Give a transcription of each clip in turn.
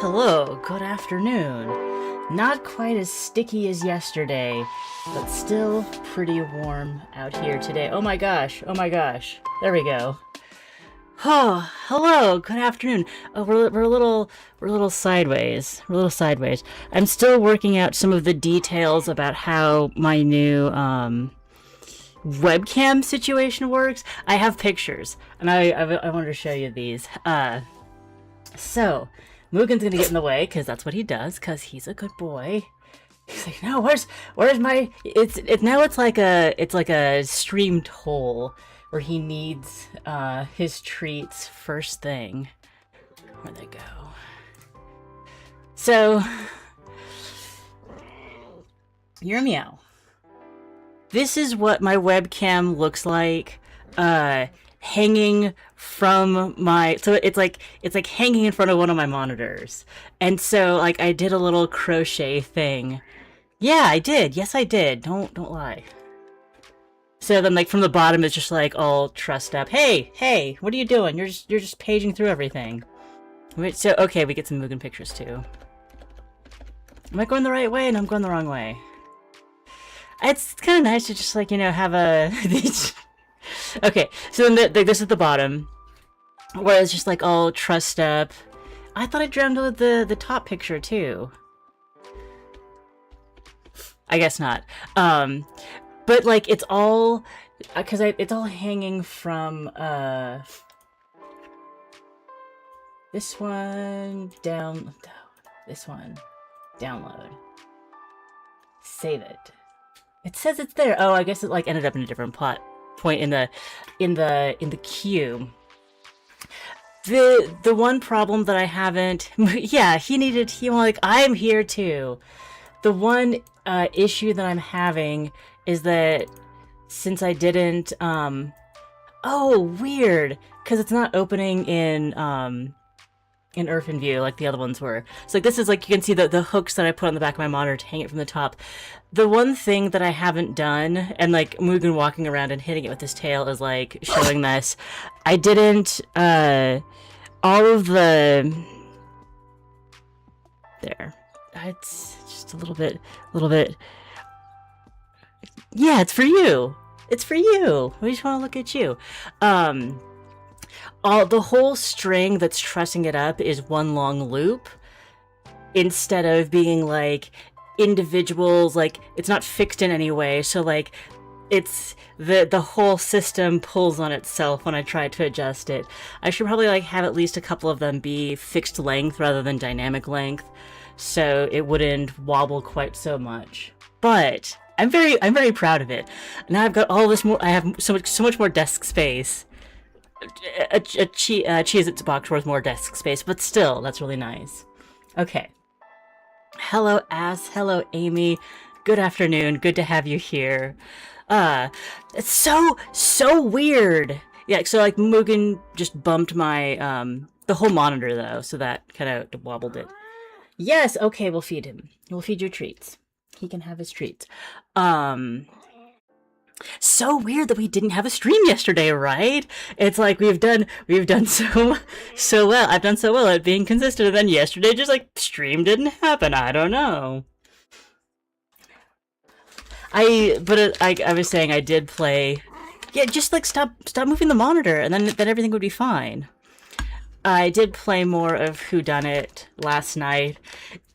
Hello, good afternoon. Not quite as sticky as yesterday, but still pretty warm out here today. Oh my gosh, oh my gosh. There we go. Oh, hello, good afternoon. Oh, we're a little sideways. We're a little sideways. I'm still working out some of the details about how my new webcam situation works. I have pictures, and I wanted to show you these. So Mugen's gonna get in the way because that's what he does. Because he's a good boy. He's like, no, where's my? It's like a streamed hole where he needs his treats first thing. Where'd they go? So, you're a meow. This is what my webcam looks like, hanging from my, so it's like hanging in front of one of my monitors. And so like I did a little crochet thing. Yeah, I did. Yes, I did. Don't lie. So then like from the bottom it's just like all trussed up. Hey, what are you doing? You're just paging through everything. Wait, so okay, we get some Mugen pictures too. Am I going the right way? No, I'm going the wrong way. It's kind of nice to just like, have a okay, so then this is the bottom where it's just like all trussed up. I thought I drowned with the top picture too. I guess not. But like it's all because it's all hanging from this one down, this one download, save it. It says it's there. Oh, I guess it like ended up in a different point in the queue. The one problem that I haven't, yeah, he like I'm here too. The one issue that I'm having is that since I didn't oh weird, because it's not opening in Earthen View like the other ones were. So like this is like you can see the hooks that I put on the back of my monitor to hang it from the top. The one thing that I haven't done, and like Mugen walking around and hitting it with his tail is like showing this. I didn't all of the there. It's just a little bit. Yeah, it's for you. It's for you. We just want to look at you. The whole string that's trussing it up is one long loop instead of being like individuals, like it's not fixed in any way, so like it's the whole system pulls on itself when I try to adjust it. I should probably like have at least a couple of them be fixed length rather than dynamic length so it wouldn't wobble quite so much. But I'm very proud of it. Now I've got all this more, I have so much more desk space. A Cheez-Its box worth more desk space, but still, that's really nice. Okay. Hello, Ass. Hello, Amy. Good afternoon. Good to have you here. It's so weird. Yeah, so like Mugen just bumped my, the whole monitor though, so that kind of wobbled it. Yes, okay, we'll feed him. We'll feed your treats. He can have his treats. So weird that we didn't have a stream yesterday, right? It's like we've done so well. I've done so well at being consistent, and then yesterday just like stream didn't happen. I don't know. I was saying I did play. Yeah, just like stop moving the monitor, and then everything would be fine. I did play more of Whodunit last night,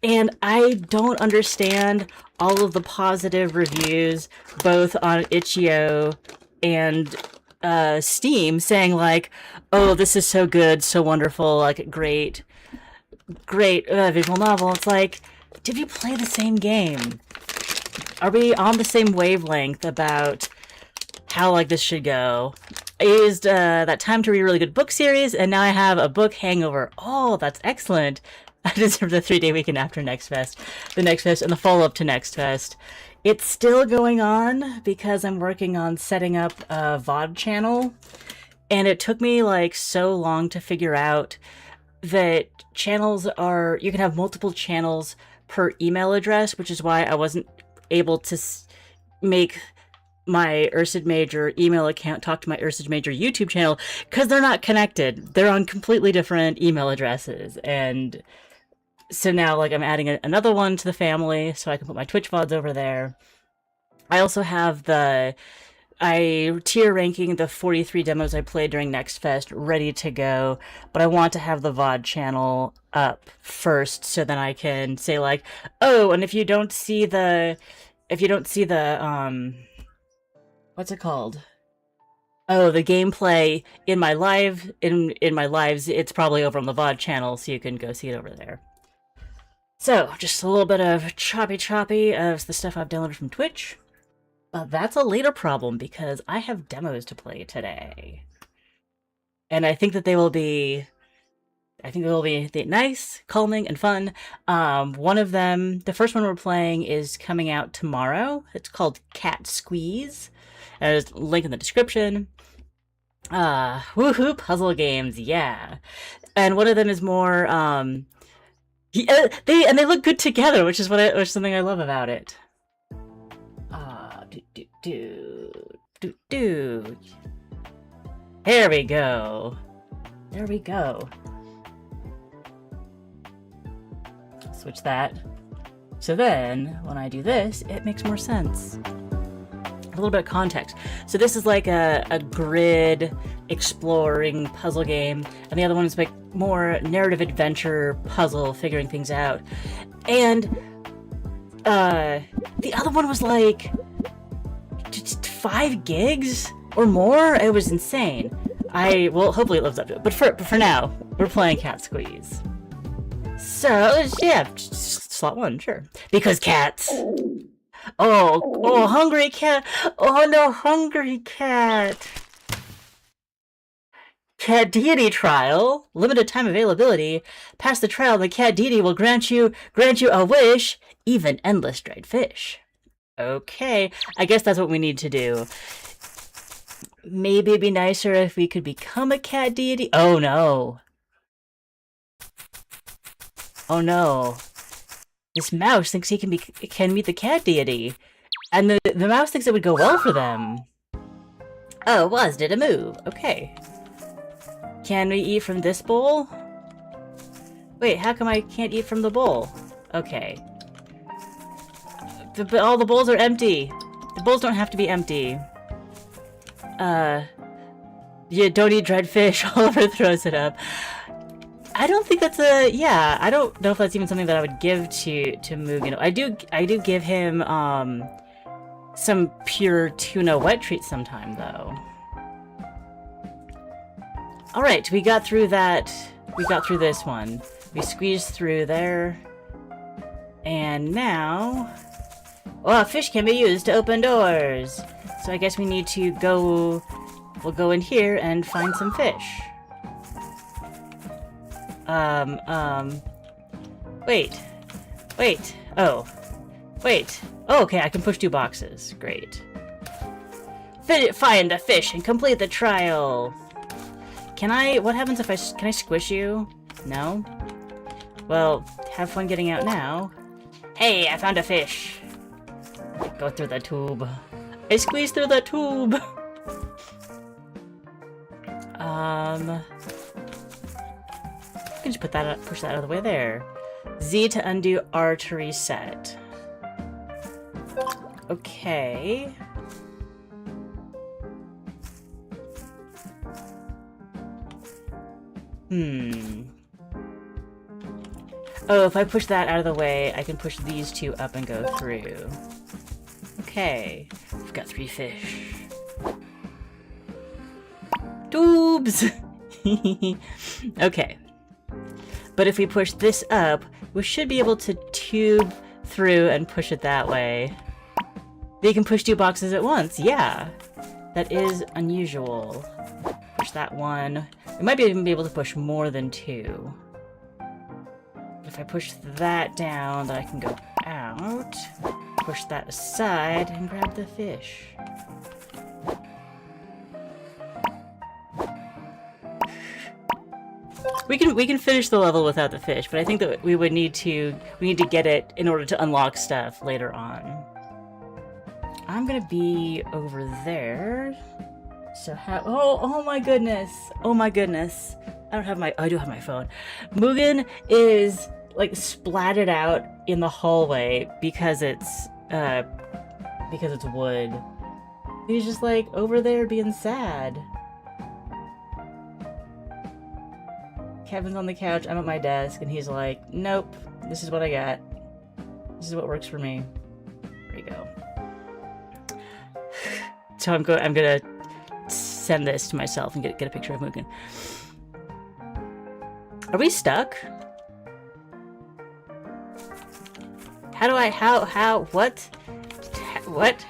and I don't understand all of the positive reviews, both on Itch.io and Steam, saying like, "Oh, this is so good, so wonderful, like great visual novel." It's like, did you play the same game? Are we on the same wavelength about how like this should go? I used that time to read a really good book series, and now I have a book hangover. Oh, that's excellent. I deserve the 3-day weekend after Next Fest. The Next Fest and the follow-up to Next Fest. It's still going on because I'm working on setting up a VOD channel. And it took me like so long to figure out that channels are... You can have multiple channels per email address, which is why I wasn't able to make my Ursid Major email account talk to my Ursid Major YouTube channel, because they're not connected. They're on completely different email addresses, and So now, like, I'm adding another one to the family, so I can put my Twitch VODs over there. I also have I tier ranking the 43 demos I played during Next Fest ready to go, but I want to have the VOD channel up first so then I can say like, oh, and if you don't see the, what's it called? Oh, the gameplay in my lives, it's probably over on the VOD channel, so you can go see it over there. So, just a little bit of choppy of the stuff I've downloaded from Twitch. But that's a later problem because I have demos to play today. And I think that they will be nice, calming, and fun. One of them, the first one we're playing, is coming out tomorrow. It's called Cat Squeeze. There's a link in the description. Woohoo, puzzle games, yeah. And one of them is more, they look good together, which is something I love about it. There we go. There we go. Switch that. So then, when I do this, it makes more sense. A little bit of context. So this is like a grid exploring puzzle game, and the other one is like more narrative adventure puzzle, figuring things out. And the other one was like just 5 gigs or more. It was insane. Well, hopefully it lives up to it. But for now, we're playing Cat Squeeze. So yeah, slot 1, sure. Because cats. Oh, hungry cat. Oh no, hungry cat. Cat deity trial. Limited time availability. Pass the trial, the cat deity will grant you a wish, even endless dried fish. Okay, I guess that's what we need to do. Maybe it'd be nicer if we could become a cat deity. Oh no. Oh no. This mouse thinks he can meet the cat deity. And the mouse thinks it would go well for them. Oh, did a move. Okay. Can we eat from this bowl? Wait, how come I can't eat from the bowl? Okay. But all the bowls are empty. The bowls don't have to be empty. Yeah, don't eat dried fish. Oliver throws it up. I don't think that's I don't know if that's even something that I would give to Mugen. I do give him some pure tuna wet treats sometime though. All right, we got through that. We got through this one. We squeezed through there. And now, fish can be used to open doors. So I guess we need to go. We'll go in here and find some fish. Wait. Oh, wait. Oh, okay, I can push 2 boxes. Great. Find the fish and complete the trial. What happens if can I squish you? No? Well, have fun getting out now. Hey, I found a fish. Go through the tube. I squeezed through the tube. I can just push that out of the way there. Z to undo, R to reset. Okay. Oh, if I push that out of the way, I can push these 2 up and go through. Okay. We've got 3 fish. Tubes! Okay. But if we push this up, we should be able to tube through and push it that way. They can push 2 boxes at once, yeah. That is unusual. Push that one. We might even be able to push more than 2. If I push that down, then I can go out. Push that aside and grab the fish. We can finish the level without the fish, but I think that we need to get it in order to unlock stuff later on. I'm gonna be over there. So oh my goodness. Oh my goodness. I do have my phone. Mugen is like splatted out in the hallway because it's wood. He's just like over there being sad. Kevin's on the couch, I'm at my desk, and he's like, nope, this is what I got. This is what works for me. There you go. So I'm gonna send this to myself and get a picture of Mugen. Are we stuck? What? What?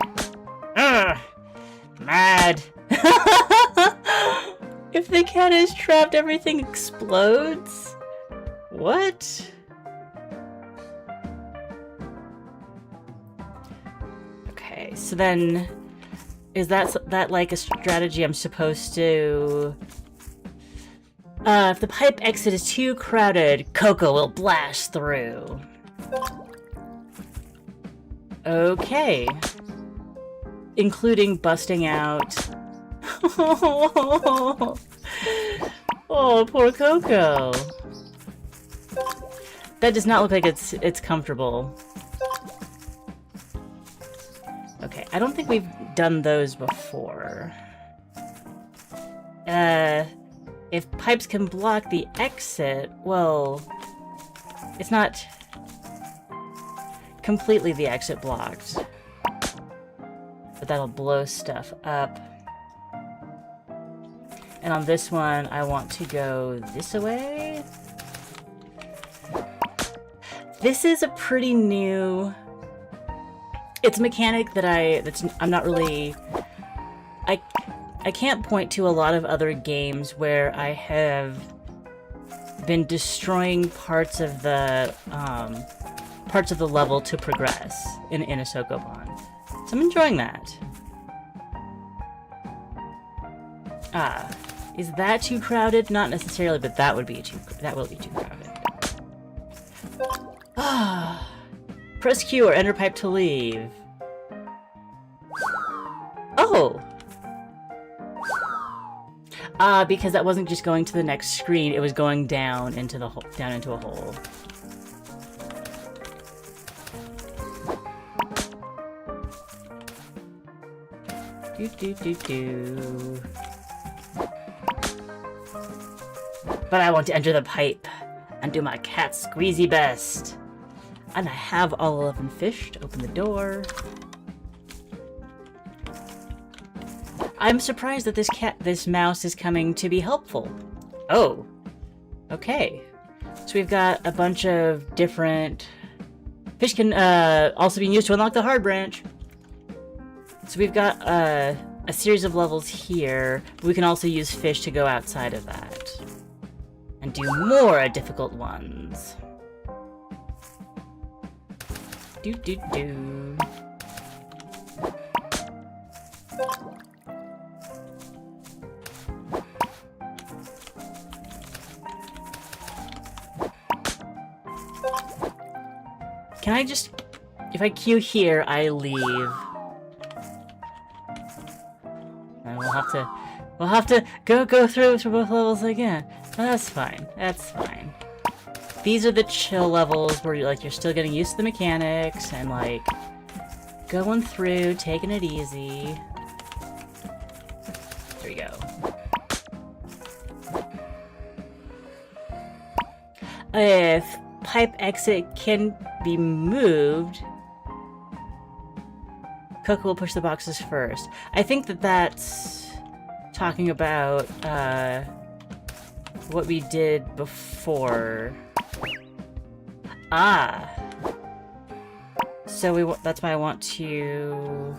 Ugh! Mad! If the cat is trapped, everything explodes? What? Okay, so then... Is that like a strategy I'm supposed to... if the pipe exit is too crowded, Coco will blast through. Okay. Including busting out. Oh, poor Coco. That does not look like it's comfortable. Okay, I don't think we've done those before. If pipes can block the exit, well, it's not completely the exit blocked. But that'll blow stuff up. And on this one, I want to go this way. This is a pretty new... It's a mechanic that I'm not really... I can't point to a lot of other games where I have been destroying parts of the level to progress in a Sokoban. So I'm enjoying that. Is that too crowded? Not necessarily, but that will be too crowded. Press Q or enter pipe to leave. Oh! Because that wasn't just going to the next screen, it was going down into the hole, down into a hole. Do. But I want to enter the pipe and do my cat squeezy best. And I have all 11 fish to open the door. I'm surprised that this mouse is coming to be helpful. Oh, okay. So we've got a bunch of different fish can also be used to unlock the hard branch. So we've got a series of levels here, but we can also use fish to go outside of that and do more difficult ones. Do. Can I just... If I queue here, I leave. And we'll have to go through both levels again. That's fine. That's fine. These are the chill levels where you're still getting used to the mechanics and like going through, taking it easy. There we go. If pipe exit can be moved, Coco will push the boxes first. I think that's talking about what we did before. So that's why I want to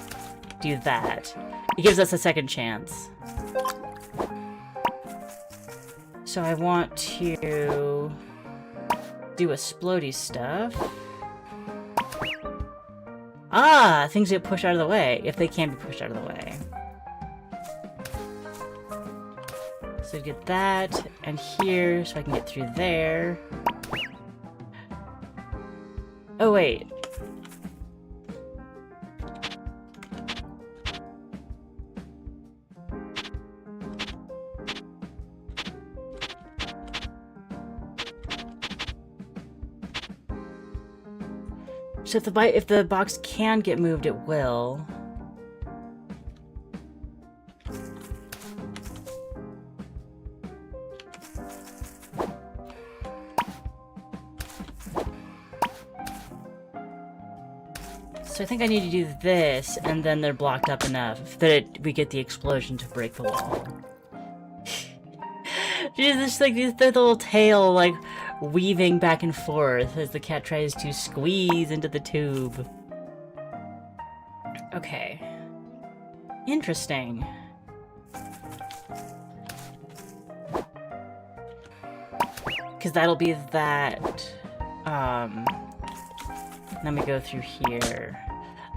do that. It gives us a second chance. So I want to do a splody stuff. Things get pushed out of the way, if they can be pushed out of the way. So get that, and here, so I can get through there. Oh, wait. So if the box can get moved, it will. So I think I need to do this, and then they're blocked up enough that we get the explosion to break the wall. Just like their little tail, like, weaving back and forth as the cat tries to squeeze into the tube. Okay. Interesting. Because that'll be that, let me go through here.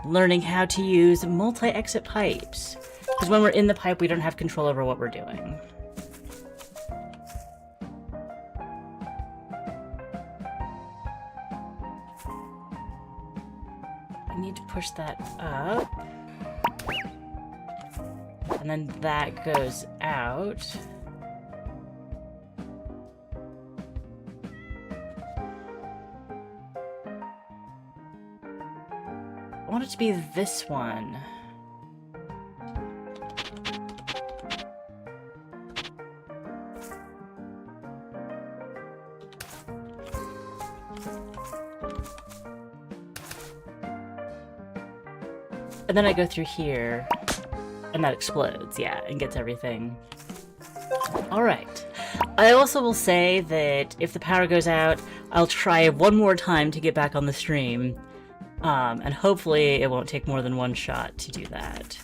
Learning how to use multi-exit pipes. Because when we're in the pipe, we don't have control over what we're doing. I need to push that up. And then that goes out. I want it to be this one. And then I go through here, and that explodes, yeah, and gets everything. Alright. I also will say that if the power goes out, I'll try one more time to get back on the stream. And hopefully it won't take more than one shot to do that.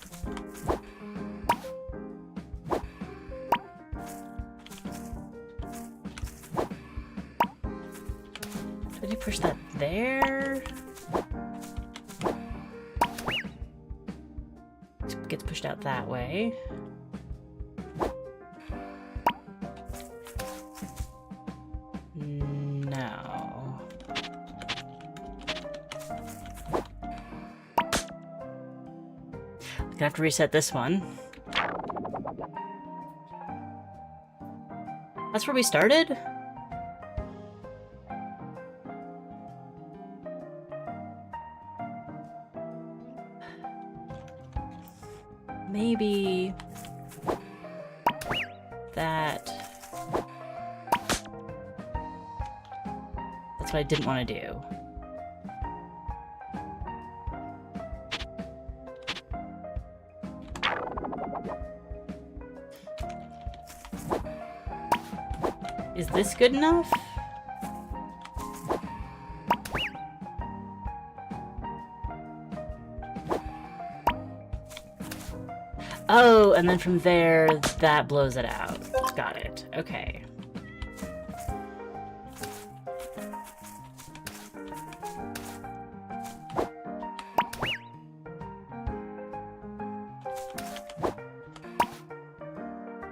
Did you push that there? It gets pushed out that way. No. I'm gonna have to reset this one. That's where we started? Maybe that. That's what I didn't want to do. Is this good enough? Oh, and then from there, that blows it out. Got it. Okay.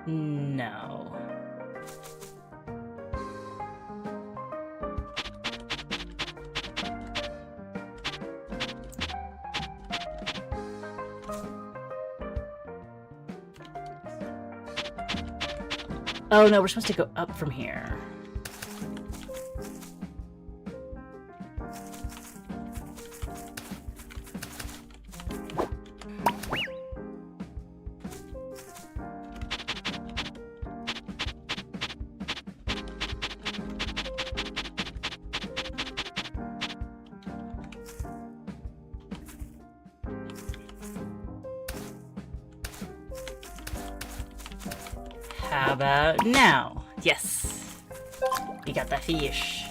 No. Oh no, we're supposed to go up from here. How about now? Yes. We got the fish.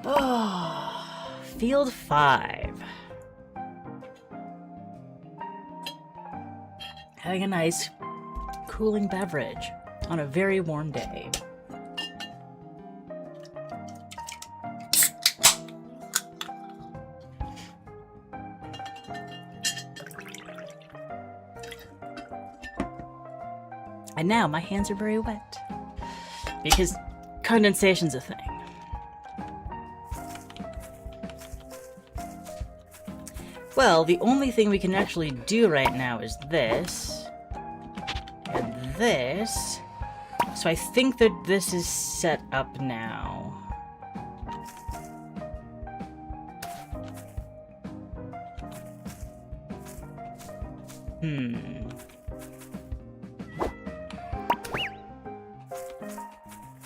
Oh, field 5. Having a nice cooling beverage on a very warm day. And now my hands are very wet because condensation's a thing. Well, the only thing we can actually do right now is this and this. So I think that this is set up now. And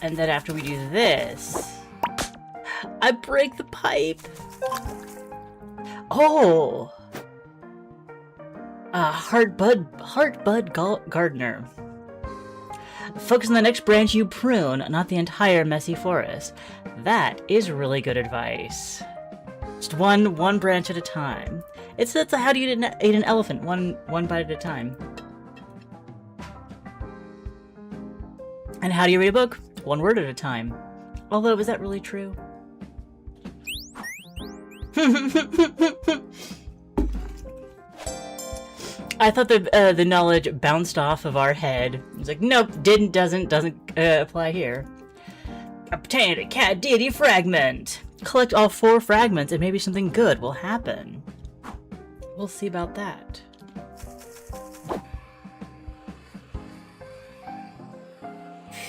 then after we do this, I break the pipe. Oh! Heartbud Gardener. Focus on the next branch you prune, not the entire messy forest. That is really good advice. Just one branch at a time. That's how do you eat an elephant, one bite at a time. And how do you read a book? One word at a time. Although, is that really true? I thought the knowledge bounced off of our head. It was like, nope, doesn't apply here. Obtain a cat deity fragment. Collect all 4 fragments and maybe something good will happen. We'll see about that.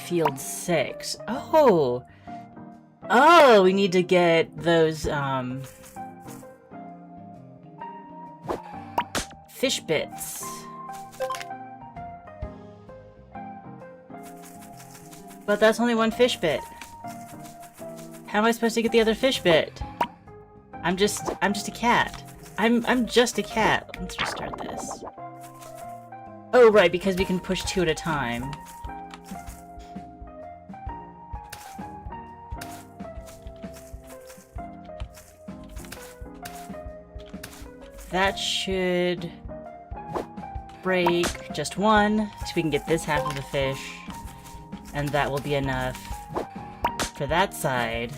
Field 6. Oh! Oh, we need to get those, fish bits. But that's only 1 fish bit. How am I supposed to get the other fish bit? I'm just a cat. I'm just a cat. Let's restart this. Oh, right, because we can push 2 at a time. That should break just 1, so we can get this half of the fish. And that will be enough for that side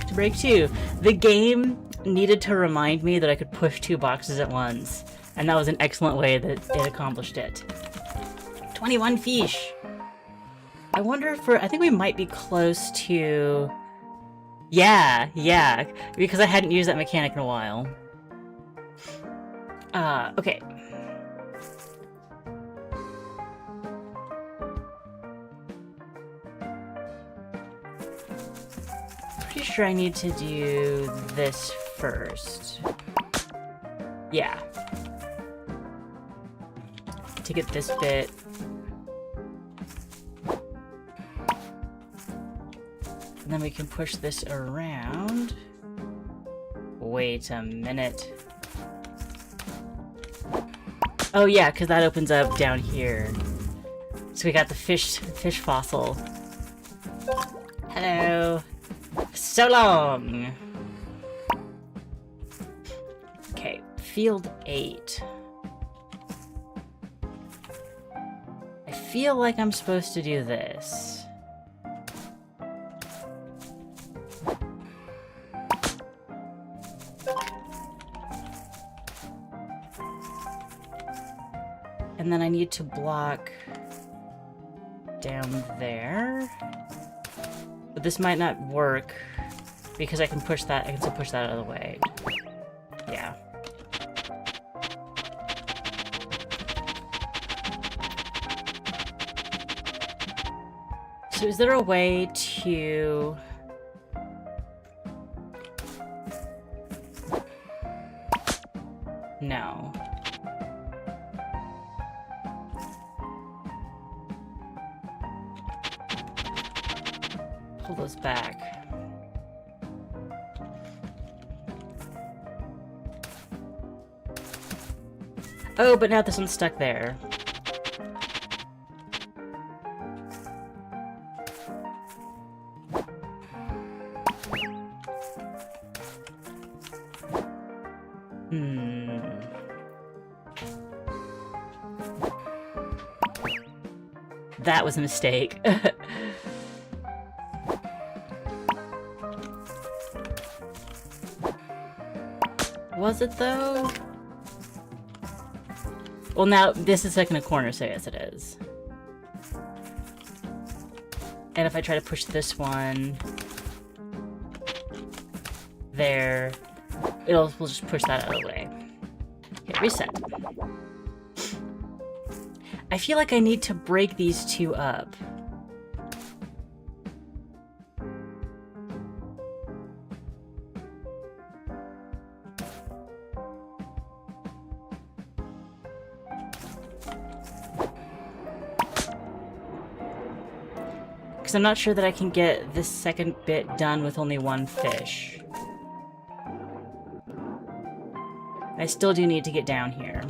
to break 2. The game needed to remind me that I could push 2 boxes at once. And that was an excellent way that it accomplished it. 21 fish! I wonder if I think we might be close to... Yeah, because I hadn't used that mechanic in a while. Okay. Pretty sure I need to do this first. Yeah. To get this bit. And then we can push this around. Wait a minute. Oh yeah, because that opens up down here. So we got the fish fossil. Hello. So long. Okay, field 8. I feel like I'm supposed to do this. And then I need to block down there. But this might not work because I can push that. I can still push that out of the way. Yeah. So is there a way to... No. Pull those back. Oh, but now this one's stuck there. That was a mistake. Was it though? Well, now this is stuck in a corner, so yes, it is. And if I try to push this one there, we'll just push that out of the way. Okay, reset. I feel like I need to break these 2 up. Because I'm not sure that I can get this second bit done with only one fish. I still do need to get down here.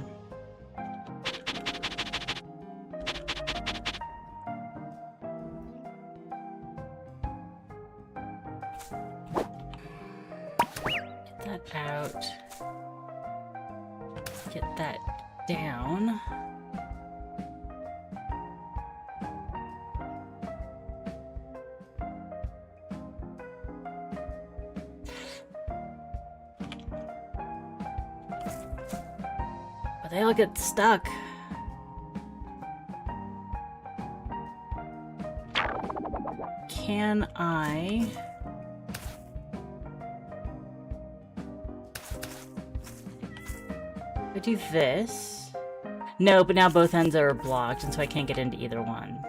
Get that out. Get that down. But they all get stuck. Can I... I do this? No, but now both ends are blocked, and so I can't get into either one.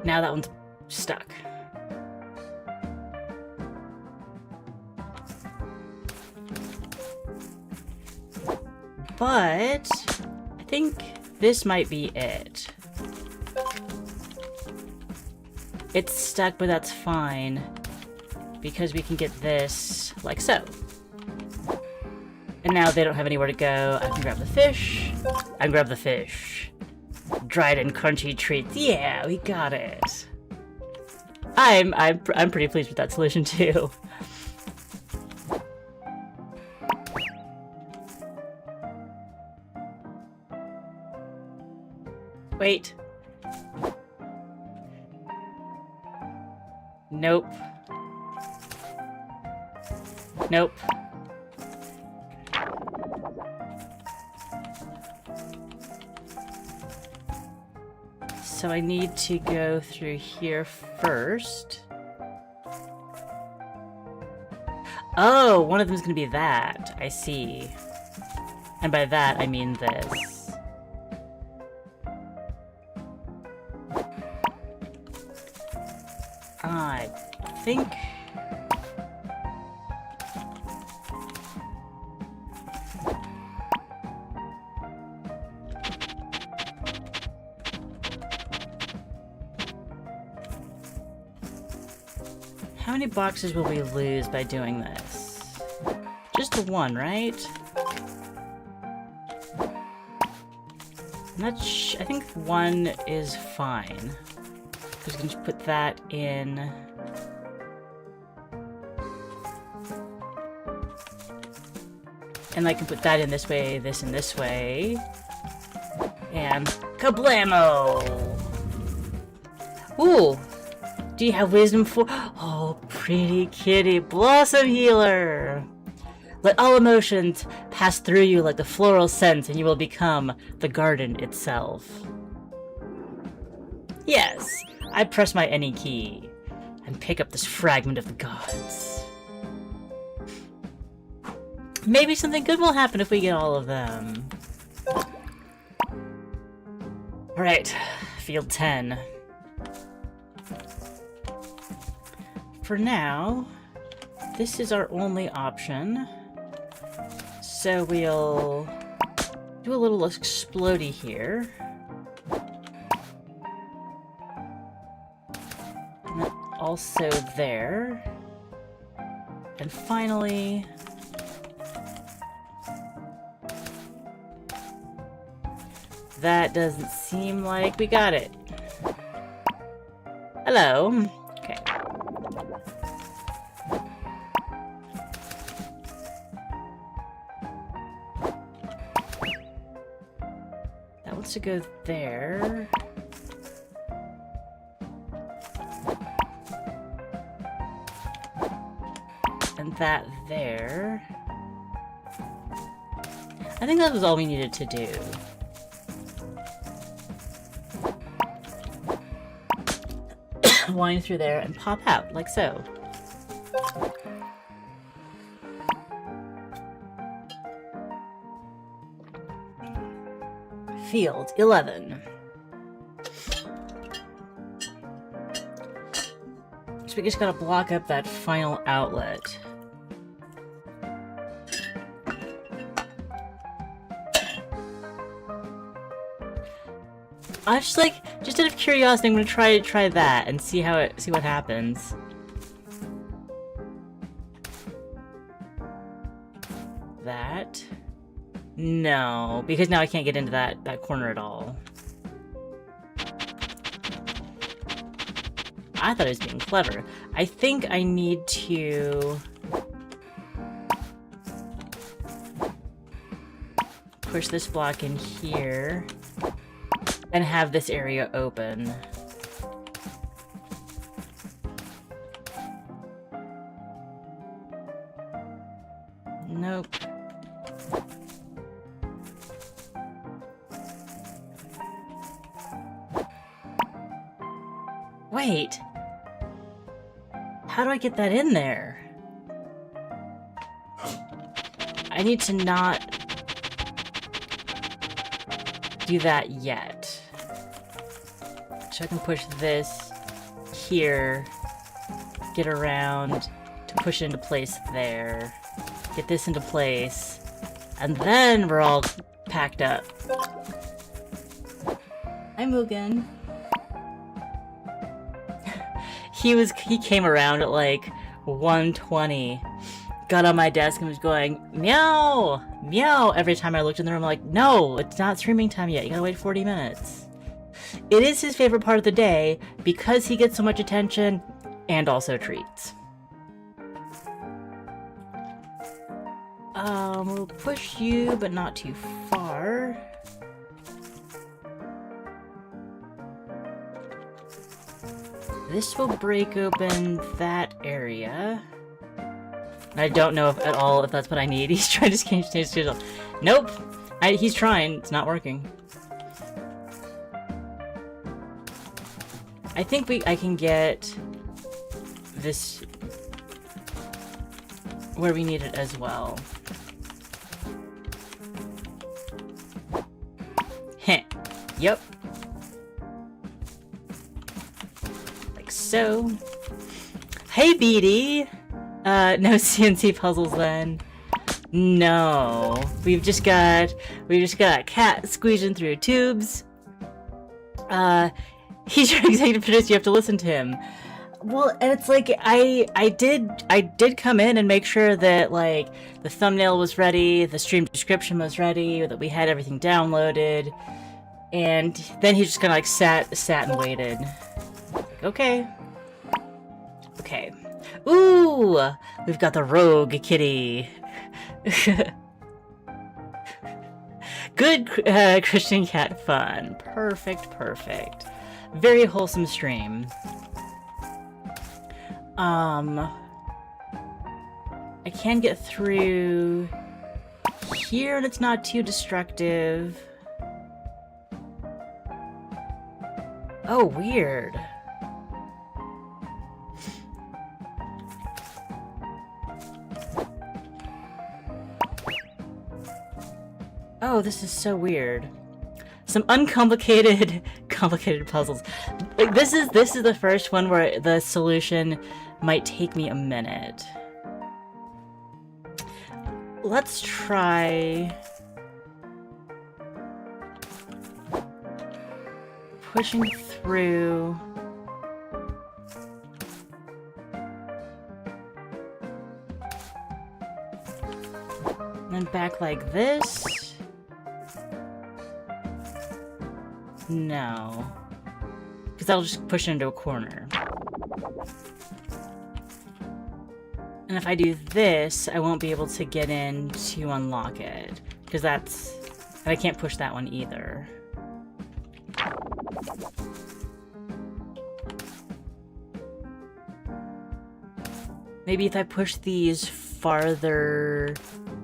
Now that one's stuck. But I think this might be it. It's stuck, but that's fine, because we can get this like so. And now they don't have anywhere to go. I can grab the fish. I can grab the fish. Dried and crunchy treats. Yeah, we got it. I'm pretty pleased with that solution too. Wait. Nope. Nope. So I need to go through here first. Oh, one of them is going to be that. I see. And by that, I mean this. I think... How many boxes will we lose by doing this? Just the one, right? I think one is fine. Because we can just put that in. And I can put that in this way, this in this way. And kablamo! Ooh! Do you have wisdom for... Oh, pretty kitty. Blossom healer! Let all emotions pass through you like the floral scent, and you will become the garden itself. Yes, I press my any key and pick up this fragment of the gods. Maybe something good will happen if we get all of them. Alright, field 10. For now, this is our only option. So we'll do a little explodey here. And then also there. And finally... That doesn't seem like we got it. Hello. Okay. That wants to go there. And that there. I think that was all we needed to do. Wind through there and pop out, like so. Field 11. we just gotta block up that final outlet. I just just out of curiosity, I'm gonna try that and see what happens. That. No, because now I can't get into that corner at all. I thought I was being clever. I think I need to push this block in here and have this area open. Nope. Wait. How do I get that in there? I need to not do that yet. So I can push this here, get around to push into place there, get this into place, and then we're all packed up. Hi, Mugen. He came around at like 1:20, got on my desk and was going, meow, meow, every time I looked in the room. I'm like, no, it's not streaming time yet, you gotta wait 40 minutes. It is his favorite part of the day because he gets so much attention and also treats. We'll push you, but not too far. This will break open that area. I don't know at all if that's what I need. He's trying to change his schedule. Nope! He's trying. It's not working. I think I can get this where we need it as well. Heh. Yep. Like so. Hey, Beatty! No CNC puzzles then. No. We've just got a cat squeezing through tubes. He's your executive producer, you have to listen to him. Well, and it's like, I did come in and make sure that, like, the thumbnail was ready, the stream description was ready, that we had everything downloaded, and then he just kind of, like, sat and waited. Like, okay. Okay. Ooh! We've got the rogue kitty. Good Christian cat fun. Perfect, perfect. Very wholesome stream. I can get through here and it's not too destructive. Oh, weird. Oh, this is so weird. Some uncomplicated, complicated puzzles. Like this is the first one where the solution might take me a minute. Let's try pushing through. And then back like this. No. Because that'll just push it into a corner. And if I do this, I won't be able to get in to unlock it. Because that's... And I can't push that one either. Maybe if I push these farther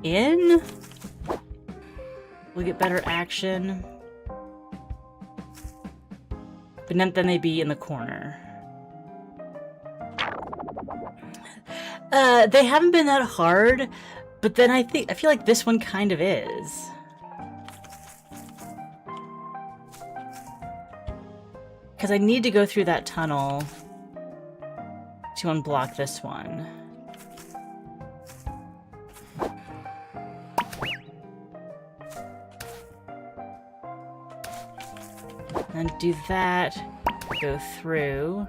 in, we'll get better action. But then they'd be in the corner. They haven't been that hard, but then I feel like this one kind of is. Because I need to go through that tunnel to to unblock this one. And do that, go through.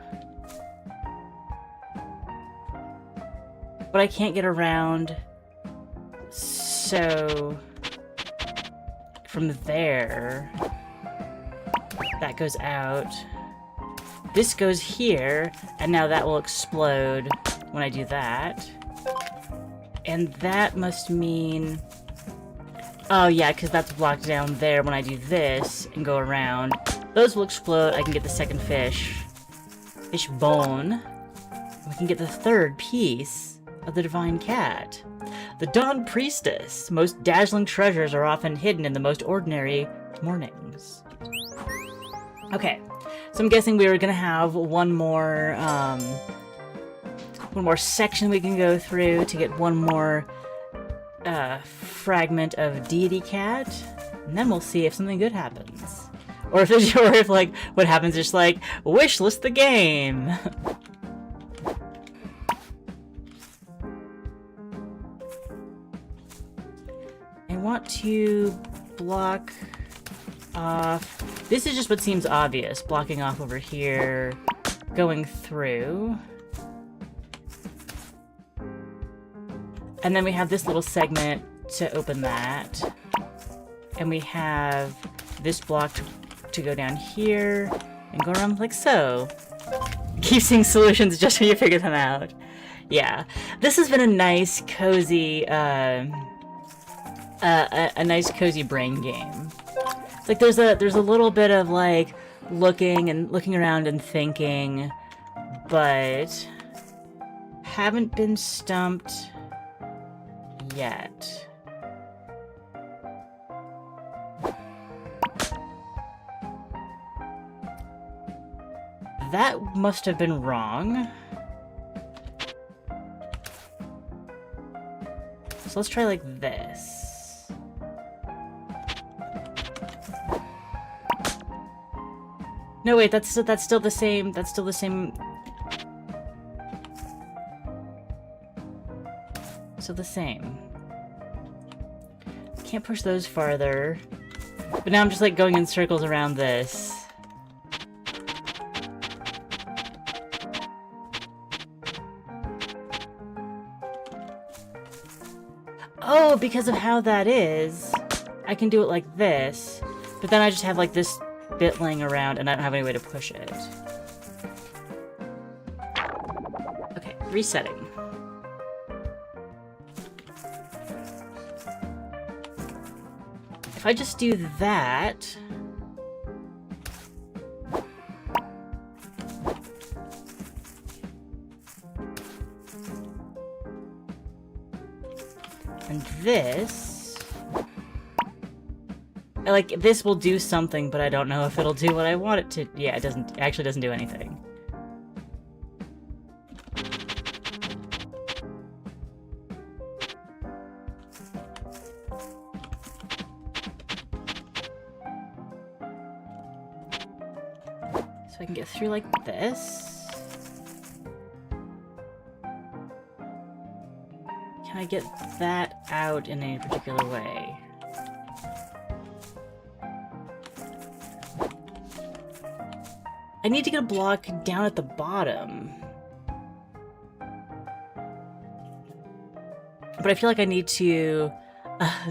But I can't get around, so from there, that goes out. This goes here, and now that will explode when I do that. And that must mean... Oh yeah, because that's blocked down there when I do this and go around. Those will explode, I can get the second fish. Fish bone. We can get the third piece of the Divine Cat. The Dawn Priestess. Most dazzling treasures are often hidden in the most ordinary mornings. Okay, so I'm guessing we were gonna have one more section we can go through to get one more fragment of Deity Cat, and then we'll see if something good happens. Or if like what happens is just like wishlist the game. I want to block off. This is just what seems obvious. Blocking off over here, going through. And then we have this little segment to open that. And we have this block to go down here and go around like so. Keep seeing solutions just when you figure them out. Yeah, this has been a nice, cozy, a nice, cozy brain game. It's like there's a little bit of like looking around and thinking, but haven't been stumped yet. That must have been wrong. So let's try like this. No, wait, that's still the same. That's still the same. Still the same. Can't push those farther. But now I'm just like going in circles around this. Oh, because of how that is, I can do it like this, but then I just have like this bit laying around and I don't have any way to push it. Okay, resetting. If I just do that... and this... like, this will do something, but I don't know if it'll do what I want it to. Yeah, it actually doesn't do anything. So I can get through like this. Can I get that out in a particular way? I need to get a block down at the bottom. But I feel like I need to...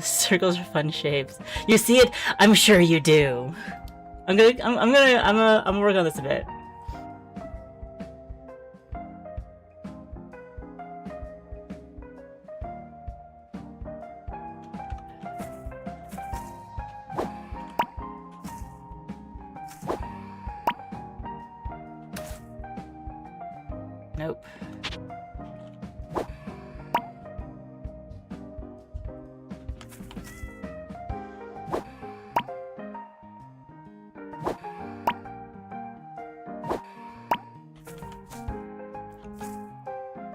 circles are fun shapes. You see it? I'm sure you do. I'm gonna work on this a bit. Nope.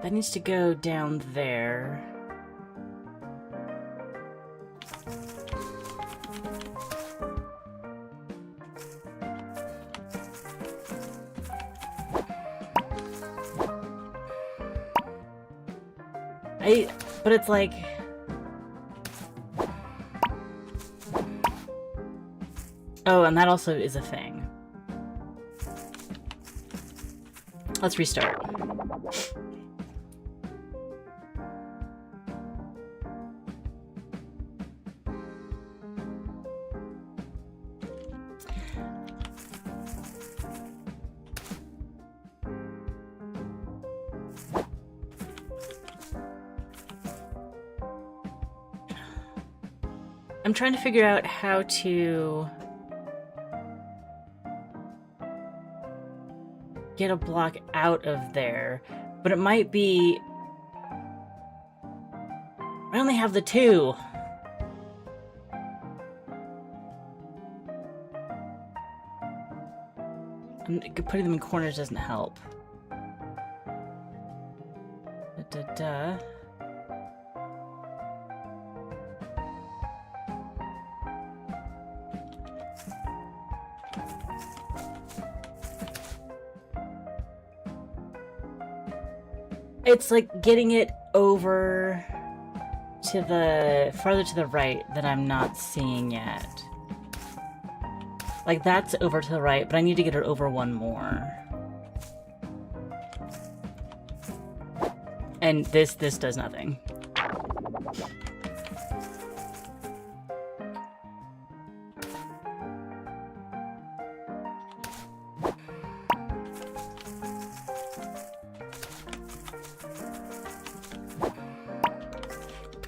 That needs to go down there. But it's like... Oh, and that also is a thing. Let's restart. I'm trying to figure out how to get a block out of there, but it might be... I only have the 2. Putting them in corners doesn't help. Da-da-da. It's like getting it over to the farther to the right that I'm not seeing yet. Like that's over to the right, but I need to get it over one more. And this does nothing.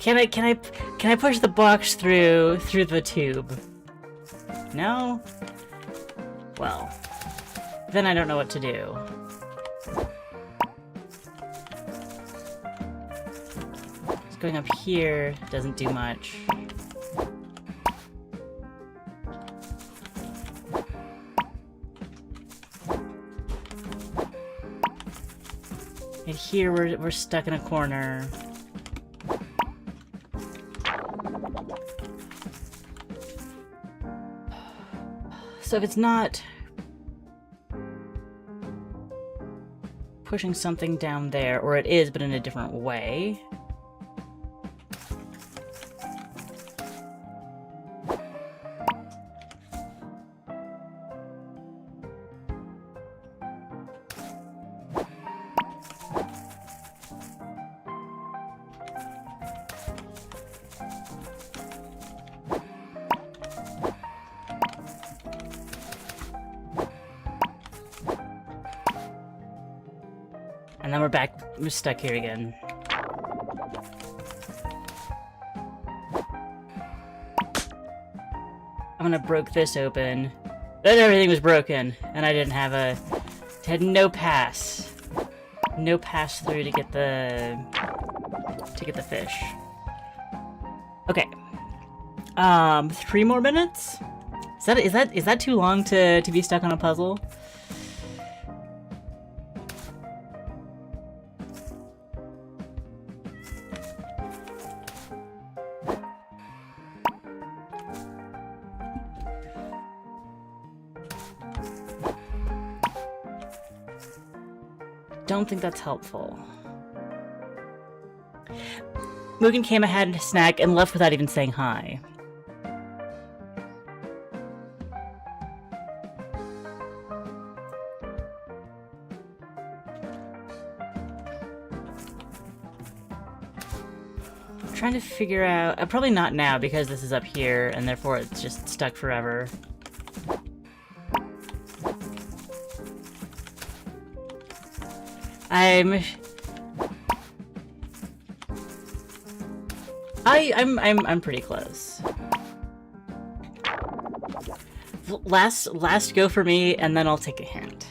Can I push the box through the tube? No? Well, then I don't know what to do. Just going up here doesn't do much. And here we're stuck in a corner. So if it's not pushing something down there, or it is, but in a different way. And then we're back, we're stuck here again. I'm gonna broke this open. Then everything was broken, and I didn't have had no pass. No pass through to get the fish. Okay. 3 more minutes? Is that too long to be stuck on a puzzle? Don't think that's helpful. Mugen came ahead and snack and left without even saying hi. I'm trying to figure out... probably not now because this is up here and therefore it's just stuck forever. I'm pretty close. Last go for me, and then I'll take a hint.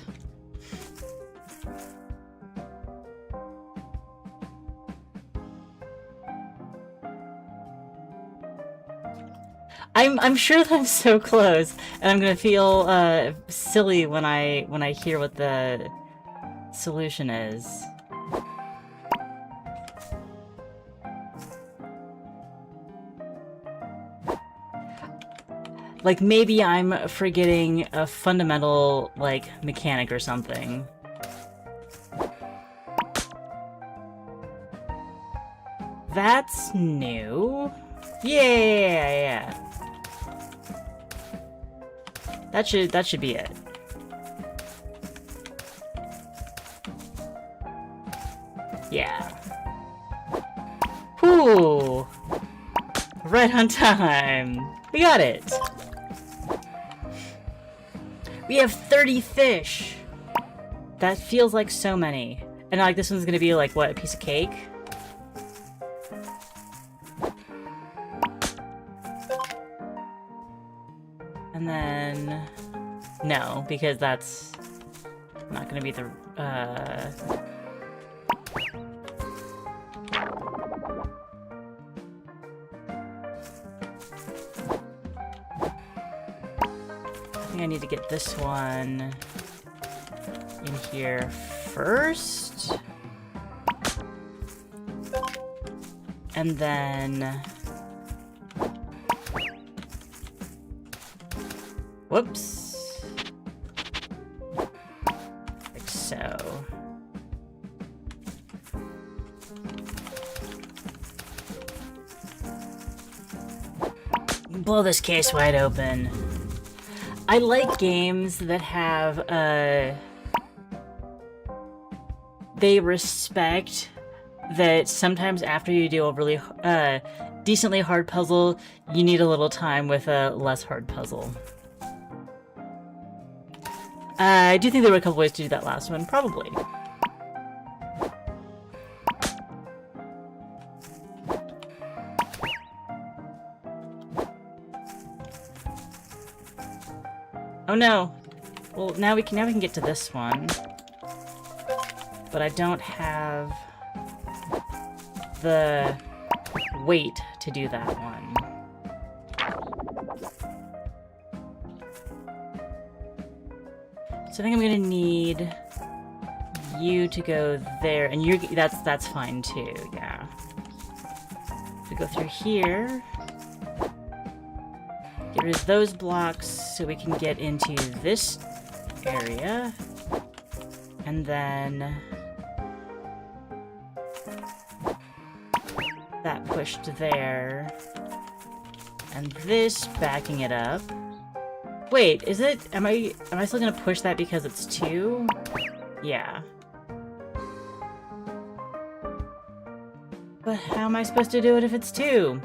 I'm sure that I'm so close, and I'm gonna feel silly when I hear what the solution is. Like, maybe I'm forgetting a fundamental, like, mechanic or something. That's new. Yeah. That should be it. Yeah. Whew. Right on time. We got it. We have 30 fish. That feels like so many. And like this one's gonna be like what, a piece of cake? And then no, because that's not gonna be the I think I need to get this one in here first. And then... Whoops. Like so. Blow this case wide open. I like games that have, they respect that sometimes after you do a really, decently hard puzzle, you need a little time with a less hard puzzle. I do think there were a couple ways to do that last one, probably. Oh no! Well, now we can get to this one. But I don't have the weight to do that one. So I think I'm gonna need you to go there, and you're that's fine too, yeah. We go through here. Get rid of those blocks so we can get into this area. And then that pushed there. And this backing it up. Wait, is it am I still gonna push that because it's 2? Yeah. But how am I supposed to do it if it's 2?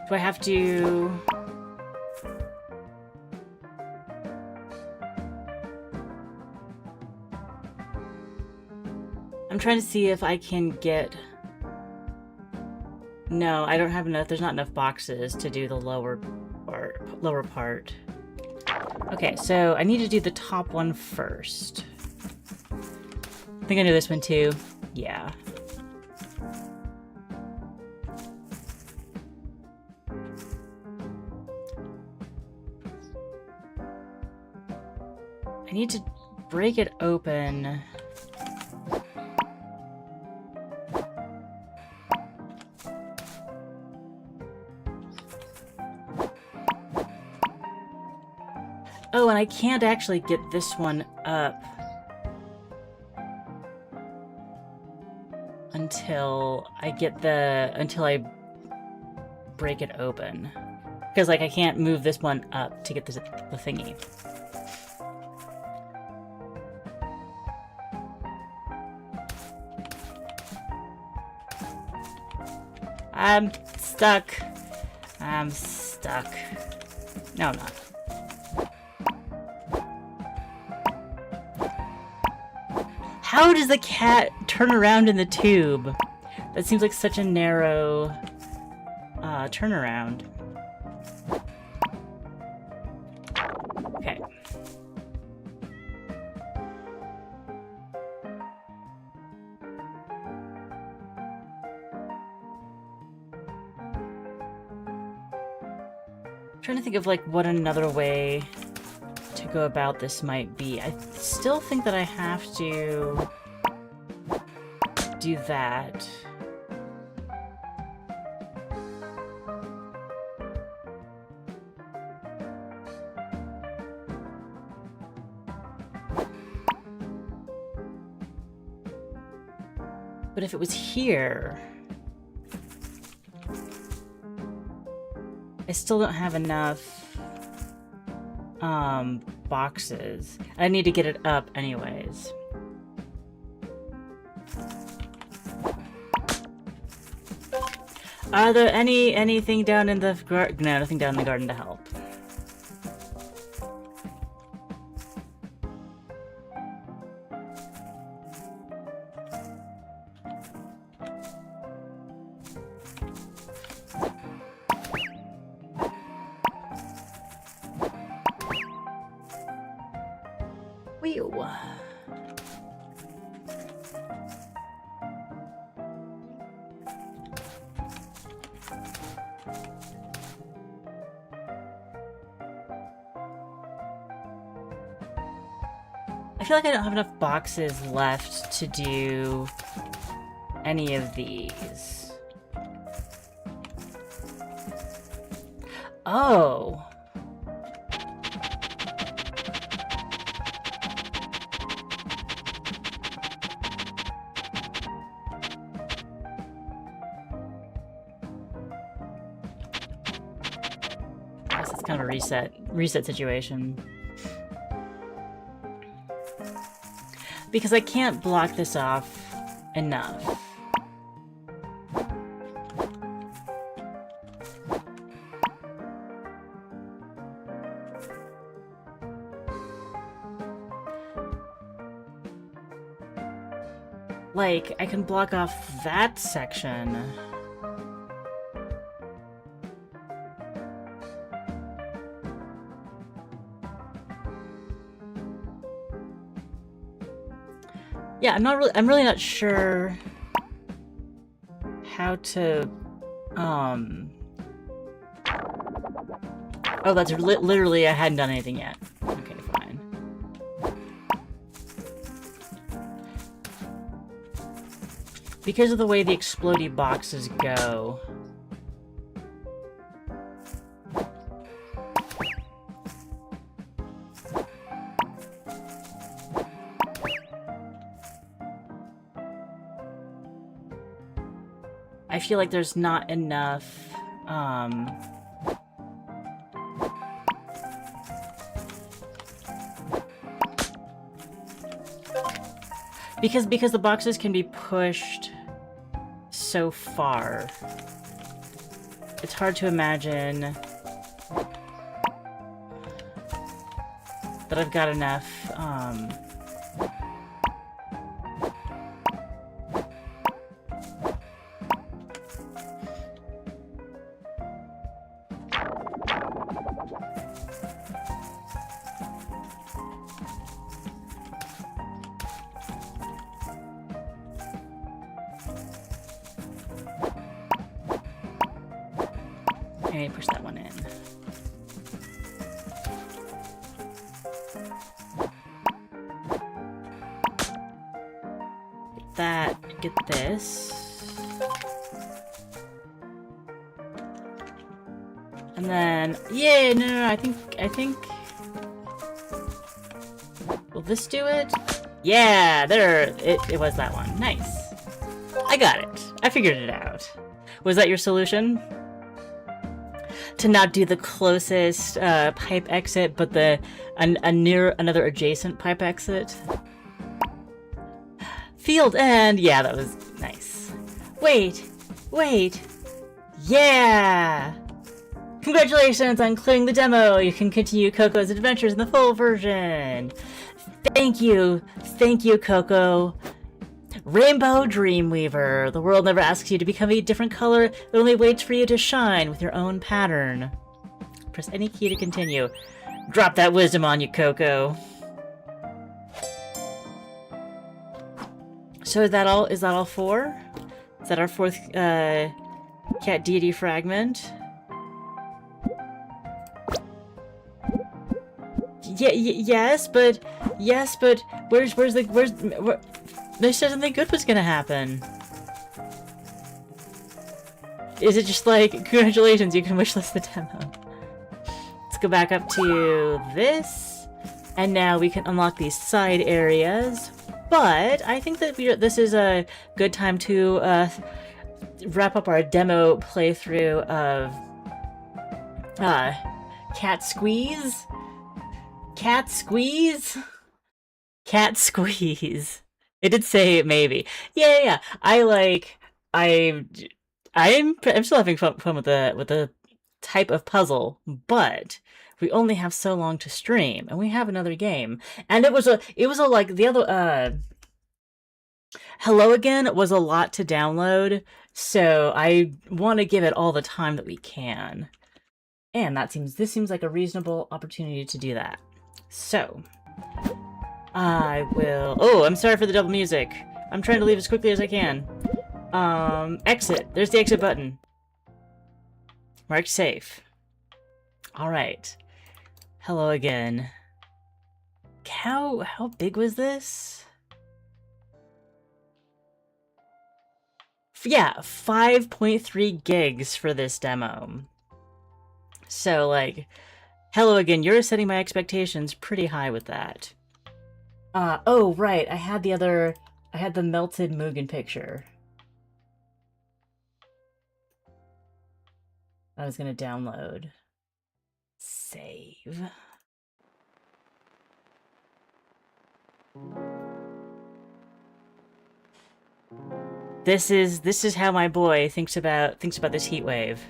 Do I have to... I'm trying to see if I can get... No, I don't have enough. There's not enough boxes to do the lower part. Okay, so I need to do the top one first. I think I know this one too. Yeah. I need to break it open. Oh, and I can't actually get this one up until I break it open. Because like I can't move this one up to get the thingy. I'm stuck. I'm stuck. No, I'm not. How does the cat turn around in the tube? That seems like such a narrow turnaround. Okay. Trying to think of like what another way to go about this might be. I still think that I have to do that. But if it was here... still don't have enough boxes. I need to get it up anyways. Are there anything down in the garden? No, nothing down in the garden to help. Whew. I feel like I don't have enough boxes left to do any of these. Oh. I guess it's kind of a reset situation. Because I can't block this off enough. Like, I can block off that section. Yeah, I'm really not sure how to, Oh, that's literally, I hadn't done anything yet. Okay, fine. Because of the way the explodey boxes go. I feel like there's not enough, because the boxes can be pushed so far. It's hard to imagine that I've got enough, Okay, push that one in. Get that, get this. And then, yay, no, I think... Will this do it? Yeah, there, it was that one. Nice. I got it. I figured it out. Was that your solution? To not do the closest pipe exit, but another adjacent pipe exit. Field end! Yeah, that was nice. Wait! Yeah! Congratulations on clearing the demo! You can continue Coco's adventures in the full version! Thank you, Coco! Rainbow Dreamweaver. The world never asks you to become a different color, it only waits for you to shine with your own pattern. Press any key to continue. Drop that wisdom on you, Coco. So is that all? Is that all four? Is that our fourth cat deity fragment? Yes, but where, they said something good was gonna happen. Is it just like, congratulations, you can wishlist the demo? Let's go back up to this, and now we can unlock these side areas. But I think that this is a good time to wrap up our demo playthrough of Uh, cat squeeze? Cat squeeze? Cat squeeze. It did say maybe. Yeah. I I'm still having fun with the type of puzzle, but we only have so long to stream, and we have another game. And it was a like the other Hello Again was a lot to download, so I want to give it all the time that we can. And this seems like a reasonable opportunity to do that. So, I will... Oh, I'm sorry for the double music. I'm trying to leave as quickly as I can. Exit. There's the exit button. Mark safe. Alright. Hello again. How big was this? Yeah, 5.3 gigs for this demo. So, like, hello again, you're setting my expectations pretty high with that. Oh, right, I had the melted Mugen picture. I was gonna download. Save. This is how my boy thinks about this heat wave.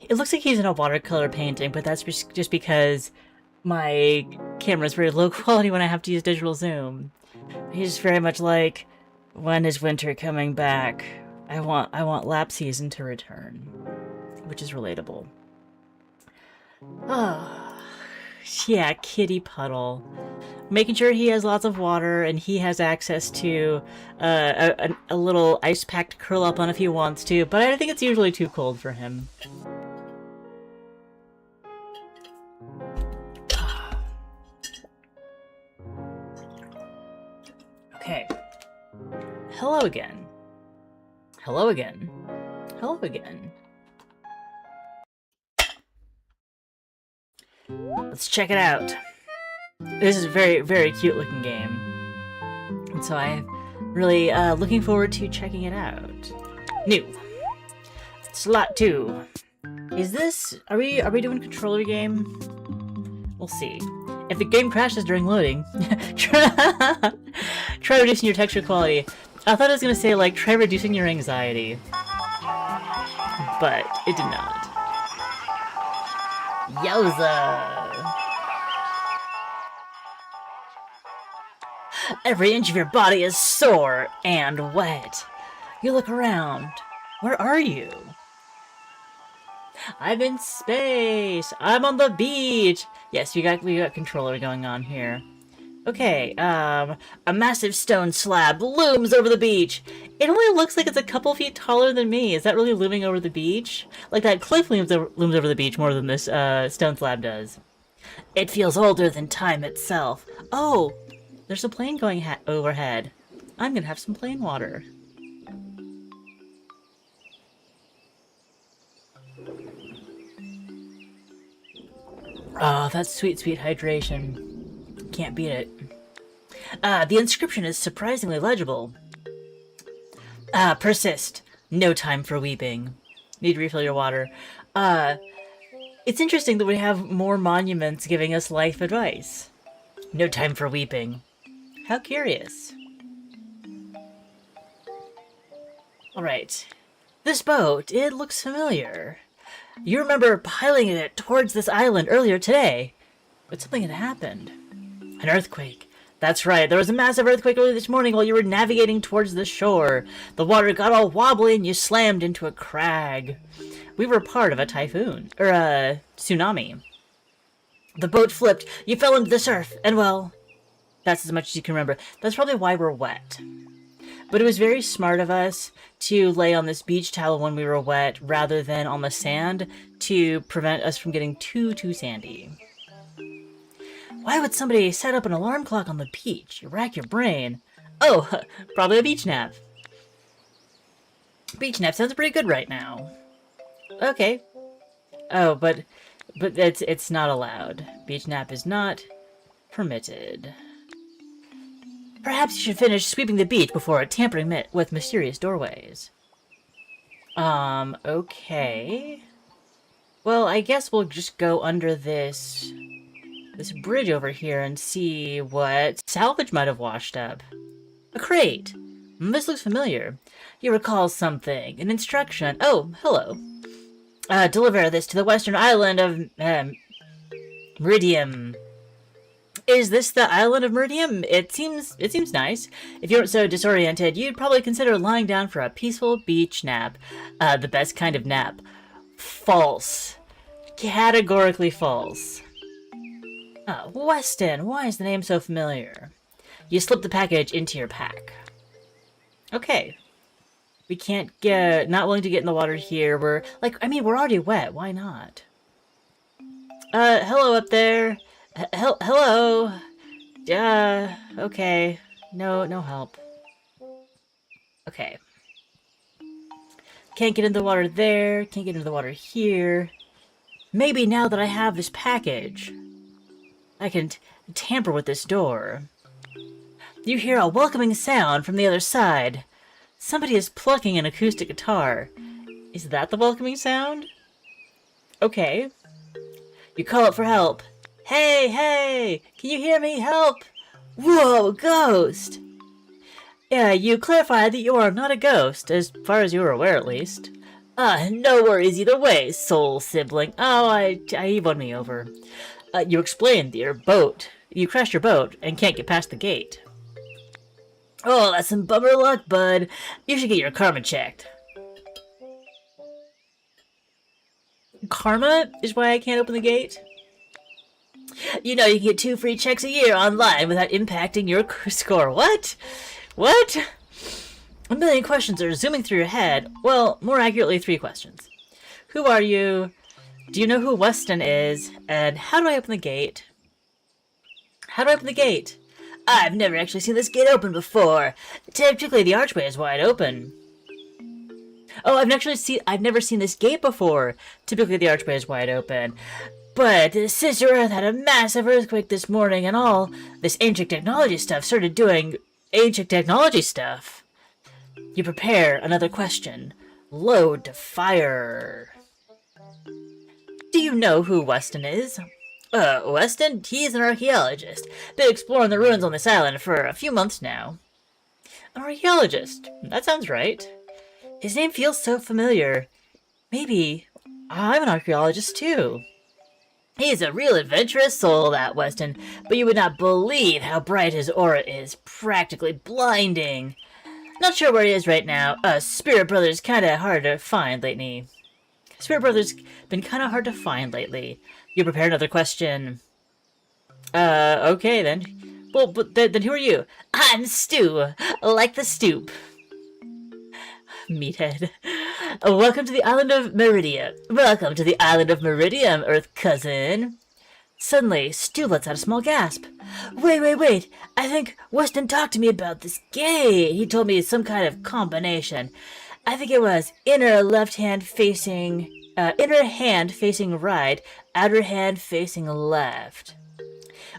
It looks like he's in a watercolor painting, but that's just because my camera is very low quality when I have to use digital zoom. He's very much like, when is winter coming back? I want lap season to return, which is relatable. Oh, yeah, kitty puddle. Making sure he has lots of water and he has access to a little ice pack to curl up on if he wants to, but I think it's usually too cold for him. Okay. Hello again. Hello again. Hello again. Let's check it out. This is a very, very cute looking game. And so I'm really looking forward to checking it out. New. Slot 2. Is this... Are we doing a controller game? We'll see. If the game crashes during loading, try reducing your texture quality. I thought it was gonna say, like, try reducing your anxiety. But it did not. Yowza! Every inch of your body is sore and wet. You look around. Where are you? I'm in space. I'm on the beach. Yes, we got controller going on here. Okay, a massive stone slab looms over the beach. It only looks like it's a couple feet taller than me. Is that really looming over the beach? Like that cliff looms over the beach more than this stone slab does. It feels older than time itself. Oh, there's a plane going overhead. I'm gonna have some plane water. Oh, that's sweet, sweet hydration. Can't beat it. The inscription is surprisingly legible. Persist. No time for weeping. Need to refill your water. It's interesting that we have more monuments giving us life advice. No time for weeping. How curious. Alright. This boat, it looks familiar. You remember piloting it towards this island earlier today. But something had happened. An earthquake. That's right, there was a massive earthquake early this morning while you were navigating towards the shore. The water got all wobbly and you slammed into a crag. We were part of a typhoon, or a tsunami. The boat flipped, you fell into the surf, and well, that's as much as you can remember. That's probably why we're wet. But it was very smart of us to lay on this beach towel when we were wet rather than on the sand to prevent us from getting too sandy. Why would somebody set up an alarm clock on the beach? You rack your brain. Oh, probably a beach nap. Beach nap sounds pretty good right now. Okay. Oh, but it's not allowed. Beach nap is not permitted. Perhaps you should finish sweeping the beach before tampering with mysterious doorways. Okay. Well, I guess we'll just go under this bridge over here and see what salvage might have washed up. A crate. This looks familiar. You recall something. An instruction. Oh, hello. Deliver this to the western island of, Meridium. Is this the island of Meridium? It seems nice. If you weren't so disoriented, you'd probably consider lying down for a peaceful beach nap. The best kind of nap. False. Categorically false. Weston, why is the name so familiar? You slip the package into your pack. Okay. We can't get... Not willing to get in the water here. We're already wet. Why not? Hello up there. Hello. Okay. No help. Okay. Can't get in the water there. Can't get into the water here. Maybe now that I have this package, I can tamper with this door. You hear a welcoming sound from the other side. Somebody is plucking an acoustic guitar. Is that the welcoming sound? Okay. You call out for help. Hey! Can you hear me? Help! Whoa, ghost! Yeah, you clarify that you are not a ghost, as far as you are aware at least. No worries either way, soul sibling. Oh, he won me over. You explained that you crashed your boat and can't get past the gate. Oh, that's some bummer luck, bud. You should get your karma checked. Karma is why I can't open the gate? You know you can get 2 free checks a year online without impacting your score. What? What? A million questions are zooming through your head. Well, more accurately, 3 questions. Who are you? Do you know who Weston is? And how do I open the gate? How do I open the gate? I've never actually seen this gate open before. Typically, the archway is wide open. Oh, I've never seen this gate before. Typically, the archway is wide open. But Sister Earth had a massive earthquake this morning, and all this ancient technology stuff started doing ancient technology stuff. You prepare another question. Load to fire. Do you know who Weston is? Weston? He's an archaeologist. Been exploring the ruins on this island for a few months now. An archaeologist? That sounds right. His name feels so familiar. Maybe I'm an archaeologist too. He's a real adventurous soul, that Weston, but you would not believe how bright his aura is. Practically blinding. Not sure where he is right now. Spirit Brother's kinda hard to find lately. Spirit Brother's been kinda hard to find lately. You prepare another question. Okay then. Well, but then who are you? I'm Stu, like the stoop. Meathead. Welcome to the island of Meridium. Welcome to the island of Meridium, Earth cousin. Suddenly, Stu lets out a small gasp. Wait. I think Weston talked to me about this gate. He told me it's some kind of combination. I think it was inner hand facing right, outer hand facing left.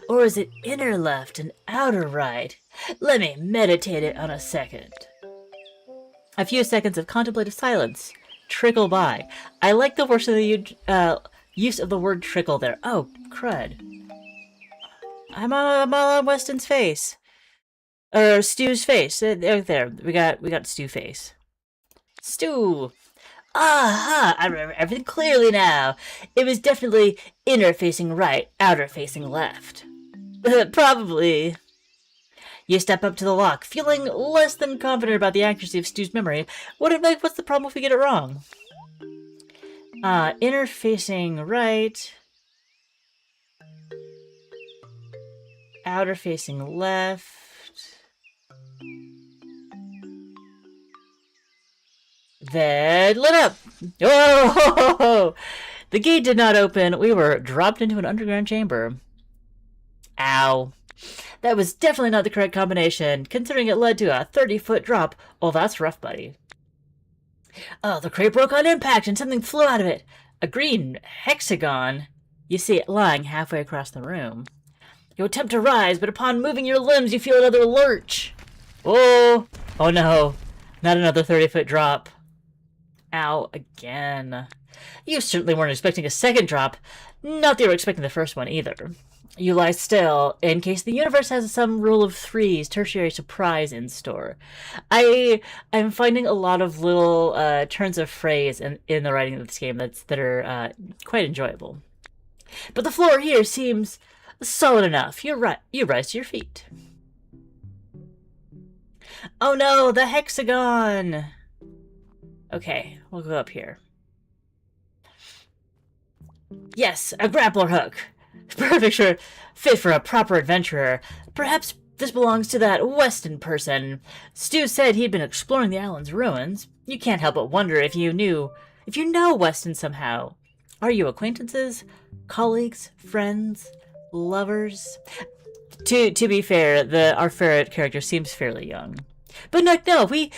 Or is it inner left and outer right? Let me meditate it on a second. A few seconds of contemplative silence trickle by. I like the use of the word trickle there. Oh, crud. I'm all on Weston's face. Or Stu's face. There. We got Stu face. Stu! Aha! I remember everything clearly now. It was definitely inner facing right, outer facing left. Probably. You step up to the lock, feeling less than confident about the accuracy of Stu's memory. What's the problem if we get it wrong? Inner facing right. Outer facing left. Then lit up. Oh! The gate did not open. We were dropped into an underground chamber. Ow. That was definitely not the correct combination, considering it led to a 30-foot drop. Oh, that's rough, buddy. Oh, the crate broke on impact and something flew out of it. A green hexagon. You see it lying halfway across the room. You attempt to rise, but upon moving your limbs, you feel another lurch. Oh no. Not another 30-foot drop. Ow, again. You certainly weren't expecting a second drop. Not that you were expecting the first one either. You lie still, in case the universe has some rule of threes tertiary surprise in store. I'm finding a lot of little turns of phrase in the writing of this game that are quite enjoyable. But the floor here seems solid enough. You're right. You rise to your feet. Oh no, the hexagon! Okay, we'll go up here. Yes, a grappler hook. Perfect fit for a proper adventurer. Perhaps this belongs to that Weston person. Stu said he'd been exploring the island's ruins. You can't help but wonder if you know Weston somehow. Are you acquaintances? Colleagues? Friends? Lovers? To be fair, our ferret character seems fairly young. But no, we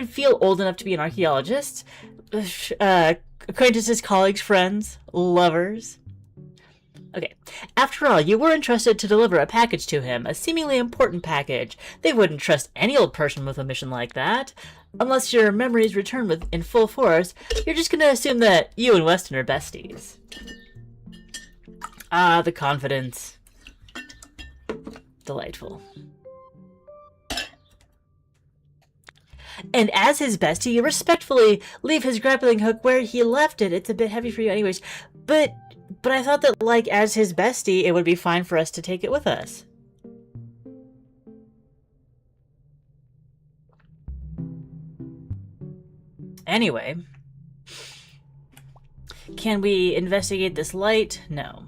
feel old enough to be an archaeologist. Acquaintances, colleagues, friends, lovers. Okay, after all, you were entrusted to deliver a package to him, a seemingly important package. They wouldn't trust any old person with a mission like that. Unless your memories return in full force, you're just gonna assume that you and Weston are besties. Ah, the confidence. Delightful. And as his bestie, you respectfully leave his grappling hook where he left it. It's a bit heavy for you anyways. But I thought that, like, as his bestie, it would be fine for us to take it with us. Anyway. Can we investigate this light? No.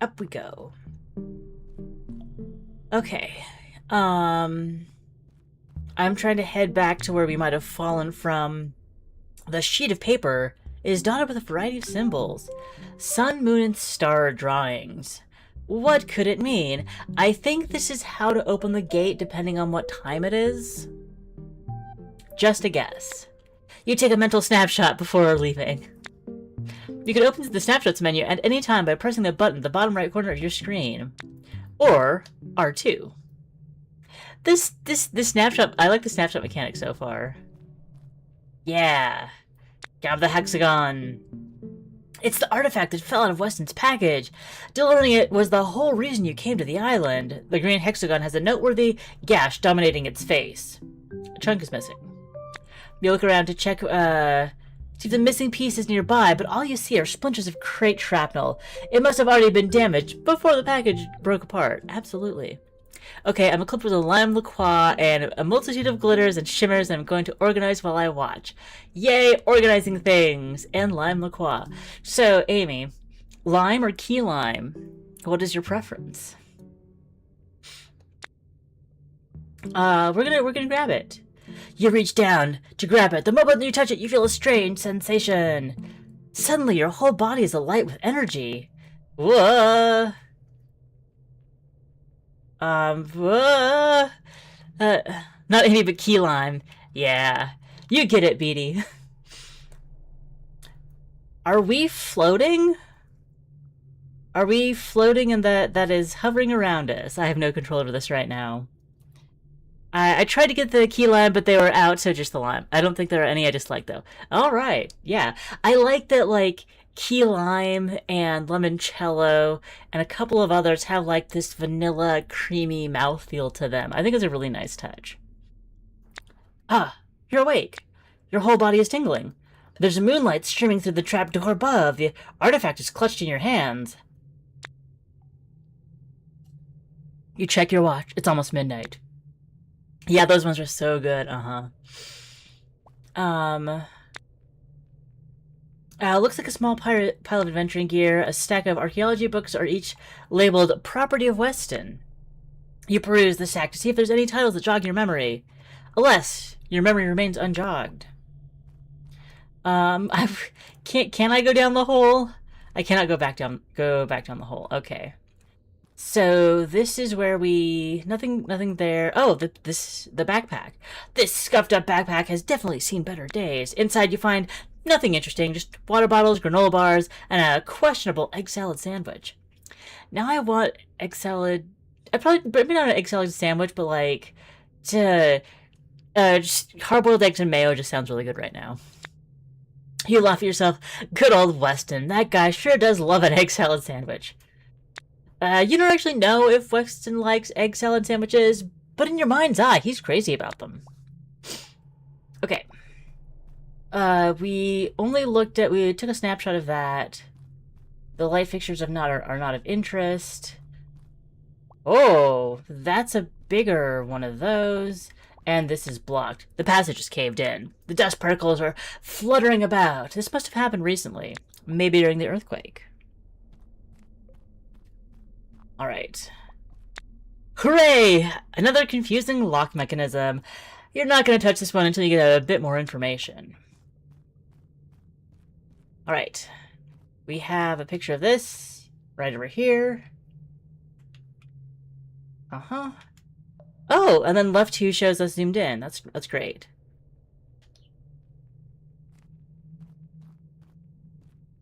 Up we go. Okay. I'm trying to head back to where we might have fallen from. The sheet of paper is dotted with a variety of symbols. Sun, moon, and star drawings. What could it mean? I think this is how to open the gate depending on what time it is. Just a guess. You take a mental snapshot before leaving. You can open the snapshots menu at any time by pressing the button at the bottom right corner of your screen. Or R2. This snapshot, I like the snapshot mechanic so far. Yeah. Grab the hexagon. It's the artifact that fell out of Weston's package. Delivering it was the whole reason you came to the island. The green hexagon has a noteworthy gash dominating its face. A chunk is missing. You look around to check, see if the missing piece is nearby, but all you see are splinters of crate shrapnel. It must have already been damaged before the package broke apart. Absolutely. Okay, I'm equipped with a lime liqueur and a multitude of glitters and shimmers, and I'm going to organize while I watch. Yay, organizing things! And lime liqueur. So, Amy, lime or key lime? What is your preference? We're gonna grab it. You reach down to grab it. The moment you touch it, you feel a strange sensation. Suddenly, your whole body is alight with energy. Whoa! Not any but key lime. Yeah, you get it, Beatty. Are we floating? Are we floating and that is hovering around us? I have no control over this right now. I tried to get the key lime, but they were out, so just the lime. I don't think there are any I dislike, though. Alright, yeah. I like that, like, key lime and limoncello and a couple of others have, like, this vanilla, creamy mouthfeel to them. I think it's a really nice touch. Ah, you're awake. Your whole body is tingling. There's moonlight streaming through the trapdoor above. The artifact is clutched in your hands. You check your watch. It's almost midnight. Yeah, those ones are so good. Looks like a small pile of adventuring gear. A stack of archaeology books are each labeled Property of Weston. You peruse the stack to see if there's any titles that jog your memory. Alas, your memory remains unjogged. Can I go down the hole? I cannot go back down the hole. Okay. So this is where nothing there. Oh, the backpack. This scuffed up backpack has definitely seen better days. Inside you find nothing interesting, just water bottles, granola bars, and a questionable egg salad sandwich. Now I want egg salad. Maybe not an egg salad sandwich, but like just hard-boiled eggs and mayo just sounds really good right now. You laugh at yourself. Good old Weston. That guy sure does love an egg salad sandwich. You don't actually know if Weston likes egg salad sandwiches, but in your mind's eye, he's crazy about them. Okay. We took a snapshot of that. The light fixtures are not of interest. Oh, that's a bigger one of those. And this is blocked. The passage is caved in. The dust particles are fluttering about. This must have happened recently. Maybe during the earthquake. Alright. Hooray! Another confusing lock mechanism. You're not going to touch this one until you get a bit more information. Alright. We have a picture of this right over here. Uh-huh. Oh, and then left 2 shows us zoomed in. That's great.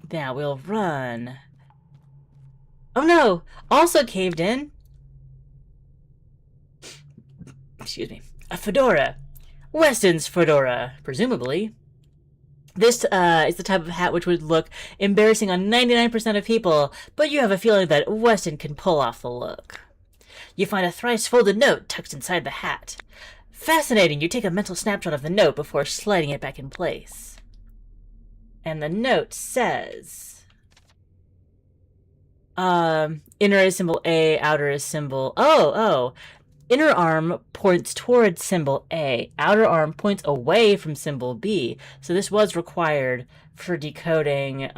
Now we'll run. Oh no! Also caved in. Excuse me. A fedora. Weston's fedora, presumably. This is the type of hat which would look embarrassing on 99% of people, but you have a feeling that Weston can pull off the look. You find a thrice-folded note tucked inside the hat. Fascinating, you take a mental snapshot of the note before sliding it back in place. And the note says... inner is symbol A, outer is symbol... Oh! Inner arm points towards symbol A. Outer arm points away from symbol B. So this was required for decoding,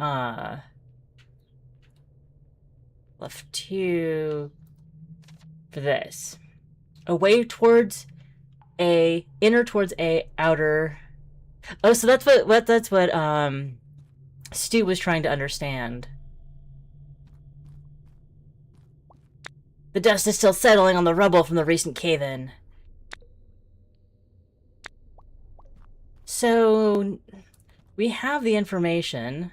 left 2... for this. Away towards A, inner towards A, outer... Oh, so that's what Stu was trying to understand. The dust is still settling on the rubble from the recent cave-in. So, we have the information.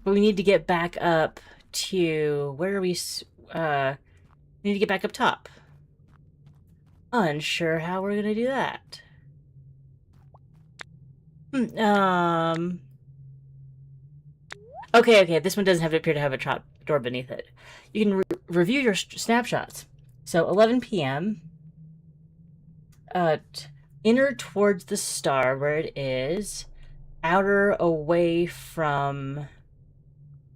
But we need to get back up to... Where are we? We need to get back up top. Unsure how we're going to do that. Okay, this one doesn't appear to have a trap door beneath it. You can review your snapshots. So, 11 p.m. Inner towards the star, where it is. Outer away from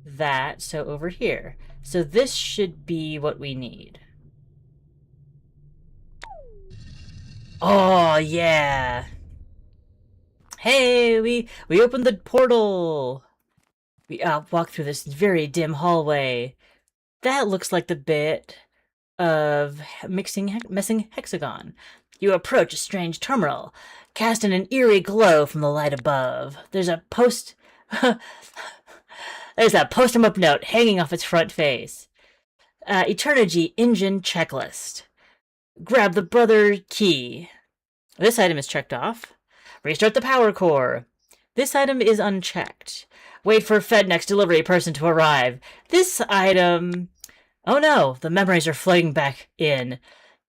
that, so over here. So this should be what we need. Oh, yeah! Hey, we opened the portal! We walk through this very dim hallway. That looks like the bit of messing hexagon. You approach a strange terminal, cast in an eerie glow from the light above. There's a There's that post-em-up note hanging off its front face. Eternity engine checklist. Grab the brother key. This item is checked off. Restart the power core. This item is unchecked. Wait for FedNext delivery person to arrive. This item... Oh no, the memories are flooding back in.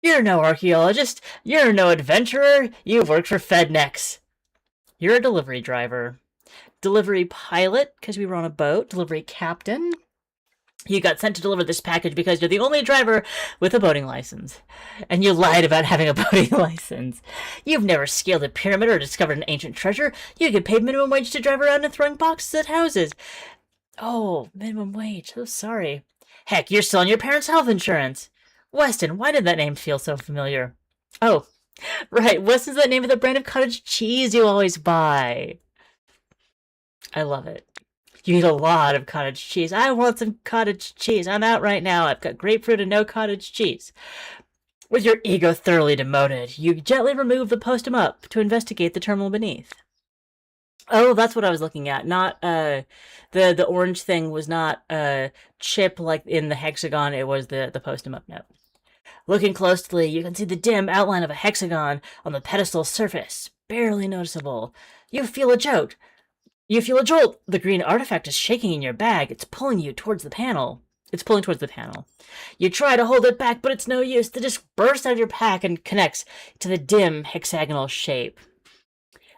You're no archaeologist. You're no adventurer. You work for FedNext. You're a delivery driver. Delivery pilot, because we were on a boat. Delivery captain. You got sent to deliver this package because you're the only driver with a boating license. And you lied about having a boating license. You've never scaled a pyramid or discovered an ancient treasure. You get paid minimum wage to drive around and throwing boxes at houses. Oh, minimum wage. So sorry. Heck, you're still on your parents' health insurance. Weston, why did that name feel so familiar? Oh, right. Weston's the name of the brand of cottage cheese you always buy. I love it. You eat a lot of cottage cheese. I want some cottage cheese. I'm out right now. I've got grapefruit and no cottage cheese. With your ego thoroughly demoted, you gently remove the post-em-up to investigate the terminal beneath. Oh, that's what I was looking at. Not, the orange thing was not a chip like in the hexagon. It was the post-em-up note. Looking closely, you can see the dim outline of a hexagon on the pedestal surface. Barely noticeable. You feel a jolt. The green artifact is shaking in your bag. It's pulling you towards the panel. It's pulling towards the panel. You try to hold it back, but it's no use. The disc bursts out of your pack and connects to the dim hexagonal shape.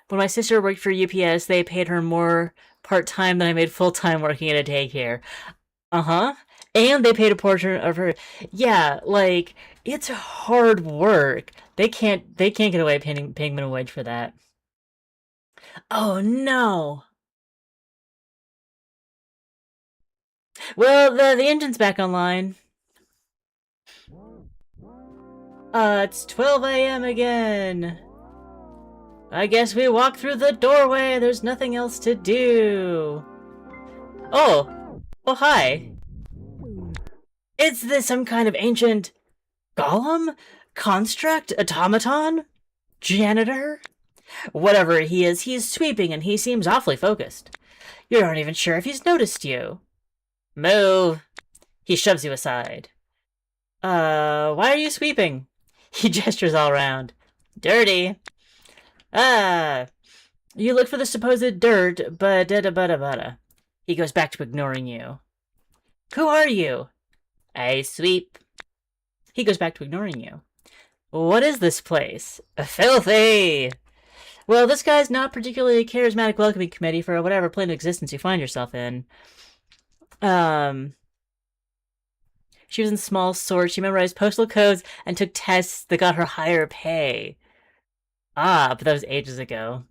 When my sister worked for UPS, they paid her more part-time than I made full-time working at a daycare. Uh-huh. And they paid a portion of her. Yeah, like, it's hard work. They can't get away paying minimum wage for that. Oh no. Well, the engine's back online. It's 12 a.m. again. I guess we walk through the doorway. There's nothing else to do. Oh. Oh, hi. Is this some kind of ancient golem? Construct? Automaton? Janitor? Whatever he is, he's sweeping and he seems awfully focused. You aren't even sure if he's noticed you. Move. He shoves you aside. Why are you sweeping? He gestures all around. Dirty. You look for the supposed dirt, but da-da-bada-bada. He goes back to ignoring you. Who are you? I sweep. He goes back to ignoring you. What is this place? Filthy! Well, this guy's not particularly a charismatic welcoming committee for whatever plane of existence you find yourself in. She was in small sort. She memorized postal codes and took tests that got her higher pay. Ah, but that was ages ago.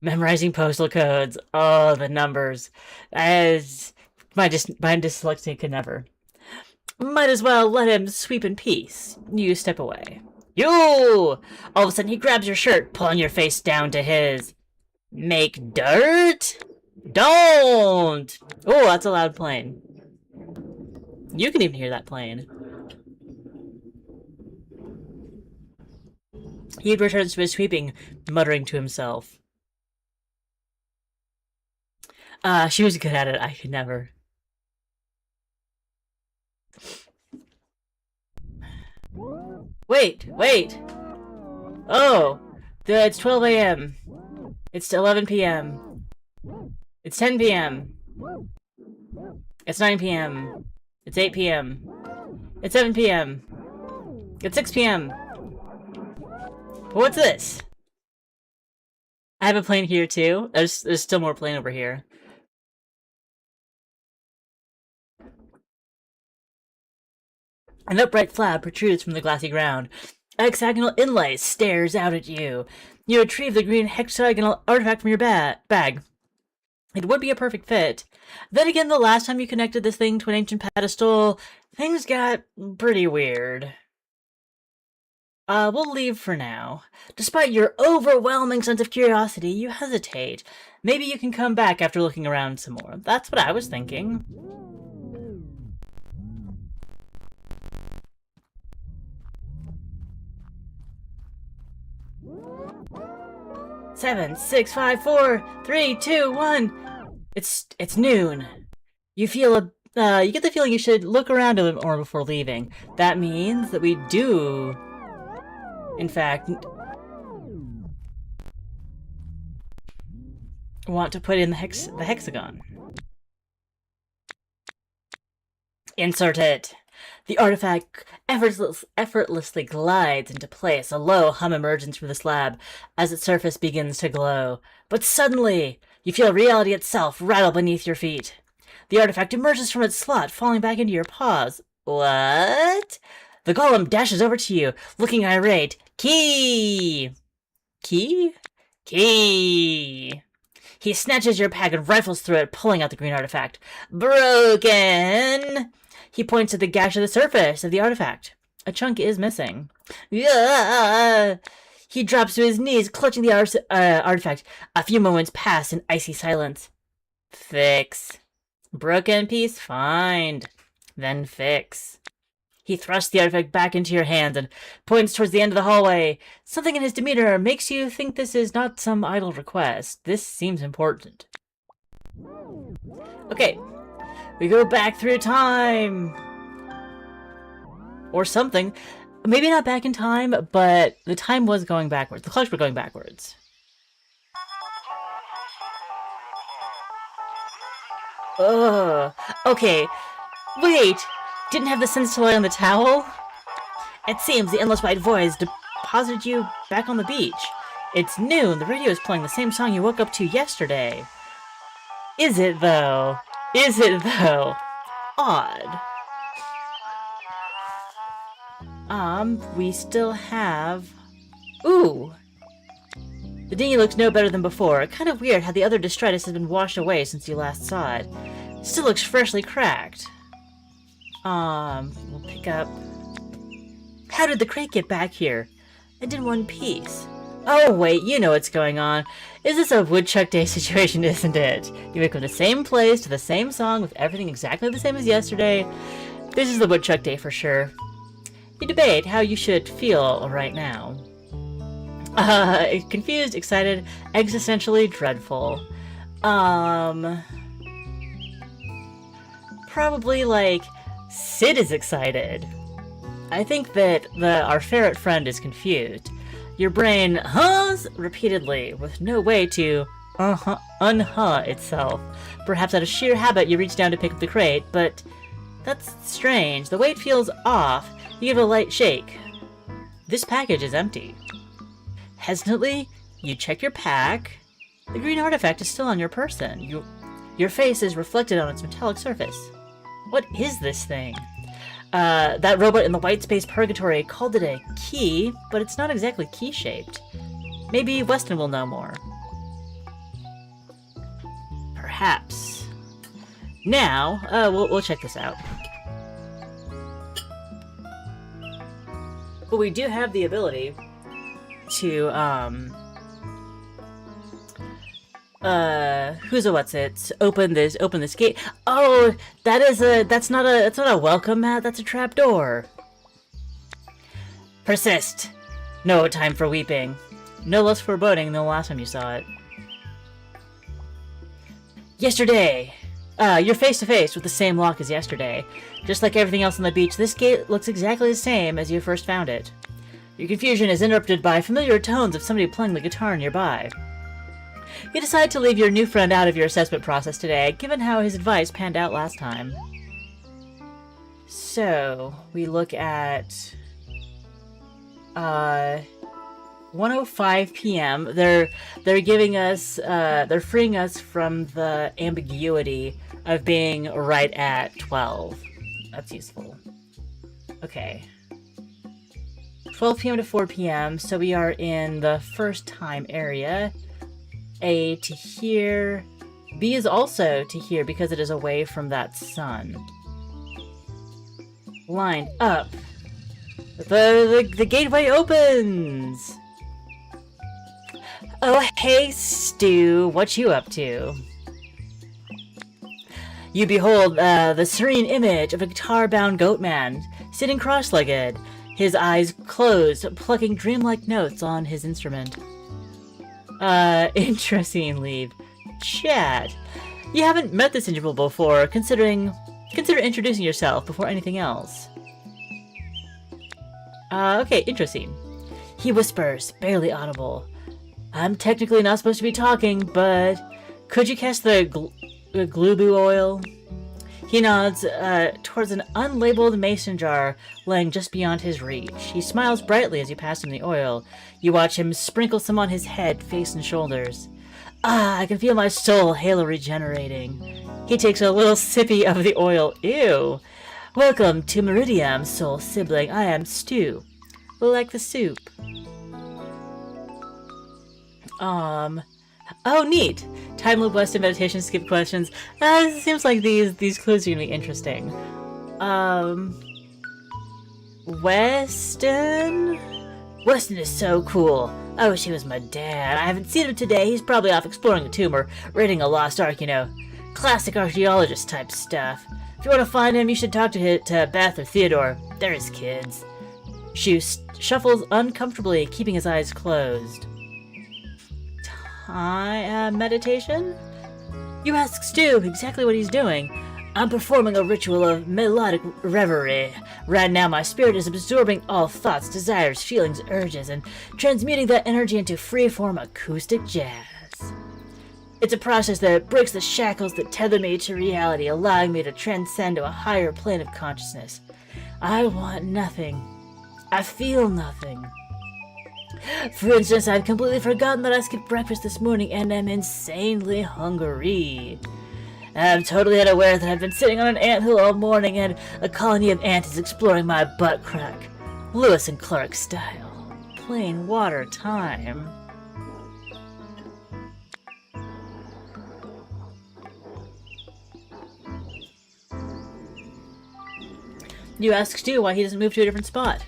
Memorizing postal codes. Oh, the numbers. As my dyslexia could never. Might as well let him sweep in peace. You step away. You! All of a sudden, he grabs your shirt, pulling your face down to his. Make dirt? Don't! Oh, that's a loud plane. You can even hear that plane. He returns to his sweeping, muttering to himself. She was good at it. I could never. Wait! Oh! It's 12 a.m. It's 11 p.m. It's 10 p.m. It's 9 p.m. It's 8 p.m. It's 7 p.m. It's 6 p.m. What's this? I have a plane here too. There's still more plane over here. An upright flap protrudes from the glassy ground. A hexagonal inlay stares out at you. You retrieve the green hexagonal artifact from your bag. It would be a perfect fit. Then again, the last time you connected this thing to an ancient pedestal, things got pretty weird. We'll leave for now. Despite your overwhelming sense of curiosity, you hesitate. Maybe you can come back after looking around some more. That's what I was thinking. Seven, 6, 5, 4, 3, 2, 1. It's noon. You feel you get the feeling you should look around a little more before leaving. That means that we do, in fact, want to put in the hexagon. Insert it. The artifact effortlessly glides into place, a low hum emerges from the slab as its surface begins to glow. But suddenly, you feel reality itself rattle beneath your feet. The artifact emerges from its slot, falling back into your paws. What? The golem dashes over to you, looking irate. Key! Key? Key! He snatches your pack and rifles through it, pulling out the green artifact. Broken! He points at the gash of the surface of the artifact. A chunk is missing. Yeah! He drops to his knees, clutching the artifact. A few moments pass in icy silence. Fix. Broken piece, find. Then fix. He thrusts the artifact back into your hands and points towards the end of the hallway. Something in his demeanor makes you think this is not some idle request. This seems important. Okay. We go back through time! Or something. Maybe not back in time, but the time was going backwards. The clocks were going backwards. Ugh. Okay, wait! Didn't have the sense to lie on the towel? It seems the endless white voids deposited you back on the beach. It's noon. The radio is playing the same song you woke up to yesterday. Is it, though? Is it, though? Odd. We still have... Ooh! The dinghy looks no better than before. Kind of weird how the other detritus has been washed away since you last saw it. Still looks freshly cracked. We'll pick up... How did the crate get back here? And in one piece. Oh, wait, you know what's going on. Is this a Woodchuck Day situation, isn't it? You wake up to the same place, to the same song, with everything exactly the same as yesterday. This is the Woodchuck Day for sure. You debate how you should feel right now. Confused, excited, existentially dreadful. Probably like, Sid is excited. I think that our ferret friend is confused. Your brain huhs repeatedly, with no way to unhuh itself. Perhaps out of sheer habit you reach down to pick up the crate, but that's strange. The weight feels off. You give it a light shake. This package is empty. Hesitantly, you check your pack. The green artifact is still on your person. Your face is reflected on its metallic surface. What is this thing? That robot in the white space purgatory called it a key, but it's not exactly key-shaped. Maybe Weston will know more. Perhaps. Now, we'll check this out. But we do have the ability to, open this gate. Oh, that's not a welcome mat, that's a trapdoor. Persist. No time for weeping. No less foreboding than the last time you saw it. Yesterday. You're face to face with the same lock as yesterday. Just like everything else on the beach, this gate looks exactly the same as you first found it. Your confusion is interrupted by familiar tones of somebody playing the guitar nearby. You decide to leave your new friend out of your assessment process today, given how his advice panned out last time. So, we look at 1:05 p.m. They're giving us they're freeing us from the ambiguity of being right at 12. That's useful. Okay. 12 p.m. to 4 p.m. So we are in the first time area. A to here. B is also to here because it is away from that sun. Lined up. The gateway opens! Oh, hey, Stu. What you up to? You behold the serene image of a guitar-bound goat man, sitting cross-legged, his eyes closed, plucking dreamlike notes on his instrument. Interesting, Leave. Chat. You haven't met this individual before. Consider introducing yourself before anything else. Okay, interesting. He whispers, barely audible. I'm technically not supposed to be talking, but could you cast the Glubu oil? He nods towards an unlabeled mason jar laying just beyond his reach. He smiles brightly as you pass him the oil. You watch him sprinkle some on his head, face, and shoulders. Ah, I can feel my soul halo regenerating. He takes a little sippy of the oil. Ew. Welcome to Meridium, soul sibling. I am Stu. Like the soup. Oh, neat. Time loop, Weston, meditation, skip questions. It seems like these clues are gonna be interesting. Weston? Weston is so cool. I wish he was my dad. I haven't seen him today. He's probably off exploring a tomb or raiding a lost ark, you know. Classic archaeologist type stuff. If you want to find him, you should talk to Beth or Theodore. They're his kids. Shu shuffles uncomfortably, keeping his eyes closed. Meditation? You ask Stu exactly what he's doing. I'm performing a ritual of melodic reverie. Right now my spirit is absorbing all thoughts, desires, feelings, urges, and transmuting that energy into free-form acoustic jazz. It's a process that breaks the shackles that tether me to reality, allowing me to transcend to a higher plane of consciousness. I want nothing. I feel nothing. For instance, I've completely forgotten that I skipped breakfast this morning and am insanely hungry. I'm totally unaware that I've been sitting on an anthill all morning and a colony of ants is exploring my butt crack. Lewis and Clark style. Plain water time. You ask Stu why he doesn't move to a different spot.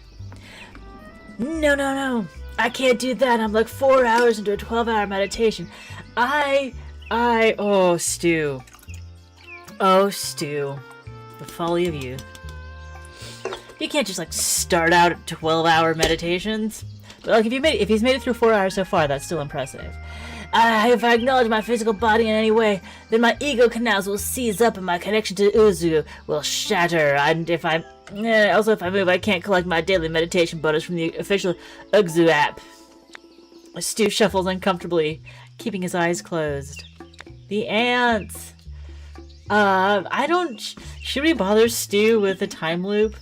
No. I can't do that. I'm like 4 hours into a 12-hour meditation. Oh, Stu. Oh, Stu. The folly of youth. You can't just, like, start out at 12-hour meditations. But, like, if he's made it through 4 hours so far, that's still impressive. If I acknowledge my physical body in any way, then my ego canals will seize up and my connection to Uzu will shatter. And if I move, I can't collect my daily meditation bonus from the official Uzu app. Stu shuffles uncomfortably, keeping his eyes closed. The ants. Should we bother Stu with a time loop?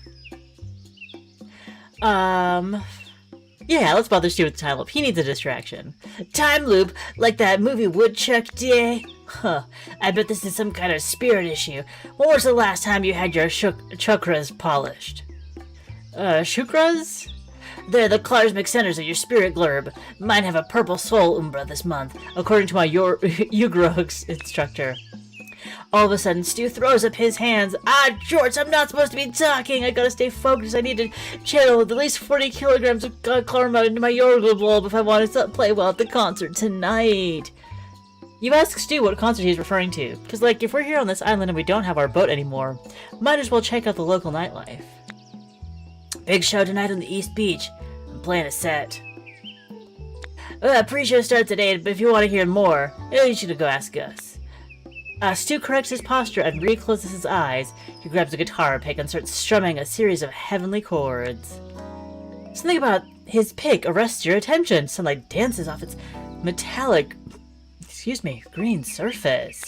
Yeah, let's bother Stu with the time loop. He needs a distraction. Time loop? Like that movie Woodchuck Day? Huh. I bet this is some kind of spirit issue. When was the last time you had your chakras polished? Chakras? They're the cosmic centers of your spirit glurb. Mine have a purple soul umbra this month, according to my Ugro instructor. All of a sudden, Stu throws up his hands. Jorts, I'm not supposed to be talking. I gotta stay focused. I need to channel at least 40 kilograms of karma into my yoga bulb if I want to play well at the concert tonight. You ask Stu what concert he's referring to. Because, like, if we're here on this island and we don't have our boat anymore, might as well check out the local nightlife. Big show tonight on the East Beach. I'm playing a set. Pre-show starts at 8, but if you want to hear more, you should go ask us. Stu corrects his posture and recloses his eyes. He grabs a guitar pick and starts strumming a series of heavenly chords. Something about his pick arrests your attention. Sunlight dances off its metallic, green surface.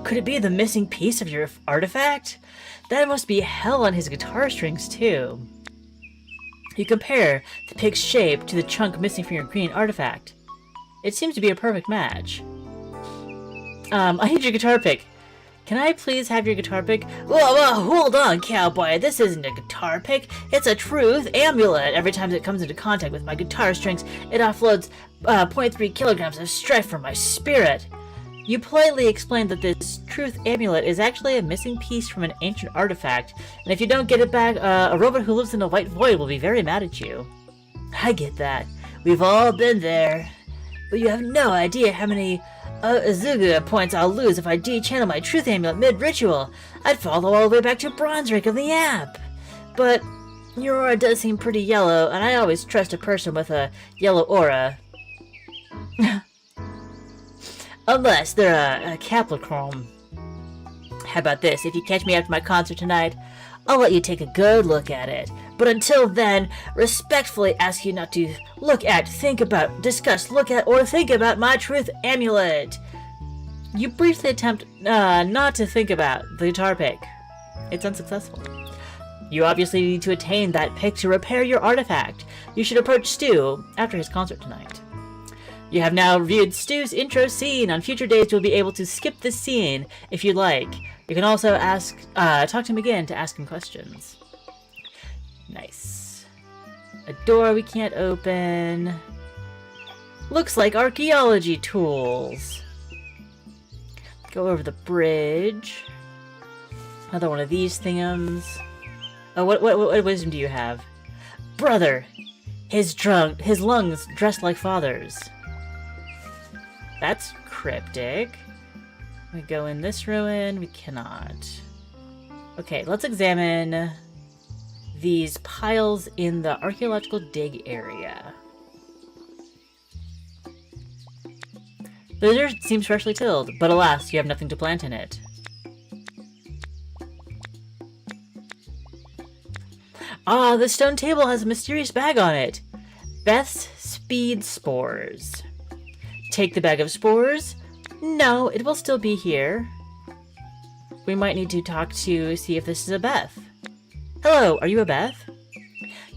Could it be the missing piece of your artifact? That must be hell on his guitar strings, too. You compare the pick's shape to the chunk missing from your green artifact. It seems to be a perfect match. I need your guitar pick. Can I please have your guitar pick? Whoa, hold on, cowboy. This isn't a guitar pick. It's a truth amulet. Every time it comes into contact with my guitar strings, it offloads 0.3 kilograms of strife from my spirit. You politely explain that this truth amulet is actually a missing piece from an ancient artifact, and if you don't get it back, a robot who lives in a white void will be very mad at you. I get that. We've all been there. But you have no idea how many Azuga points I'll lose if I de-channel my truth amulet mid-ritual. I'd fall all the way back to bronze rank of the app. But your aura does seem pretty yellow, and I always trust a person with a yellow aura. Unless they're a Capricorn. How about this? If you catch me after my concert tonight, I'll let you take a good look at it. But until then, respectfully ask you not to look at, think about, discuss, look at, or think about my truth amulet. You briefly attempt not to think about the guitar pick. It's unsuccessful. You obviously need to attain that pick to repair your artifact. You should approach Stu after his concert tonight. You have now reviewed Stu's intro scene. On future days, you'll be able to skip this scene if you'd like. You can also talk to him again to ask him questions. Nice. A door we can't open. Looks like archaeology tools. Go over the bridge. Another one of these thingums. Oh, what wisdom do you have? Brother! His lungs dressed like father's. That's cryptic. We go in this ruin. We cannot. Okay, let's examine these piles in the archaeological dig area. The dirt seems freshly tilled, but alas, you have nothing to plant in it. Ah, the stone table has a mysterious bag on it. Beth's speed spores. Take the bag of spores, No, it will still be here. We might need to talk to see if this is a Beth. Hello, are you a Beth?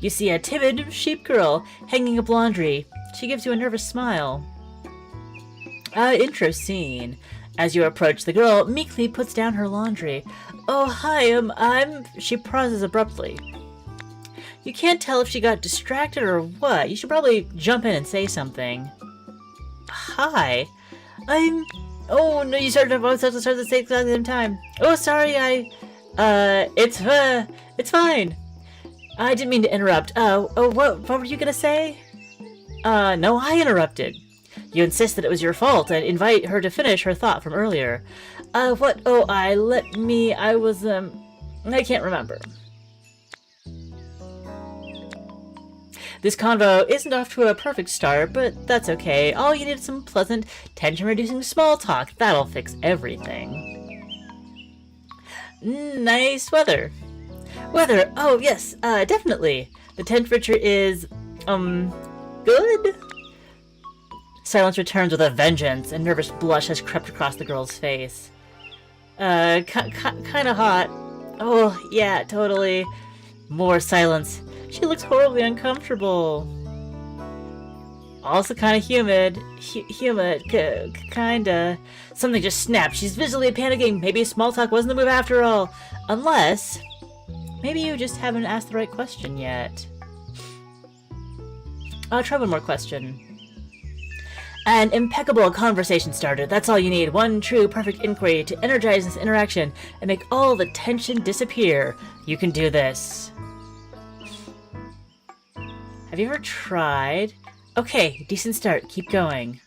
You see a timid sheep girl hanging up laundry. She gives you a nervous smile. Intro scene. As you approach, the girl meekly puts down her laundry. Oh, hi, She pauses abruptly. You can't tell if she got distracted or what. You should probably jump in and say something. Hi. Oh, no, you started to start to say exactly the same time. Oh, sorry, it's fine. I didn't mean to interrupt. What were you gonna say? No, I interrupted. You insist that it was your fault and invite her to finish her thought from earlier. What? Oh, I can't remember. This convo isn't off to a perfect start, but that's okay. All you need is some pleasant, tension-reducing small talk. That'll fix everything. Nice weather. Weather? Oh, yes, definitely. The temperature is, good? Silence returns with a vengeance. A nervous blush has crept across the girl's face. Kinda hot. Oh, yeah, totally. More silence. She looks horribly uncomfortable. Also kinda humid. Kinda. Something just snapped. She's visibly panicking. Maybe small talk wasn't the move after all. Unless... maybe you just haven't asked the right question yet. I'll try one more question. An impeccable conversation starter. That's all you need. One true, perfect inquiry to energize this interaction and make all the tension disappear. You can do this. Have you ever tried? Okay, decent start. Keep going.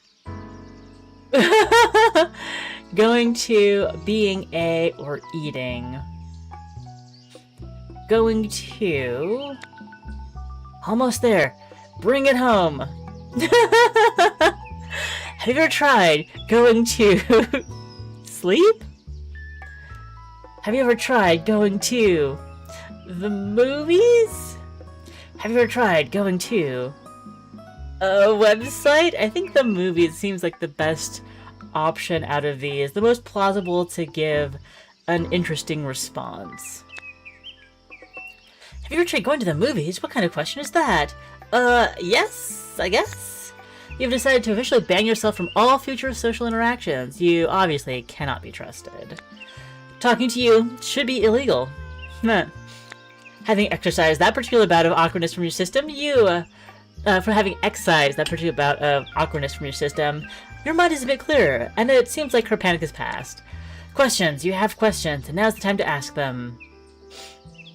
Going to, being a, or eating. Going to... almost there. Bring it home. Have you ever tried going to sleep? Have you ever tried going to the movies? Have you ever tried going to a website? I think the movies seems like the best option out of these. The most plausible to give an interesting response. Have you ever tried going to the movies? What kind of question is that? Yes, I guess. You've decided to officially ban yourself from all future social interactions. You obviously cannot be trusted. Talking to you should be illegal. Having exercised that particular bout of awkwardness from your system, your mind is a bit clearer, and it seems like her panic has passed. Questions. You have questions, and now's the time to ask them.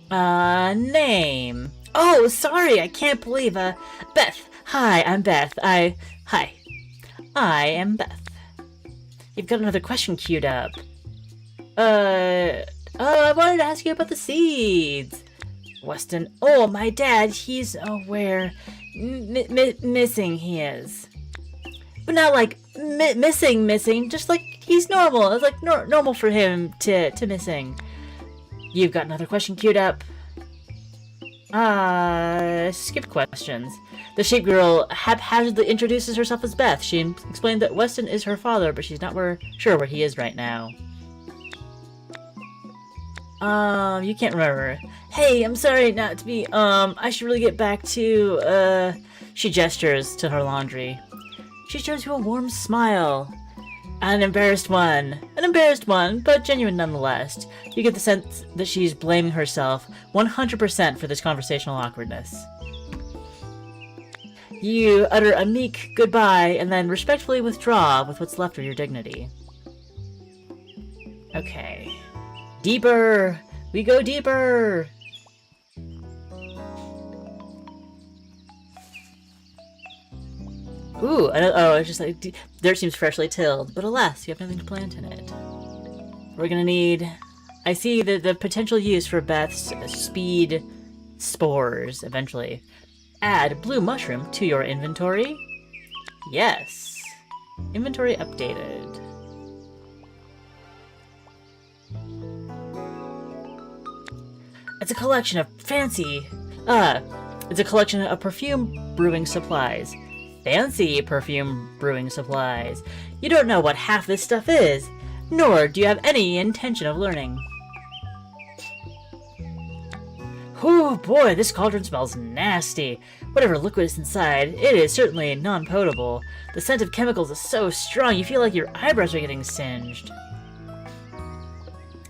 Name. Oh, sorry, I can't believe, Beth. Hi, I'm Beth. Hi. I am Beth. You've got another question queued up. I wanted to ask you about the seeds. Weston. Oh, my dad, he's, where missing he is. But not like missing, just like he's normal. It's like normal for him to missing. You've got another question queued up. Skip questions. The sheep girl haphazardly introduces herself as Beth. She explained that Weston is her father, but she's not sure where he is right now. You can't remember. Hey, I'm sorry not to be, I should really get back to, she gestures to her laundry. She shows you a warm smile. An embarrassed one, but genuine nonetheless. You get the sense that she's blaming herself 100% for this conversational awkwardness. You utter a meek goodbye and then respectfully withdraw with what's left of your dignity. Okay. Deeper! We go deeper! Ooh, it's just like, dirt seems freshly tilled, but alas, you have nothing to plant in it. We're gonna need... I see the potential use for Beth's speed spores, eventually. Add blue mushroom to your inventory. Yes. Inventory updated. It's a collection of perfume brewing supplies. fancy perfume brewing supplies. You don't know what half this stuff is, nor do you have any intention of learning. Oh boy, this cauldron smells nasty. Whatever liquid is inside, it is certainly non-potable. The scent of chemicals is so strong you feel like your eyebrows are getting singed.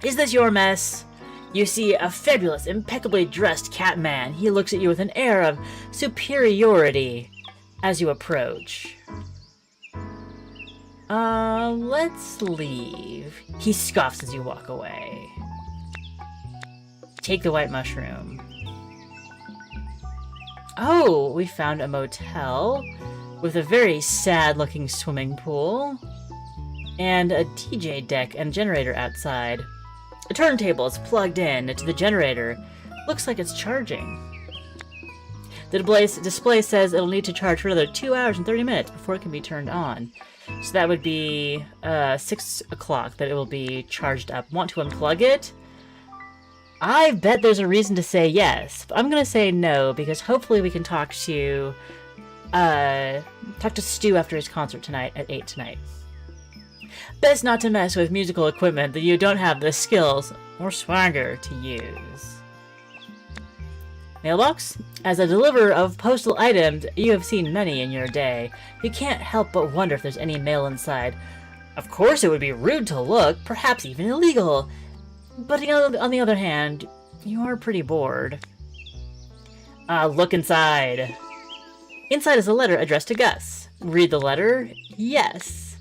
Is this your mess? You see a fabulous, impeccably dressed cat man. He looks at you with an air of superiority as you approach. Let's leave. He scoffs as you walk away. Take the white mushroom. Oh, we found a motel with a very sad-looking swimming pool and a DJ deck and generator outside. A turntable is plugged in to the generator. Looks like it's charging. The display says it'll need to charge for another 2 hours and 30 minutes before it can be turned on. So that would be 6 o'clock that it will be charged up. Want to unplug it? I bet there's a reason to say yes. I'm gonna say no because hopefully we can talk to Stu after his concert tonight at 8 tonight. Best not to mess with musical equipment that you don't have the skills or swagger to use. Mailbox? As a deliverer of postal items, you have seen many in your day. You can't help but wonder if there's any mail inside. Of course it would be rude to look, perhaps even illegal. But on the other hand, you are pretty bored. Look inside. Inside is a letter addressed to Gus. Read the letter? Yes.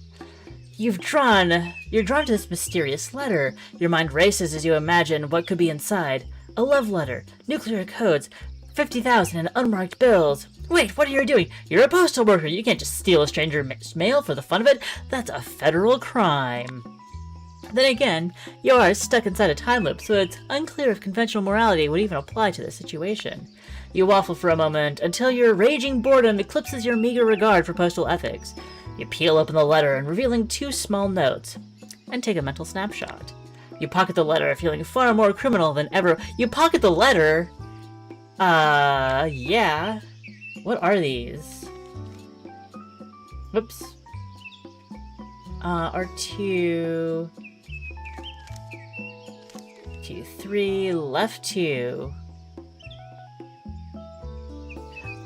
You're drawn to this mysterious letter. Your mind races as you imagine what could be inside. A love letter, nuclear codes, 50,000 in unmarked bills. Wait, what are you doing? You're a postal worker. You can't just steal a stranger's mail for the fun of it. That's a federal crime. Then again, you are stuck inside a time loop, so it's unclear if conventional morality would even apply to this situation. You waffle for a moment until your raging boredom eclipses your meager regard for postal ethics. You peel open the letter and revealing 2 small notes, and take a mental snapshot. You pocket the letter, feeling far more criminal than ever. You pocket the letter? Yeah. What are these? Whoops. R2... 2, 3, left 2.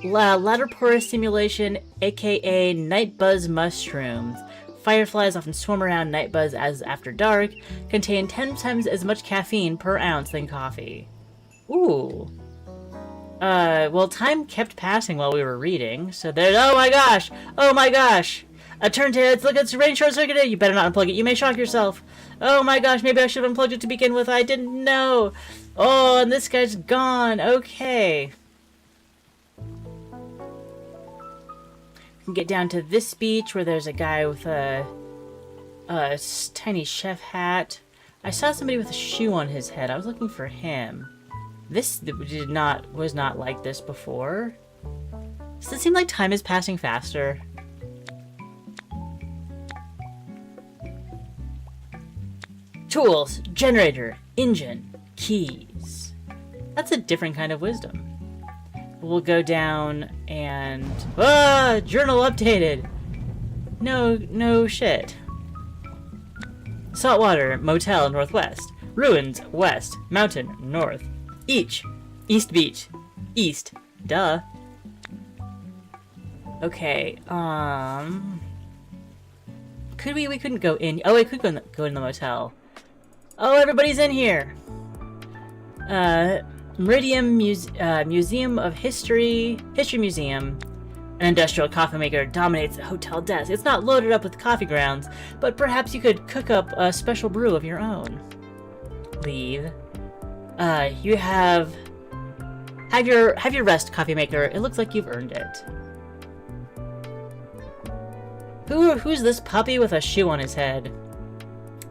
Ladder porous simulation, aka night buzz mushrooms. Fireflies often swarm around night buzz as after dark. Contain 10 times as much caffeine per ounce than coffee. Ooh. Well, time kept passing while we were reading, so there's— oh my gosh! Oh my gosh! A turntable, look, it's already short-circuited! You better not unplug it, you may shock yourself! Oh my gosh, maybe I should have unplugged it to begin with, I didn't know! Oh, and this guy's gone, okay. We can get down to this beach where there's a guy with a tiny chef hat. I saw somebody with a shoe on his head, I was looking for him. This was not like this before. Does it seem like time is passing faster? Tools, generator, engine, keys. That's a different kind of wisdom. We'll go down and... journal updated! No shit. Saltwater, motel, northwest. Ruins, west. Mountain, north. East beach. East. Duh. Okay, we couldn't go in... oh, we could go in the motel. Oh, everybody's in here! Meridian Museum of History Museum. An industrial coffee maker dominates the hotel desk. It's not loaded up with coffee grounds, but perhaps you could cook up a special brew of your own. Leave. You have your rest, coffee maker. It looks like you've earned it. Who's this puppy with a shoe on his head?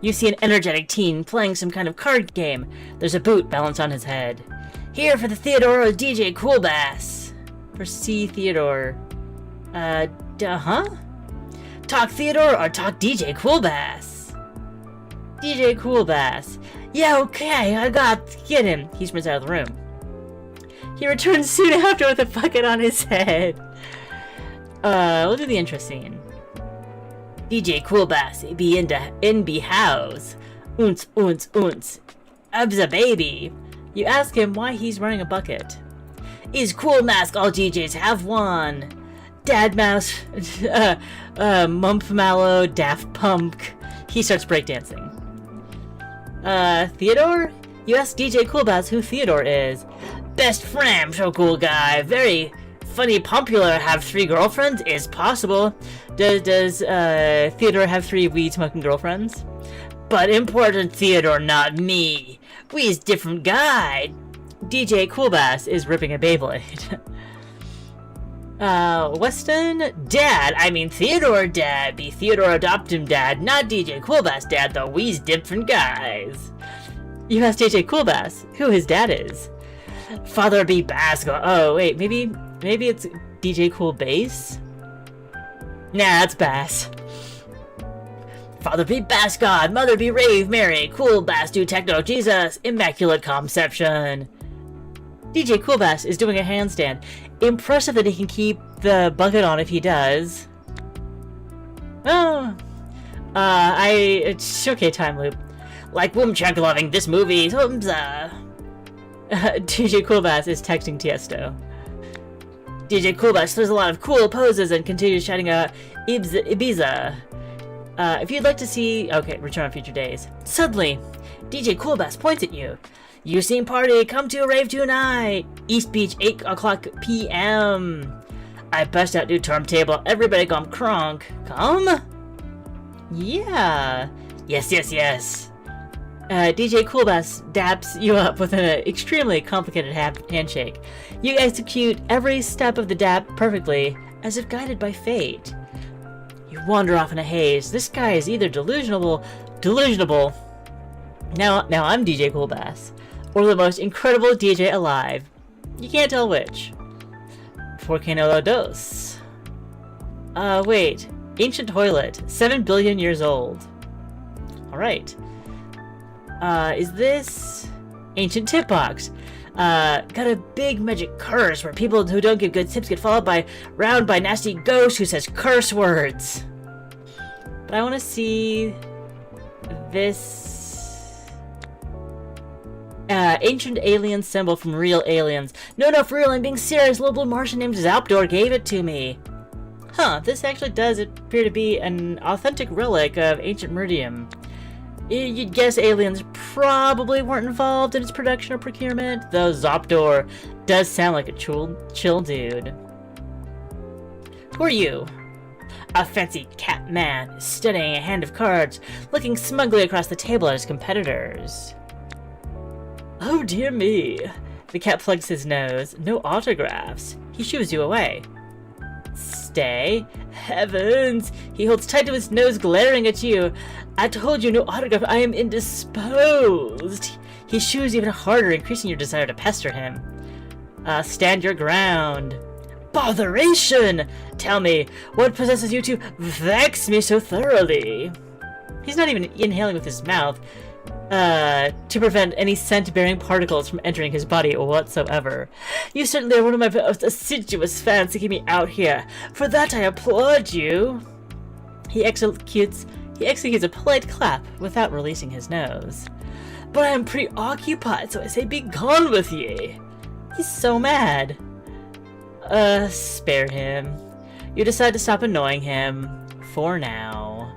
You see an energetic teen playing some kind of card game. There's a boot balanced on his head. Here for the Theodore or DJ Cool Bass. For C. Theodore. Talk Theodore or talk DJ Cool Bass? DJ Cool Bass. Yeah, okay, get him. He sprints out of the room. He returns soon after with a bucket on his head. We'll do the intro scene. DJ Coolbass be in be house. Unts, unts, unts. Abza baby. You ask him why he's wearing a bucket. Is cool mask, all DJs have one. Dad Mouse, Mump Mallow, Daft Punk. He starts breakdancing. Theodore? You ask DJ Coolbass who Theodore is. Best friend, so cool guy. Very funny, popular, have 3 girlfriends? Is possible. Does Theodore have 3 weed-smoking girlfriends? But important Theodore, not me. We's different guy. DJ Coolbass is ripping a Beyblade. Weston? Dad, I mean Theodore dad. Be Theodore adopt him dad, not DJ Coolbass dad, though we's different guys. You asked DJ Coolbass who his dad is. Father be Basco. Oh, wait, maybe it's DJ Cool Bass? Nah, that's Bass. Father be Bass God, Mother be Rave Mary, Cool Bass do Techno Jesus, Immaculate Conception. DJ Coolbass is doing a handstand. Impressive that he can keep the bucket on if he does. Oh. It's okay, time loop. Like Woomchuck loving this movie. DJ Coolbass is texting Tiesto. DJ Coolbass does a lot of cool poses and continues shouting Ibiza. If you'd like to see... Okay, Return on Future Days. Suddenly, DJ Coolbass points at you. You seen party, come to a rave tonight. East Beach, 8 o'clock p.m. I bust out new turntable, everybody come crunk. Come? Yeah. Yes. DJ Coolbass daps you up with an extremely complicated handshake. You execute every step of the dap perfectly, as if guided by fate. You wander off in a haze. This guy is either delusional. Now I'm DJ Coolbass, or the most incredible DJ alive. You can't tell which. Porque no lo dos. Wait. Ancient toilet. 7 billion years old. Alright. Is this... Ancient tip box. Got a big magic curse where people who don't give good tips get followed round by nasty ghost who says curse words. But I want to see... this... ancient alien symbol from Real Aliens. No, for real, I'm being serious. Little Martian named Zapdor gave it to me. Huh, this actually does appear to be an authentic relic of ancient Meridium. You'd guess aliens probably weren't involved in its production or procurement, though Zapdor does sound like a chill dude. Who are you? A fancy cat man, studying a hand of cards, looking smugly across the table at his competitors. Oh dear me. The cat plugs his nose. No autographs. He shoos you away. Stay. Heavens! He holds tight to his nose, glaring at you. I told you, no autograph. I am indisposed. He shoos even harder, increasing your desire to pester him. Stand your ground. Botheration! Tell me, what possesses you to vex me so thoroughly? He's not even inhaling with his mouth. To prevent any scent-bearing particles from entering his body whatsoever. You certainly are one of my most assiduous fans to keep me out here. For that I applaud you. He executes a polite clap without releasing his nose. But I am preoccupied, so I say be gone with ye. He's so mad. Spare him. You decide to stop annoying him. For now.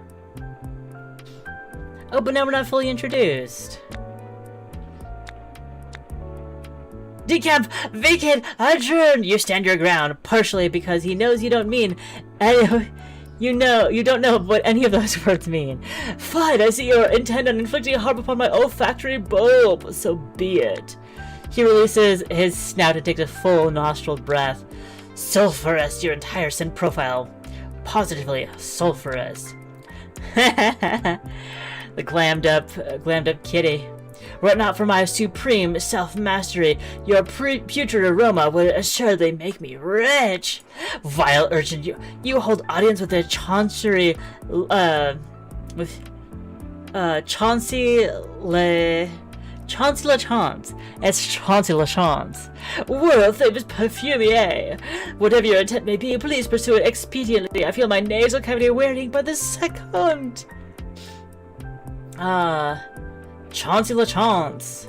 Oh, but now we're not fully introduced. Decamp, vacate, adjourn! You stand your ground, partially because he knows you don't mean... you don't know what any of those words mean. Fine, I see your intent on inflicting a harm upon my olfactory bulb, so be it. He releases his snout and takes a full nostriled breath. Sulphurous, your entire scent profile. Positively sulphurous. The glammed up kitty. Were it not for my supreme self-mastery, your putrid aroma would assuredly make me rich. Vile urchin, you hold audience with a Chauncey Chauncey LaChance. It's Chauncey LaChance. World-famous perfumier. Whatever your intent may be, please pursue it expediently. I feel my nasal cavity wearing by the second. Chauncey LaChance.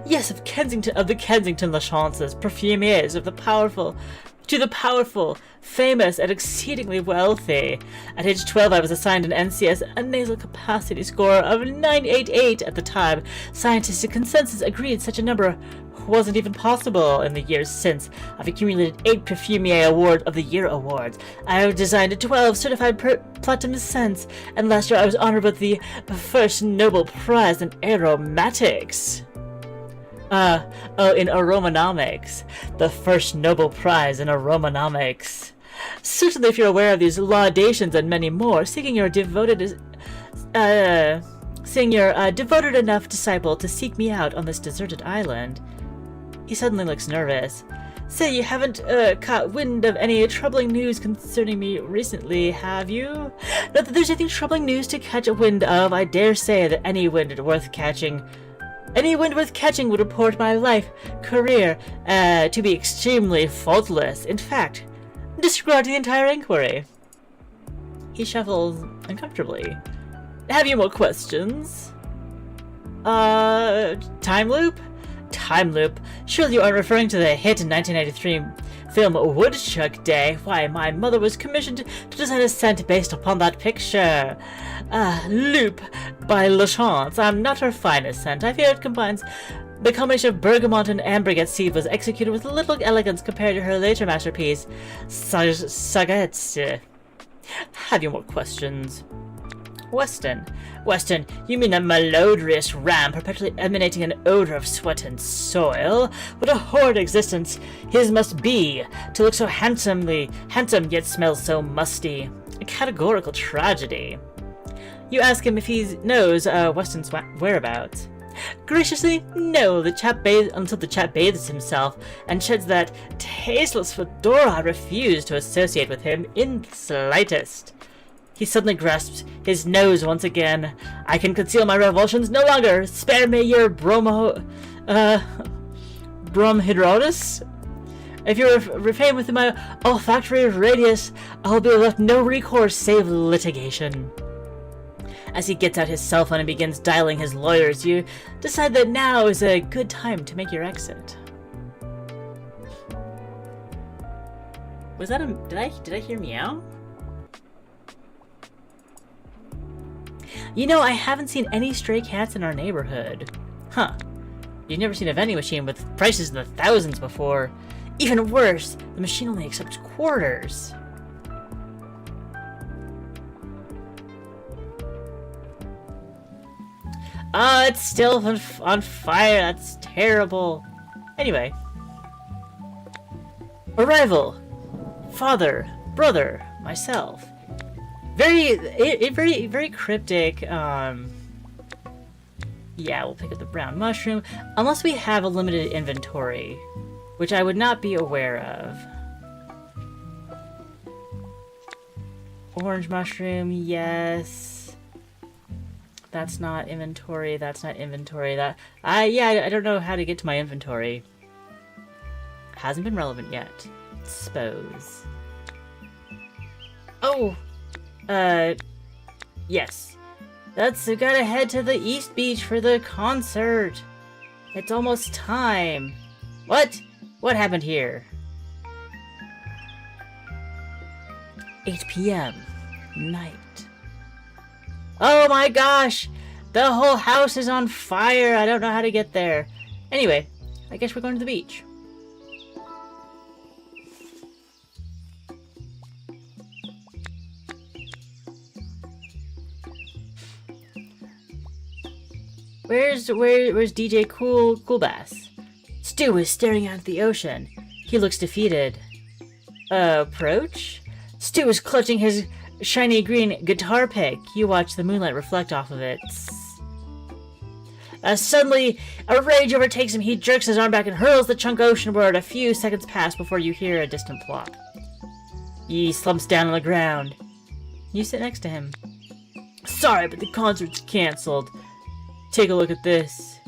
Yes, of the Kensington LaChances, perfumiers of the powerful, famous, and exceedingly wealthy. At age 12, I was assigned an NCS, a nasal capacity score of 988 at the time. Scientific consensus agreed such a number wasn't even possible. In the years since, I've accumulated 8 Perfumier Award of the Year awards. I have designed 12 certified platinum scents, and last year I was honored with the first Nobel Prize in Aromatics. In Aromanomics. The first Nobel Prize in Aromanomics. Certainly, if you're aware of these laudations and many more, seeing your devoted enough disciple to seek me out on this deserted island. He suddenly looks nervous. Say, you haven't caught wind of any troubling news concerning me recently, have you? Not that there's anything troubling news to catch a wind of. I dare say that any wind worth catching would report my life, career, to be extremely faultless. In fact, disregard the entire inquiry. He shuffles uncomfortably. Have you more questions? Time loop? Time loop? Surely you aren't referring to the hit in 1993 film Woodchuck Day. Why, my mother was commissioned to design a scent based upon that picture. Loop by LaChance. I'm not her finest scent. I fear it combines the combination of bergamot and ambergris seed was executed with little elegance compared to her later masterpiece, Sagetz. Have you more questions? Weston, you mean a malodorous ram perpetually emanating an odor of sweat and soil? What a horrid existence his must be, to look so handsome yet smell so musty. A categorical tragedy. You ask him if he knows Weston's whereabouts. Graciously, no, until the chap bathes himself and sheds that tasteless fedora. I refuse to associate with him in the slightest. He suddenly grasps his nose once again. I can conceal my revulsions no longer. Spare me your bromhydrotis. If you refrain within my olfactory radius, I'll be left no recourse save litigation. As he gets out his cell phone and begins dialing his lawyers, you decide that now is a good time to make your exit. Was that did I hear meow? You know, I haven't seen any stray cats in our neighborhood. Huh. You've never seen a vending machine with prices in the thousands before. Even worse, the machine only accepts quarters. It's still on fire. That's terrible. Anyway. Arrival. Father, brother, myself. Very cryptic. Yeah, we'll pick up the brown mushroom. Unless we have a limited inventory, which I would not be aware of. Orange mushroom, yes. That's not inventory. Yeah, I don't know how to get to my inventory. Hasn't been relevant yet. Suppose. Oh! Yes. We gotta head to the East Beach for the concert. It's almost time. What? What happened here? 8 p.m. Night. Oh my gosh! The whole house is on fire! I don't know how to get there. Anyway, I guess we're going to the beach. Where's DJ Cool Bass? Stu is staring out at the ocean. He looks defeated. Approach? Stu is clutching his shiny green guitar pick. You watch the moonlight reflect off of it. Suddenly, a rage overtakes him. He jerks his arm back and hurls the chunk oceanward. A few seconds pass before you hear a distant plop. He slumps down on the ground. You sit next to him. Sorry, but the concert's cancelled. Take a look at this.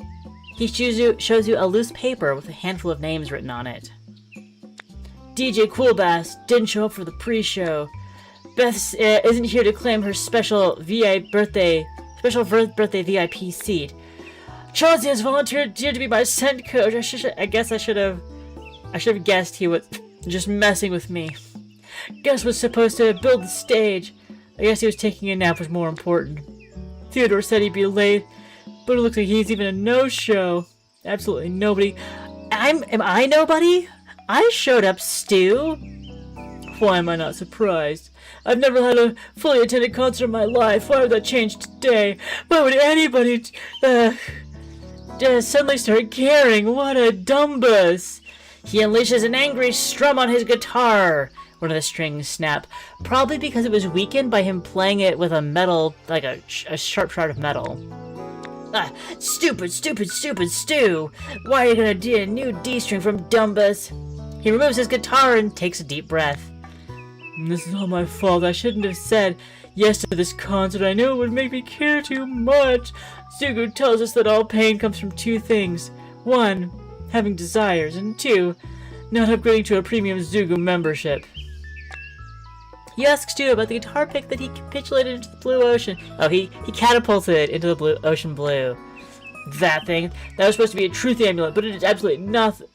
He shows you a loose paper with a handful of names written on it. DJ Coolbass didn't show up for the pre-show. Beth isn't here to claim her special birthday VIP seat. Chauncey has volunteered to be my scent coach. I guess I should have guessed he was just messing with me. Gus was supposed to build the stage. I guess he was taking a nap was more important. Theodore said he'd be late, but it looks like he's even a no-show. Absolutely nobody. Am I nobody? I showed up, Stu. Why am I not surprised? I've never had a fully attended concert in my life. Why would that change today? Why would anybody suddenly start caring? What a dumbus. He unleashes an angry strum on his guitar. One of the strings snap. Probably because it was weakened by him playing it with a metal, like a sharp shard of metal. Stupid Stu. Why are you gonna do a new D string from Dumbus? He removes his guitar and takes a deep breath. This is all my fault. I shouldn't have said yes to this concert. I knew it would make me care too much. Zugu tells us that all pain comes from two things. 1, having desires, and 2, not upgrading to a premium Zugu membership. He asks Stu about the guitar pick that he capitulated into the blue ocean. Oh, he catapulted it into the blue ocean blue. That thing. That was supposed to be a truth amulet, but it absolutely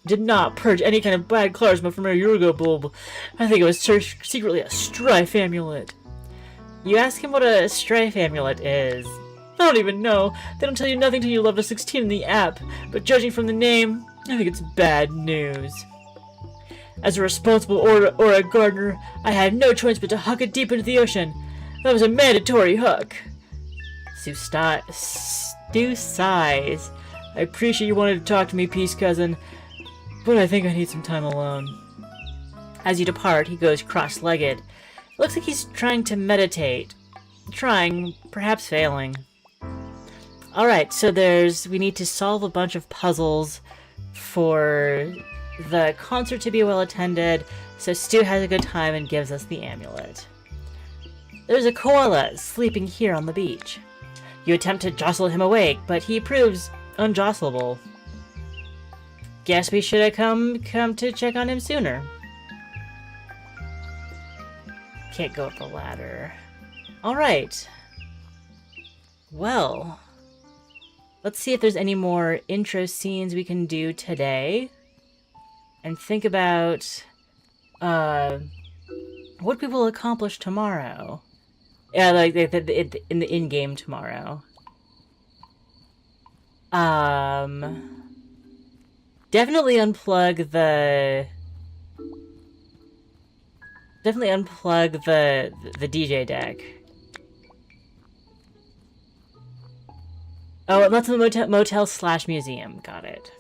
did not purge any kind of bad charisma from a Yurugo bulb. I think it was secretly a strife amulet. You ask him what a strife amulet is. I don't even know. They don't tell you nothing till you level 16 in the app, but judging from the name, I think it's bad news. As a responsible Aura gardener, I had no choice but to huck it deep into the ocean. That was a mandatory huck. Stu sighs. I appreciate you wanted to talk to me, Peace Cousin, but I think I need some time alone. As you depart, he goes cross-legged. It looks like he's trying to meditate. Trying, perhaps failing. Alright, so we need to solve a bunch of puzzles for the concert to be well attended, so Stu has a good time and gives us the amulet. There's a koala sleeping here on the beach. You attempt to jostle him awake, but he proves unjostleable. Guess we should have come to check on him sooner. Can't go up the ladder. Alright. Well, let's see if there's any more intro scenes we can do today. And think about what we will accomplish tomorrow. Yeah, like in the in-game tomorrow. Definitely unplug the DJ deck. Oh, that's the motel/museum. Got it.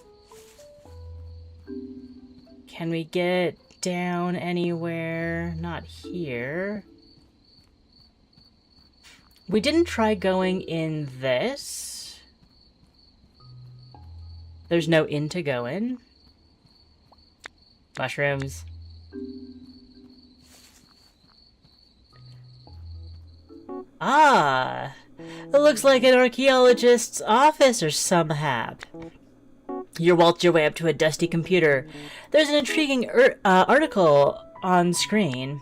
Can we get down anywhere? Not here. We didn't try going in this. There's no inn to go in. Mushrooms. Ah! It looks like an archaeologist's office or somehow. You waltz your way up to a dusty computer. There's an intriguing article on screen.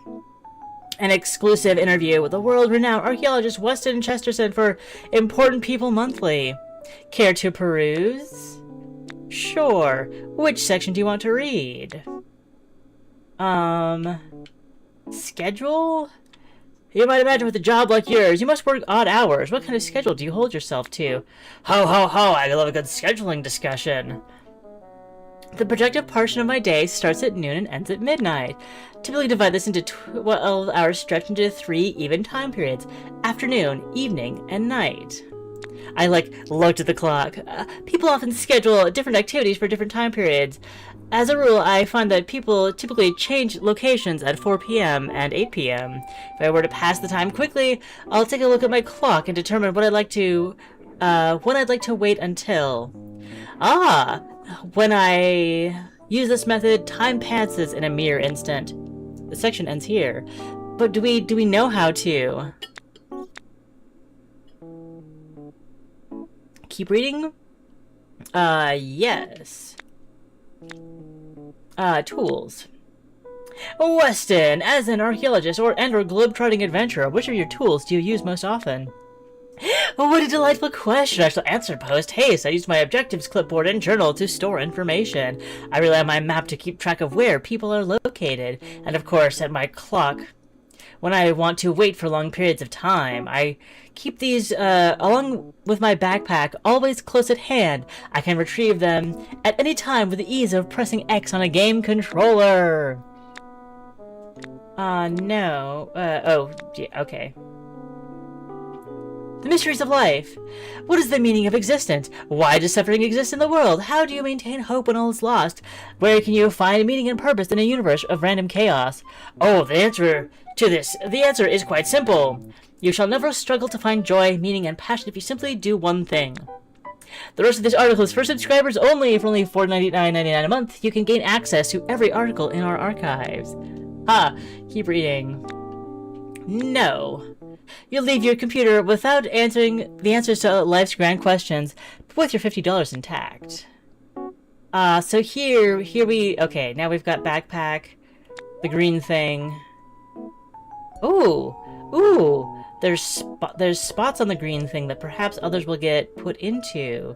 An exclusive interview with the world-renowned archaeologist Weston Chesterton for Important People Monthly. Care to peruse? Sure. Which section do you want to read? Schedule? You might imagine with a job like yours, you must work odd hours. What kind of schedule do you hold yourself to? Ho, ho, ho, I love a good scheduling discussion. The projected portion of my day starts at noon and ends at midnight. Typically divide this into 12-hour stretch into 3 even time periods: afternoon, evening, and night. I looked at the clock. People often schedule different activities for different time periods. As a rule, I find that people typically change locations at 4 p.m. and 8 p.m. If I were to pass the time quickly, I'll take a look at my clock and determine when I'd like to wait until. When I use this method, time passes in a mere instant. The section ends here. But do we know how to? Keep reading? Yes. Tools. Weston, as an archaeologist and or globe-trotting adventurer, which of your tools do you use most often? Oh, what a delightful question. I shall answer post haste. I use my objectives clipboard and journal to store information. I rely on my map to keep track of where people are located. And of course, at my clock, when I want to wait for long periods of time. I keep these, along with my backpack, always close at hand. I can retrieve them at any time with the ease of pressing X on a game controller. No. Oh, yeah, okay. The mysteries of life. What is the meaning of existence? Why does suffering exist in the world? How do you maintain hope when all is lost? Where can you find meaning and purpose in a universe of random chaos? Oh, the answer is quite simple. You shall never struggle to find joy, meaning, and passion if you simply do one thing. The rest of this article is for subscribers only. For only $4.99 a month, you can gain access to every article in our archives. Keep reading. No. You'll leave your computer without answering the answers to life's grand questions, but with your $50 intact. So here okay, now we've got backpack, the green thing. Ooh, there's spots on the green thing that perhaps others will get put into.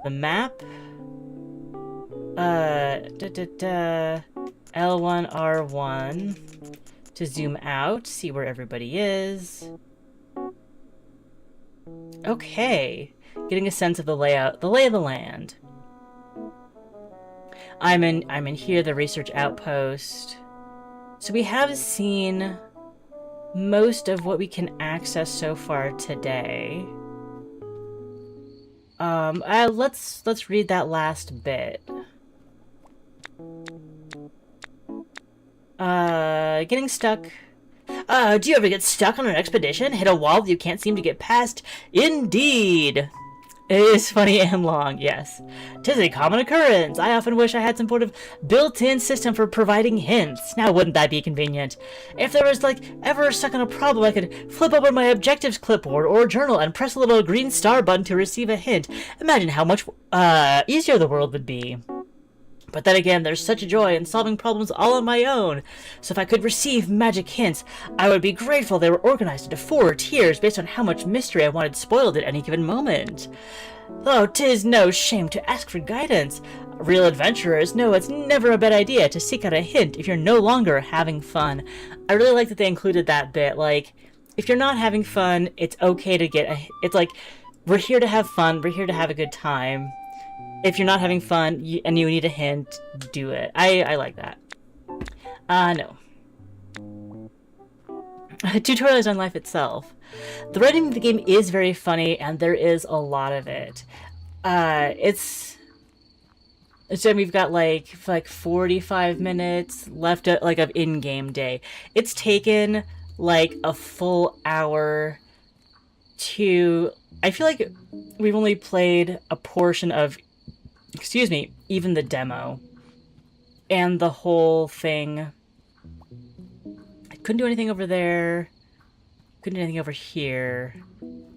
The map. L1, R1 to zoom out, see where everybody is. Okay, getting a sense of the layout, the lay of the land. I'm in here, the research outpost. So we have seen most of what we can access so far today. Let's read that last bit. Getting stuck. Do you ever get stuck on an expedition? Hit a wall that you can't seem to get past? Indeed! It is funny and long, yes. 'Tis a common occurrence. I often wish I had some sort of built-in system for providing hints. Now, wouldn't that be convenient? If there was, ever stuck on a problem, I could flip open my objectives clipboard or journal and press a little green star button to receive a hint. Imagine how much, easier the world would be. But then again, there's such a joy in solving problems all on my own. So if I could receive magic hints, I would be grateful they were organized into 4 tiers based on how much mystery I wanted spoiled at any given moment. Though 'tis no shame to ask for guidance. Real adventurers know it's never a bad idea to seek out a hint if you're no longer having fun. I really like that they included that bit. If you're not having fun, it's okay to get it's like, we're here to have fun, we're here to have a good time. If you're not having fun and you need a hint, do it. I like that. No. Tutorials on life itself. The writing of the game is very funny, and there is a lot of it. So we've got like 45 minutes left of in-game day. It's taken like a full hour to... I feel like we've only played a portion of... Excuse me, even the demo. And the whole thing. I couldn't do anything over there. Couldn't do anything over here.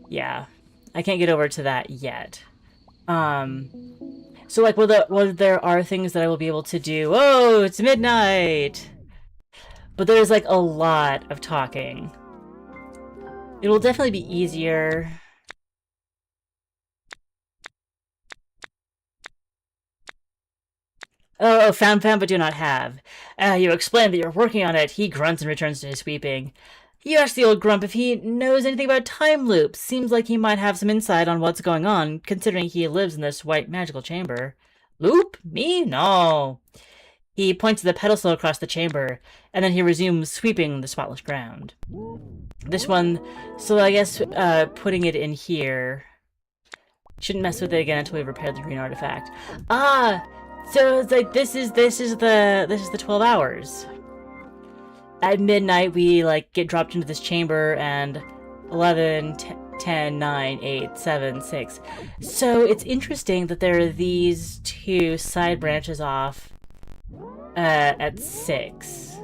Yeah. I can't get over to that yet. So whether there are things that I will be able to do. Oh, it's midnight! But there's a lot of talking. It will definitely be easier. Oh, found, but do not have. You explain that you're working on it. He grunts and returns to his sweeping. You ask the old grump if he knows anything about time loops. Seems like he might have some insight on what's going on, considering he lives in this white magical chamber. Loop? Me? No. He points to the pedestal across the chamber, and then he resumes sweeping the spotless ground. This one, so I guess putting it in here. Shouldn't mess with it again until we've repaired the green artifact. So it's like this is the 12 hours. At midnight we get dropped into this chamber, and 11, 10, 9, 8, 7, 6. So it's interesting that there are these 2 side branches off at 6.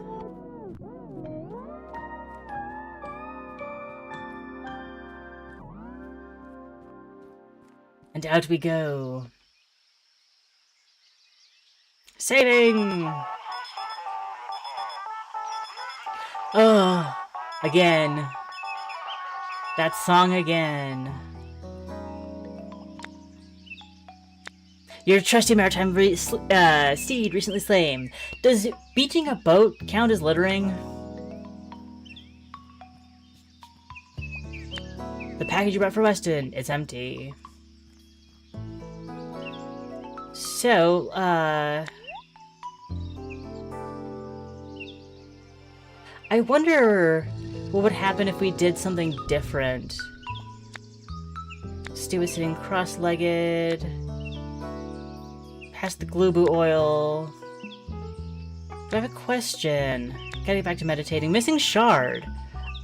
And out we go. Saving! Oh, again. That song again. Your trusty maritime steed recently slain. Does beaching a boat count as littering? The package you brought for Weston, it's empty. So, I wonder what would happen if we did something different. Stu is sitting cross-legged. Past the Gloobu oil. I have a question. Gotta get back to meditating. Missing shard.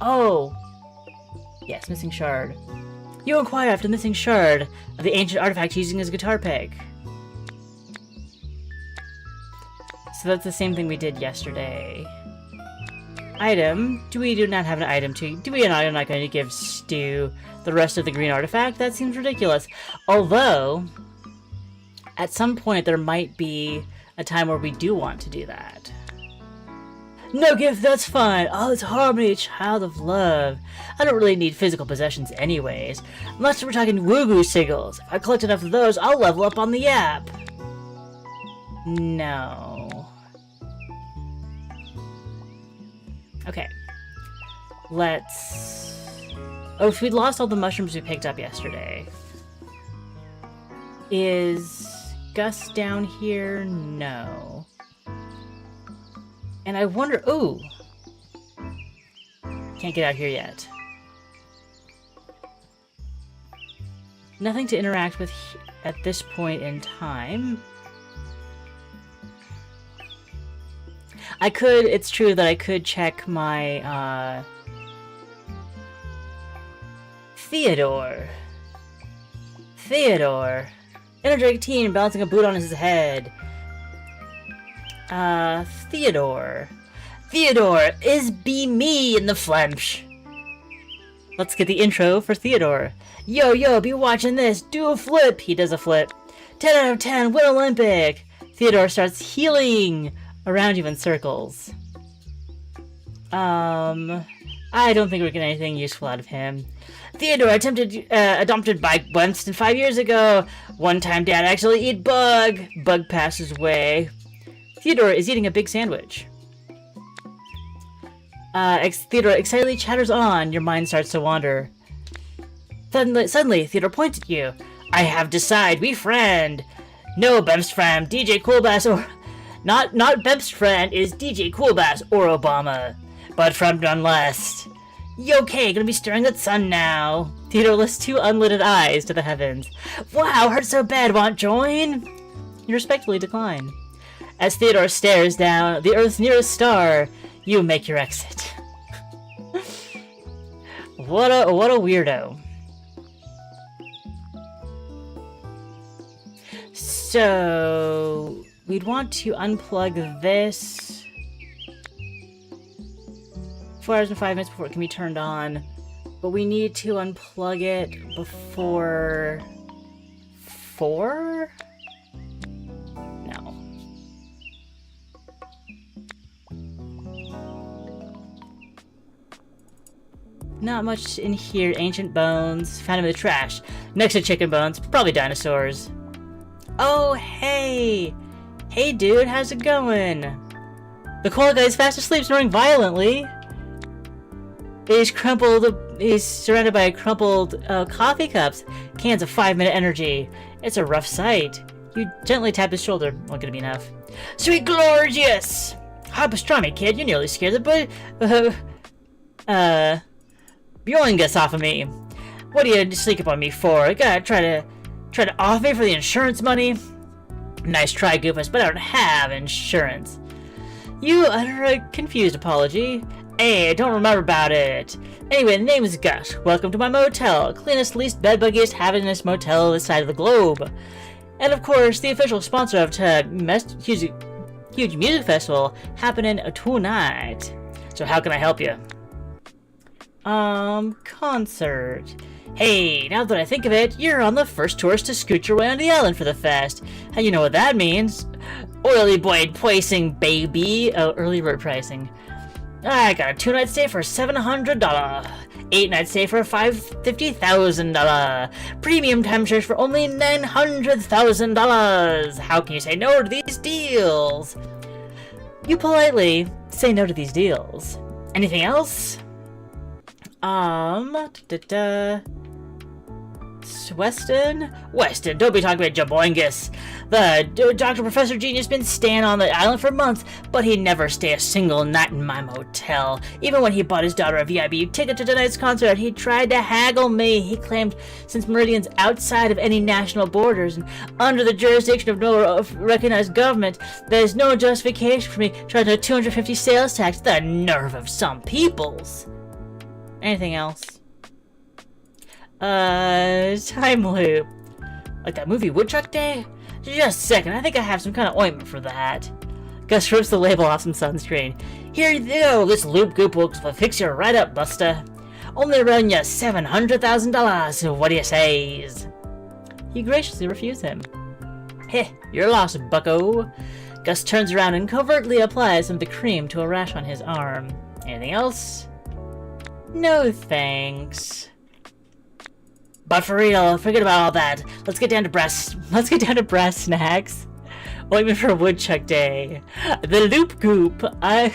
Oh. Yes, missing shard. You inquire after the missing shard of the ancient artifact using his guitar pick. So that's the same thing we did yesterday. Item. Do not have an item to... Do we not going to give Stu the rest of the green artifact? That seems ridiculous. Although, at some point there might be a time where we do want to do that. No gift, that's fine. Oh, it's harmony, child of love. I don't really need physical possessions anyways. Unless we're talking woo-goo sigils. If I collect enough of those, I'll level up on the app. No. Okay. Let's... Oh, if we'd lost all the mushrooms we picked up yesterday. Is Gus down here? No. And I wonder... Ooh! Can't get out here yet. Nothing to interact with at this point in time. I could... It's true that I could check my, Theodore. Energetic teen balancing a boot on his head. Theodore is be me in the flesh. Let's get the intro for Theodore. Yo, be watching this. Do a flip. He does a flip. 10 out of 10, win Olympic. Theodore starts healing around you in circles. I don't think we're getting anything useful out of him. Theodore adopted by Winston 5 years ago. One time dad actually eat bug. Bug passes away. Theodore is eating a big sandwich. Theodore excitedly chatters on. Your mind starts to wander. Suddenly, Theodore points at you. I have decided, we friend. No, best friend, DJ Coolbass or... Not best friend is DJ Coolbass or Obama. But friend nonetheless. Okay, gonna be staring at the sun now. Theodore lifts two unlidded eyes to the heavens. Wow, hurt so bad, want join? You respectfully decline. As Theodore stares down the Earth's nearest star, you make your exit. What a weirdo. So we'd want to unplug this 4 hours and 5 minutes before it can be turned on, but we need to unplug it before 4? No. Not much in here. Ancient bones. Found them in the trash. Next to chicken bones. Probably dinosaurs. Oh, hey! Hey, dude, how's it going? The koala guy is fast asleep, snoring violently. He's surrounded by crumpled coffee cups. Cans of 5-minute energy. It's a rough sight. You gently tap his shoulder. Not gonna be enough. Sweet glorious! Hot pastrami, kid. You're nearly scared the Bjorn gets off of me. What do you sneak up on me for? You gotta try to off me for the insurance money? Nice try, Goofus, but I don't have insurance. You utter a confused apology. Hey, I don't remember about it. Anyway, the name is Gus. Welcome to my motel. Cleanest, least bedbuggiest, havingest motel this side of the globe. And of course, the official sponsor of huge music festival happening tonight. So how can I help you? Concert. Hey, now that I think of it, you're on the first tourist to scoot your way on the island for the fest. And you know what that means? Oily boy pricing, baby. Oh, early bird pricing. I got a 2-night stay for $700. 8-night stay for $50,000. Premium timeshares for only $900,000. How can you say no to these deals? You politely say no to these deals. Anything else? Weston, don't be talking about Jaboingus. The Dr. Professor Genius been staying on the island for months, but he'd never stay a single night in my motel. Even when he bought his daughter a VIP ticket to tonight's concert, he tried to haggle me. He claimed since Meridian's outside of any national borders and under the jurisdiction of no recognized government, there's no justification for me charging a $250 sales tax. The nerve of some peoples. Anything else? Time loop. Like that movie Woodchuck Day? Just a second, I think I have some kind of ointment for that. Gus rips the label off some sunscreen. Here you go, this loop goop will fix you right up, Buster. Only around you $700,000, so what do you say? You graciously refuse him. Heh, you're lost, bucko. Gus turns around and covertly applies some of the cream to a rash on his arm. Anything else? No thanks. But for real, forget about all that. Let's get down to brass snacks. Ointment for Woodchuck Day. The Loop Goop. I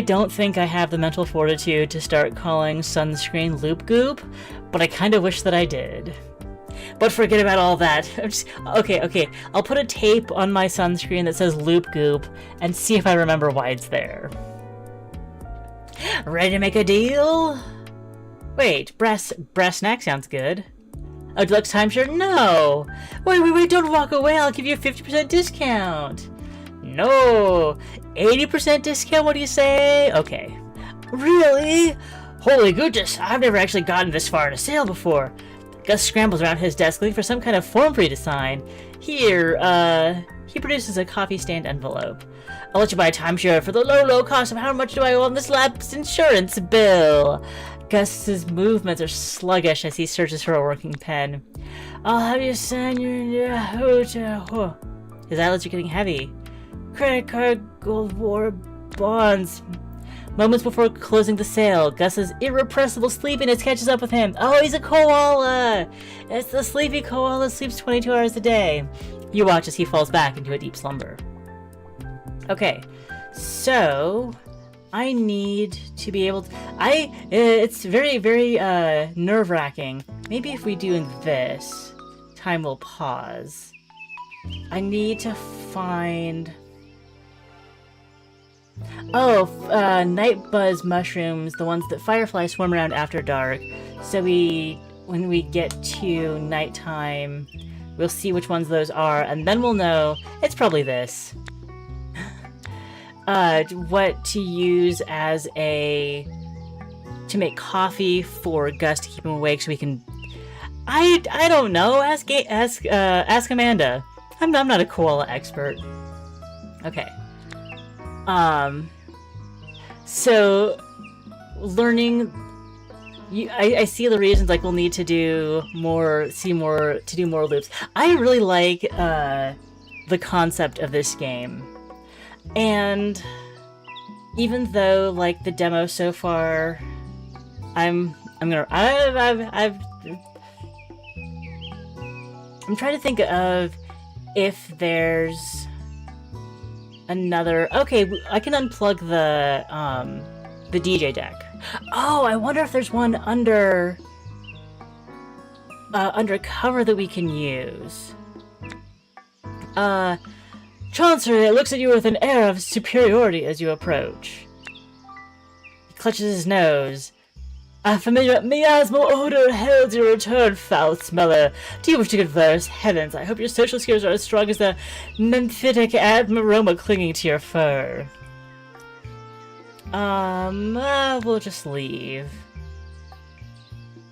don't think I have the mental fortitude to start calling sunscreen Loop Goop, but I kind of wish that I did. But forget about all that. Okay. I'll put a tape on my sunscreen that says Loop Goop and see if I remember why it's there. Ready to make a deal? Wait, brass snack sounds good. Oh, deluxe timeshare? No! Wait, don't walk away, I'll give you a 50% discount! No! 80% discount, what do you say? Okay. Really? Holy goodness, I've never actually gotten this far in a sale before. Gus scrambles around his desk looking for some kind of form for you to sign. Here, he produces a coffee stained envelope. I'll let you buy a timeshare for the low cost of how much do I owe on this lapsed insurance bill? Gus's movements are sluggish as he searches for a working pen. I'll have you sign your hotel. His eyelids are getting heavy. Credit card, gold war, bonds. Moments before closing the sale, Gus's irrepressible sleepiness catches up with him. Oh, he's a koala! It's the sleepy koala sleeps 22 hours a day. You watch as he falls back into a deep slumber. Okay, so I need to be able to... it's very, very nerve-wracking. Maybe if we do this, time will pause. I need to find... Oh, night buzz mushrooms, the ones that fireflies swarm around after dark. So when we get to nighttime, we'll see which ones those are, and then we'll know it's probably this. What to use as to make coffee for Gus to keep him awake so we can... I don't know, ask Amanda. I'm not a koala expert. Okay. So learning, I see the reasons like we'll need to do more loops. I really like the concept of this game, and even though like the demo so far, I'm trying to think of if there's another... Okay, I can unplug the DJ deck. Oh, I wonder if there's one under cover that we can use. Chauncey looks at you with an air of superiority as you approach. He clutches his nose. A familiar miasmal odor heralds your return, foul smeller. Do you wish to converse? Heavens, I hope your social skills are as strong as the memphitic aroma clinging to your fur. We'll just leave.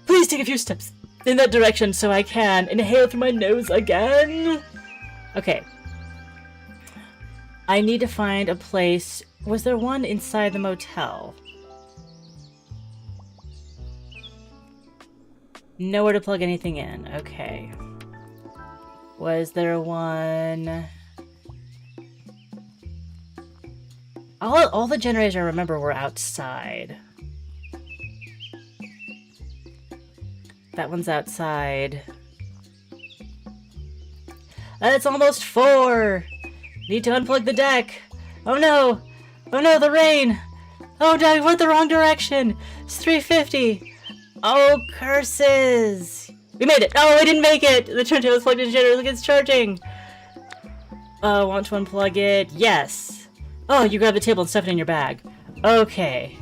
Please take a few steps in that direction so I can inhale through my nose again. Okay. I need to find a place... Was there one inside the motel? Nowhere to plug anything in. Okay. Was there one... All the generators I remember were outside. That one's outside. It's almost 4! Need to unplug the deck! Oh no! Oh no, the rain! Oh no, I went the wrong direction! It's 3:50! Oh, curses! We made it! Oh, we didn't make it! The turntable is plugged in the generator. Look, it's charging! Want to unplug it? Yes! Oh, you grab the table and stuff it in your bag. Okay.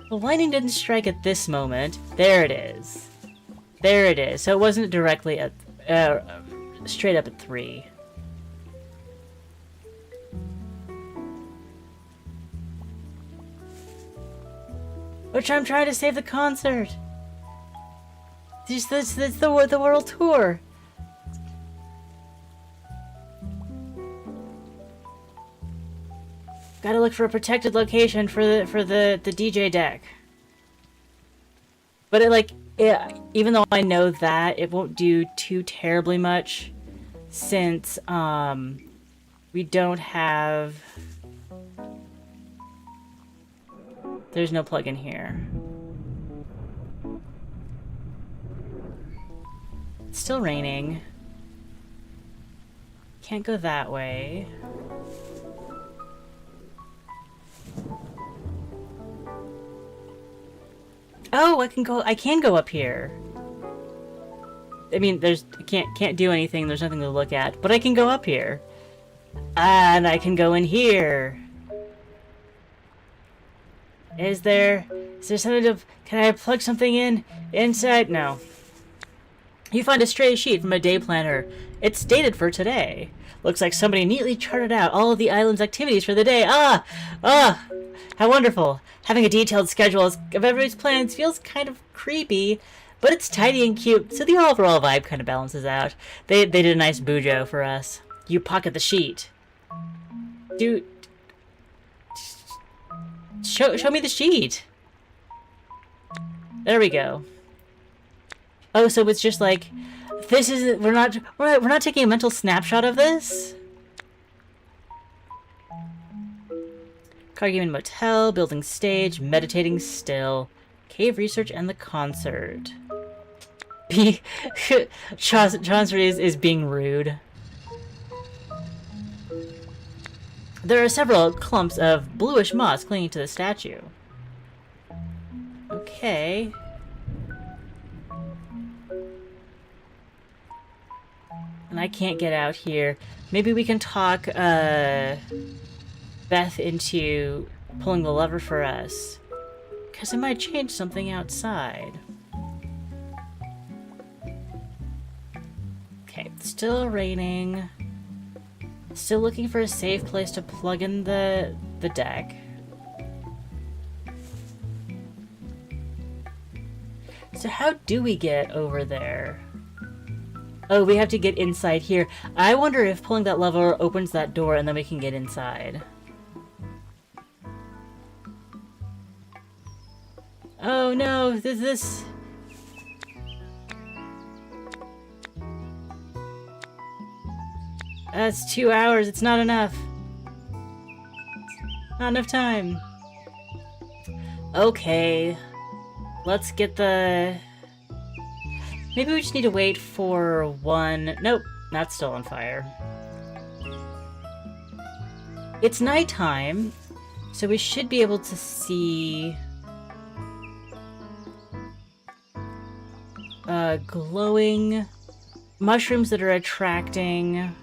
Well, lightning didn't strike at this moment. There it is. There it is. So it wasn't directly at... straight up at 3. Which I'm trying to save the concert. This the world tour. Gotta look for a protected location for the DJ deck. But even though I know that, it won't do too terribly much, since we don't have. There's no plug-in here. It's still raining. Can't go that way. Oh, I can go up here. I mean, can't do anything, there's nothing to look at, but I can go up here. And I can go in here. Is there something to... Can I plug something in inside? No. You find a stray sheet from a day planner. It's dated for today. Looks like somebody neatly charted out all of the island's activities for the day. How wonderful. Having a detailed schedule of everybody's plans feels kind of creepy, but it's tidy and cute, so the overall vibe kind of balances out. They did a nice bujo for us. You pocket the sheet. Dude... Show me the sheet. There we go. Oh, so it's just like this isn't. We're not taking a mental snapshot of this. Card game and motel, building stage, meditating still, cave research, and the concert. Chaucer is being rude. There are several clumps of bluish moss clinging to the statue. Okay. And I can't get out here. Maybe we can talk Beth into pulling the lever for us. Because it might change something outside. Okay, it's still raining. Still looking for a safe place to plug in the deck. So how do we get over there? Oh, we have to get inside here. I wonder if pulling that lever opens that door and then we can get inside. Oh no, this... That's 2 hours. It's not enough. Not enough time. Okay. Let's get the... Maybe we just need to wait for one... Nope. Not still on fire. It's nighttime, so we should be able to see... glowing mushrooms that are attracting...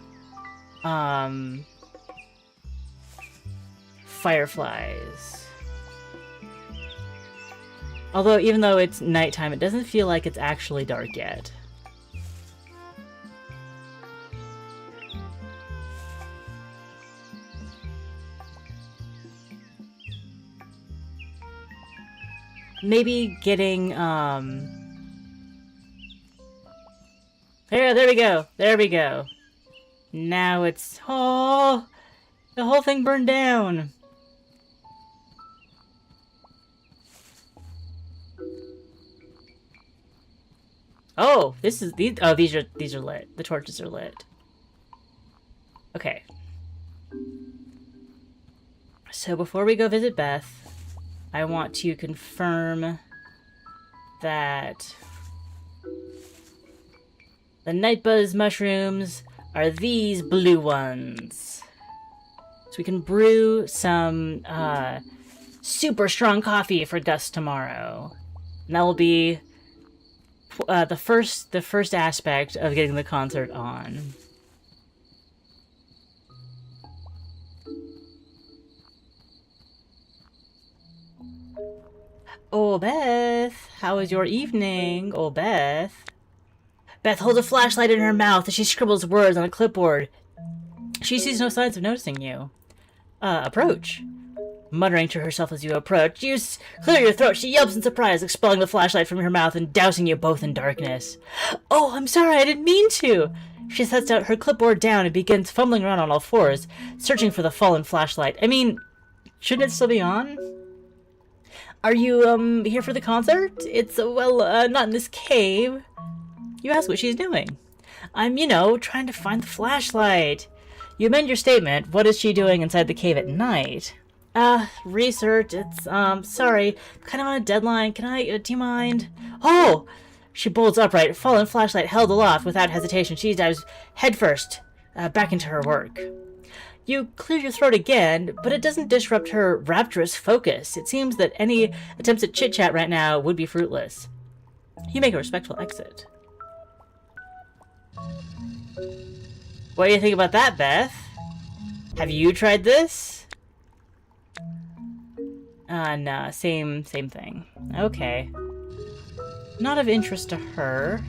fireflies. Although, even though it's nighttime, it doesn't feel like it's actually dark yet. Maybe getting, There we go! There we go! Now it's... Oh! The whole thing burned down! Oh! This is... These are lit. The torches are lit. Okay. So before we go visit Beth, I want to confirm that the Nightbuzz mushrooms are these blue ones. So we can brew some super strong coffee for Gus tomorrow. And that will be the first aspect of getting the concert on. Oh, Beth, how was your evening? Oh, Beth. Beth holds a flashlight in her mouth as she scribbles words on a clipboard. She sees no signs of noticing you. Approach. Muttering to herself as you approach, you clear your throat. She yelps in surprise, expelling the flashlight from her mouth and dousing you both in darkness. Oh, I'm sorry, I didn't mean to. She sets out her clipboard down and begins fumbling around on all fours, searching for the fallen flashlight. I mean, shouldn't it still be on? Are you, here for the concert? It's, well, not in this cave. You ask what she's doing. I'm, trying to find the flashlight. You amend your statement. What is she doing inside the cave at night? Research. It's, sorry. Kind of on a deadline. Do you mind? Oh! She bolts upright, fallen flashlight held aloft. Without hesitation, she dives headfirst, back into her work. You clear your throat again, but it doesn't disrupt her rapturous focus. It seems that any attempts at chit-chat right now would be fruitless. You make a respectful exit. What do you think about that, Beth? Have you tried this? Nah, same thing. Okay. Not of interest to her.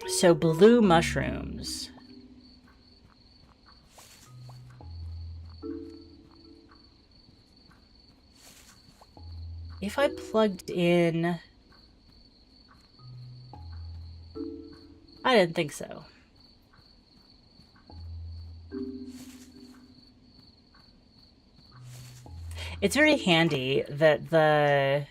So, blue mushrooms. If I plugged in... I didn't think so. It's very handy that the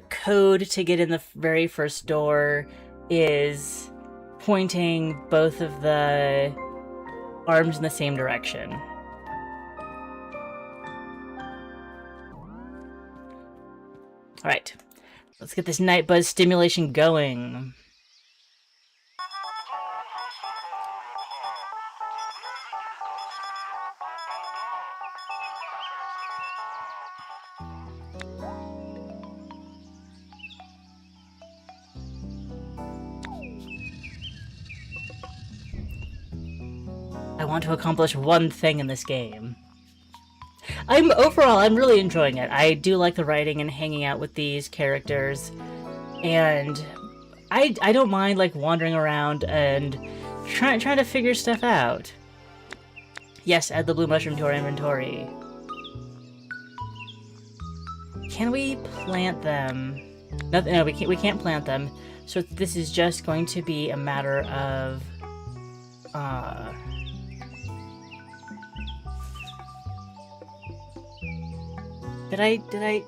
code to get in the very first door is pointing both of the arms in the same direction. Alright, let's get this Nightbuzz stimulation going. I want to accomplish one thing in this game. Overall, I'm really enjoying it. I do like the writing and hanging out with these characters. And I don't mind, like, wandering around and trying to figure stuff out. Yes, add the blue mushroom to our inventory. Can we plant them? No, we can't plant them. So this is just going to be a matter of... Did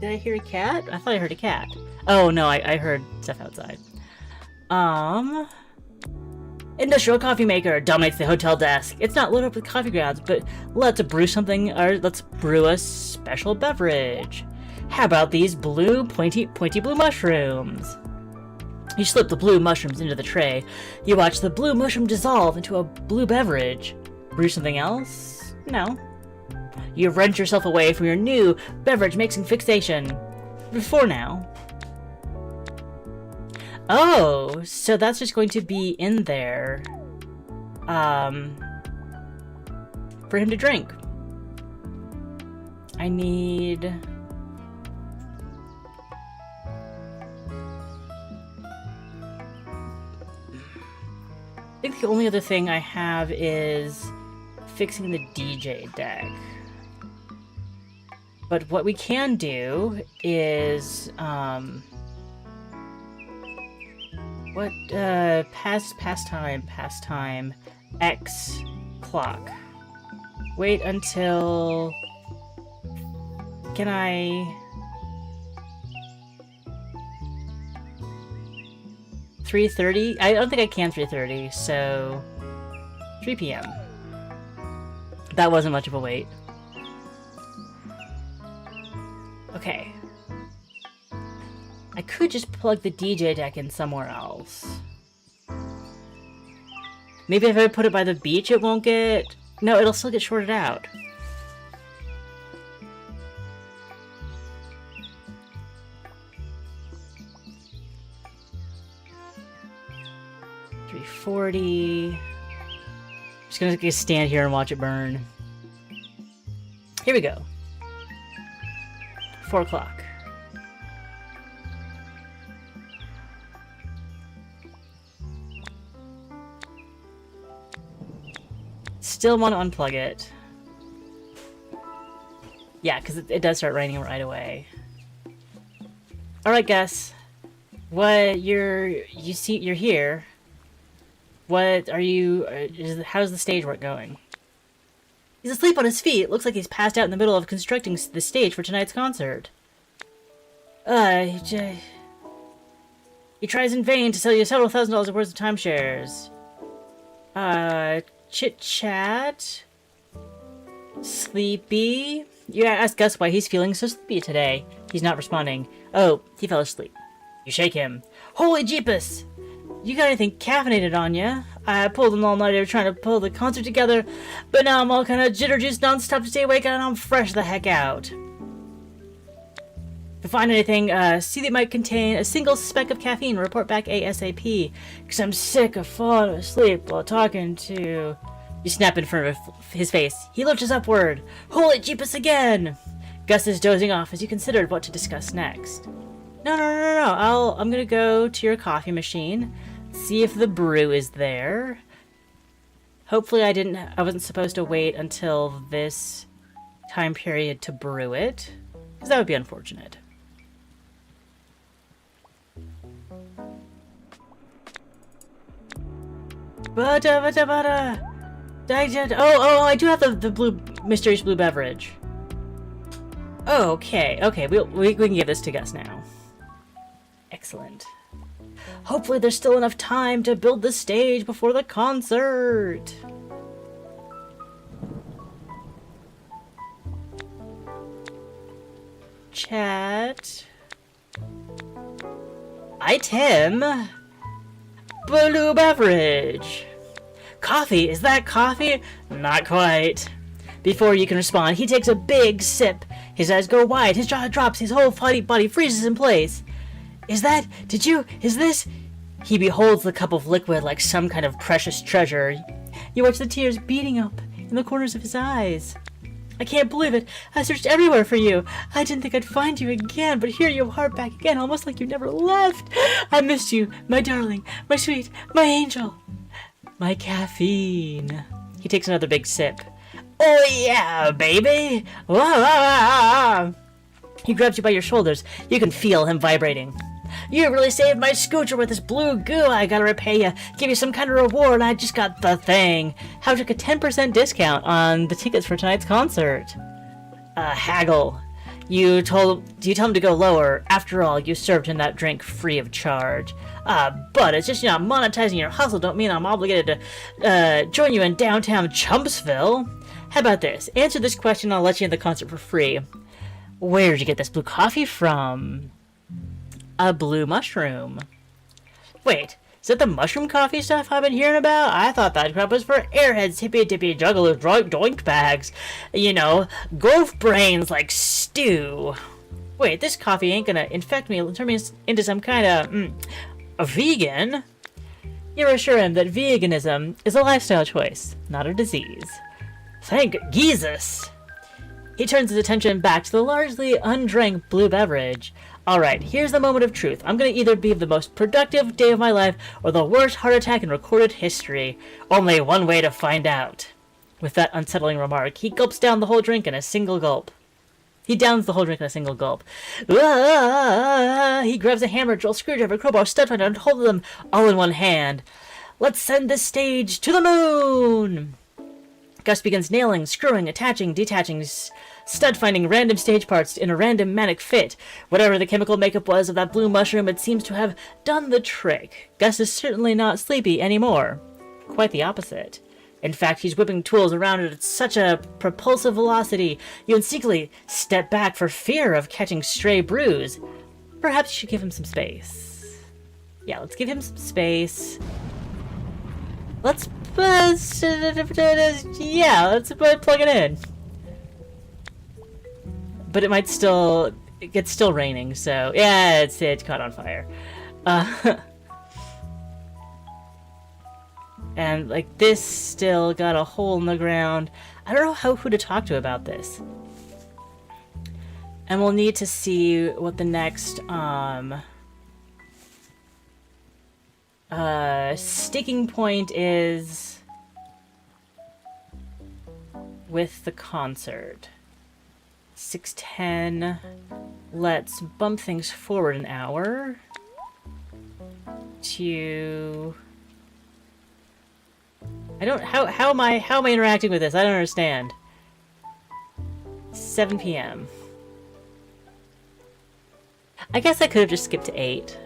I hear a cat? I thought I heard a cat. Oh no, I heard stuff outside. Industrial coffee maker dominates the hotel desk. It's not loaded up with coffee grounds, but let's brew something, or let's brew a special beverage. How about these blue, pointy blue mushrooms? You slip the blue mushrooms into the tray. You watch the blue mushroom dissolve into a blue beverage. Brew something else? No. You wrench yourself away from your new beverage mixing fixation. For now. Oh, so that's just going to be in there. For him to drink. I need... I think the only other thing I have is fixing the DJ deck. But what we can do is, pastime, X clock. Wait until, can I, 3:30? I don't think I can 3:30, so 3 p.m. That wasn't much of a wait. Okay. I could just plug the DJ deck in somewhere else. Maybe if I put it by the beach it won't get... No, it'll still get shorted out. $340. Just gonna stand here and watch it burn. Here we go. 4 o'clock. Still want to unplug it. Yeah, because it does start raining right away. Alright, Gus. What, you're here. What are you... how's the stage work going? He's asleep on his feet. Looks like he's passed out in the middle of constructing the stage for tonight's concert. He tries in vain to sell you several $1,000s worth of timeshares. Chit-chat? Sleepy? You ask Gus why he's feeling so sleepy today. He's not responding. Oh, he fell asleep. You shake him. Holy jeepus! You got anything caffeinated on ya? I pulled an all-nighter trying to pull the concert together, but now I'm all kind of jitter-juiced non-stop to stay awake and I'm fresh the heck out. If you find anything, see that might contain a single speck of caffeine, report back ASAP. Because I'm sick of falling asleep while talking to... You snap in front of his face. He lurches upward. Holy jeepus again! Gus is dozing off as you considered what to discuss next. No. I'm gonna go to your coffee machine, see if the brew is there. Hopefully I wasn't supposed to wait until this time period to brew it, because that would be unfortunate. Oh, I do have the mysterious blue beverage. Okay, we can give this to Gus now. Excellent. Hopefully there's still enough time to build the stage before the concert. Chat. Item. Blue beverage. Coffee? Is that coffee? Not quite. Before you can respond, he takes a big sip. His eyes go wide, his jaw drops, his whole body freezes in place. Is this? He beholds the cup of liquid like some kind of precious treasure. You watch the tears beating up in the corners of his eyes. I can't believe it. I searched everywhere for you. I didn't think I'd find you again, but here you are back again, almost like you never left. I missed you, my darling, my sweet, my angel. My caffeine. He takes another big sip. Oh yeah, baby! Wah! He grabs you by your shoulders. You can feel him vibrating. You really saved my scoocher with this blue goo. I gotta repay you. Give you some kind of reward. I just got the thing. How took a 10% discount on the tickets for tonight's concert? Haggle. You told him to go lower. After all, you served him that drink free of charge. But it's just you're not monetizing your hustle don't mean I'm obligated to join you in downtown Chumpsville. How about this? Answer this question and I'll let you in the concert for free. Where did you get this blue coffee from? A blue mushroom. Wait, is that the mushroom coffee stuff I've been hearing about? I thought that crap was for airheads, hippy-dippy jugglers, doink bags. You know, golf brains like stew. Wait, this coffee ain't gonna infect me and turn me into some kind of, a vegan? You assure him that veganism is a lifestyle choice, not a disease. Thank Jesus! He turns his attention back to the largely undrank blue beverage. Alright, here's the moment of truth. I'm gonna either be the most productive day of my life or the worst heart attack in recorded history. Only one way to find out. With that unsettling remark, he gulps down the whole drink in a single gulp. He downs the whole drink in a single gulp. He grabs a hammer, drill, screwdriver, crowbar, stud finder, and holds them all in one hand. Let's send this stage to the moon! Gus begins nailing, screwing, attaching, detaching Stud finding random stage parts in a random manic fit. Whatever the chemical makeup was of that blue mushroom, it seems to have done the trick. Gus is certainly not sleepy anymore. Quite the opposite. In fact, he's whipping tools around at such a propulsive velocity, you instinctively step back for fear of catching stray brews. Perhaps you should give him some space. Yeah, let's give him some space. Let's plug it in. But it might still... It's still raining, so... Yeah, it's caught on fire. And, like, this still got a hole in the ground. I don't know who to talk to about this. And we'll need to see what the next, sticking point is with the concert. 6:10. Let's bump things forward an hour to... How am I interacting with this? I don't understand. 7 p.m. I guess I could have just skipped to 8.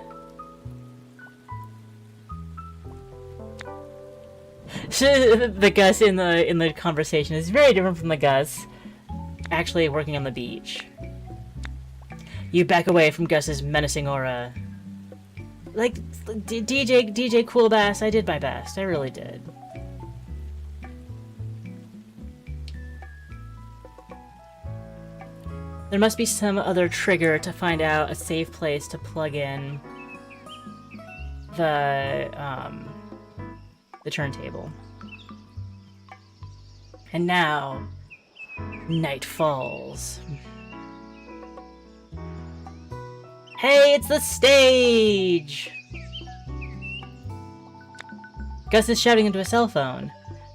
The Gus in the conversation is very different from the Gus actually working on the beach. You back away from Gus's menacing aura. Like, DJ Cool Bass, I did my best. I really did. There must be some other trigger to find out a safe place to plug in the turntable. And now, night falls. Hey, it's the stage! Gus is shouting into a cell phone.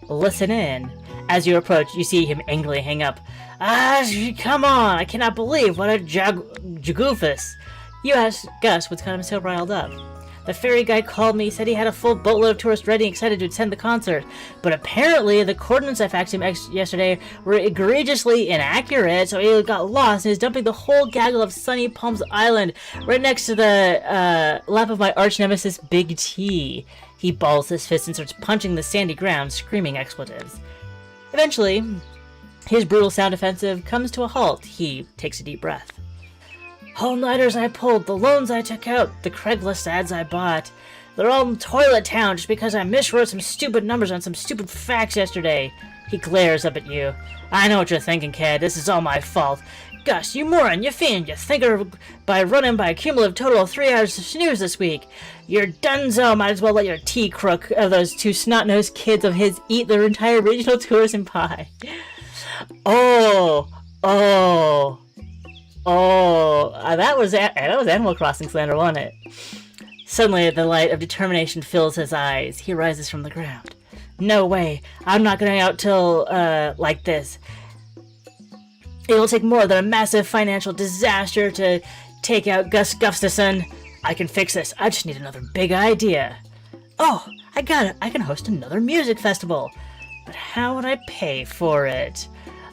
Listen in. As you approach, you see him angrily hang up. Ah, come on! I cannot believe what a jagoofus! You asked Gus what's got him so riled up. The ferry guy called me, said he had a full boatload of tourists ready and excited to attend the concert. But apparently, the coordinates I faxed him yesterday were egregiously inaccurate, so he got lost and is dumping the whole gaggle of Sunny Palms Island right next to the lap of my arch nemesis, Big T. He balls his fist and starts punching the sandy ground, screaming expletives. Eventually, his brutal sound offensive comes to a halt. He takes a deep breath. All-nighters I pulled, the loans I took out, the Craigslist ads I bought. They're all in Toilet Town just because I miswrote some stupid numbers on some stupid facts yesterday. He glares up at you. I know what you're thinking, kid. This is all my fault. Gus, you moron, you fiend, you thinker by running by a cumulative total of 3 hours of snooze this week. You're donezo. Might as well let your tea crook of those two snot-nosed kids of his eat their entire regional tourism pie. That was Animal Crossing slander, wasn't it? Suddenly, the light of determination fills his eyes. He rises from the ground. No way. I'm not going out till, like this. It'll take more than a massive financial disaster to take out Gus Gustafson. I can fix this. I just need another big idea. Oh, I got it. I can host another music festival. But how would I pay for it?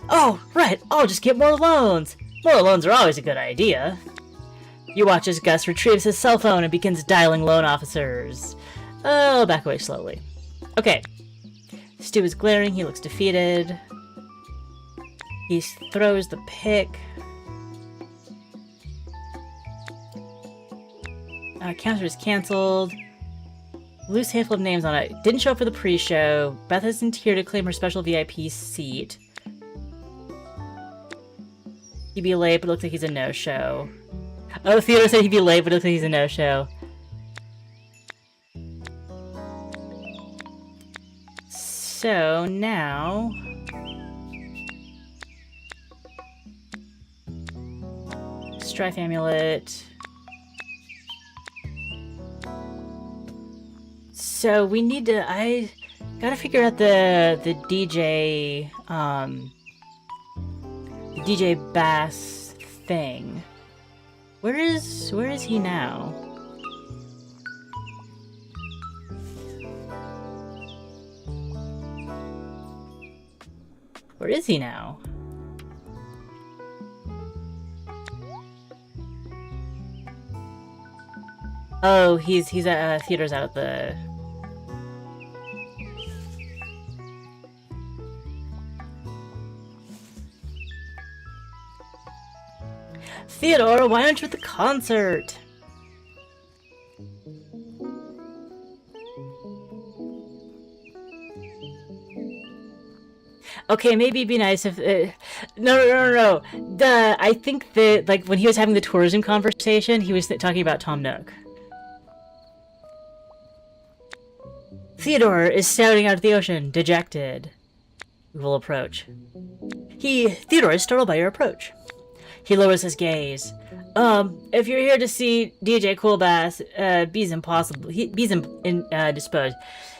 Oh, right. I'll just get more loans. More loans are always a good idea. You watch as Gus retrieves his cell phone and begins dialing loan officers. Oh, back away slowly. Okay. Stu is glaring. He looks defeated. He throws the pick. Counter is cancelled. Loose handful of names on it. Didn't show up for the pre-show. Beth isn't here to claim her special VIP seat. He'd be late, but it looks like he's a no-show. Oh, Theodore said he'd be late, but it looks like he's a no-show. So, now... Strife Amulet... So, we need to... I gotta figure out the DJ... DJ Bass thing. Where is he now? Where is he now? Oh, he's at Theodore's out at the... Theodore, why aren't you at the concert? Okay, maybe it'd be nice if... no. I think that, like, when he was having the tourism conversation, he was talking about Tom Nook. Theodore is shouting out at the ocean, dejected. We will approach. Theodore is startled by your approach. He lowers his gaze. If you're here to see DJ Coolbass, Be's indisposed.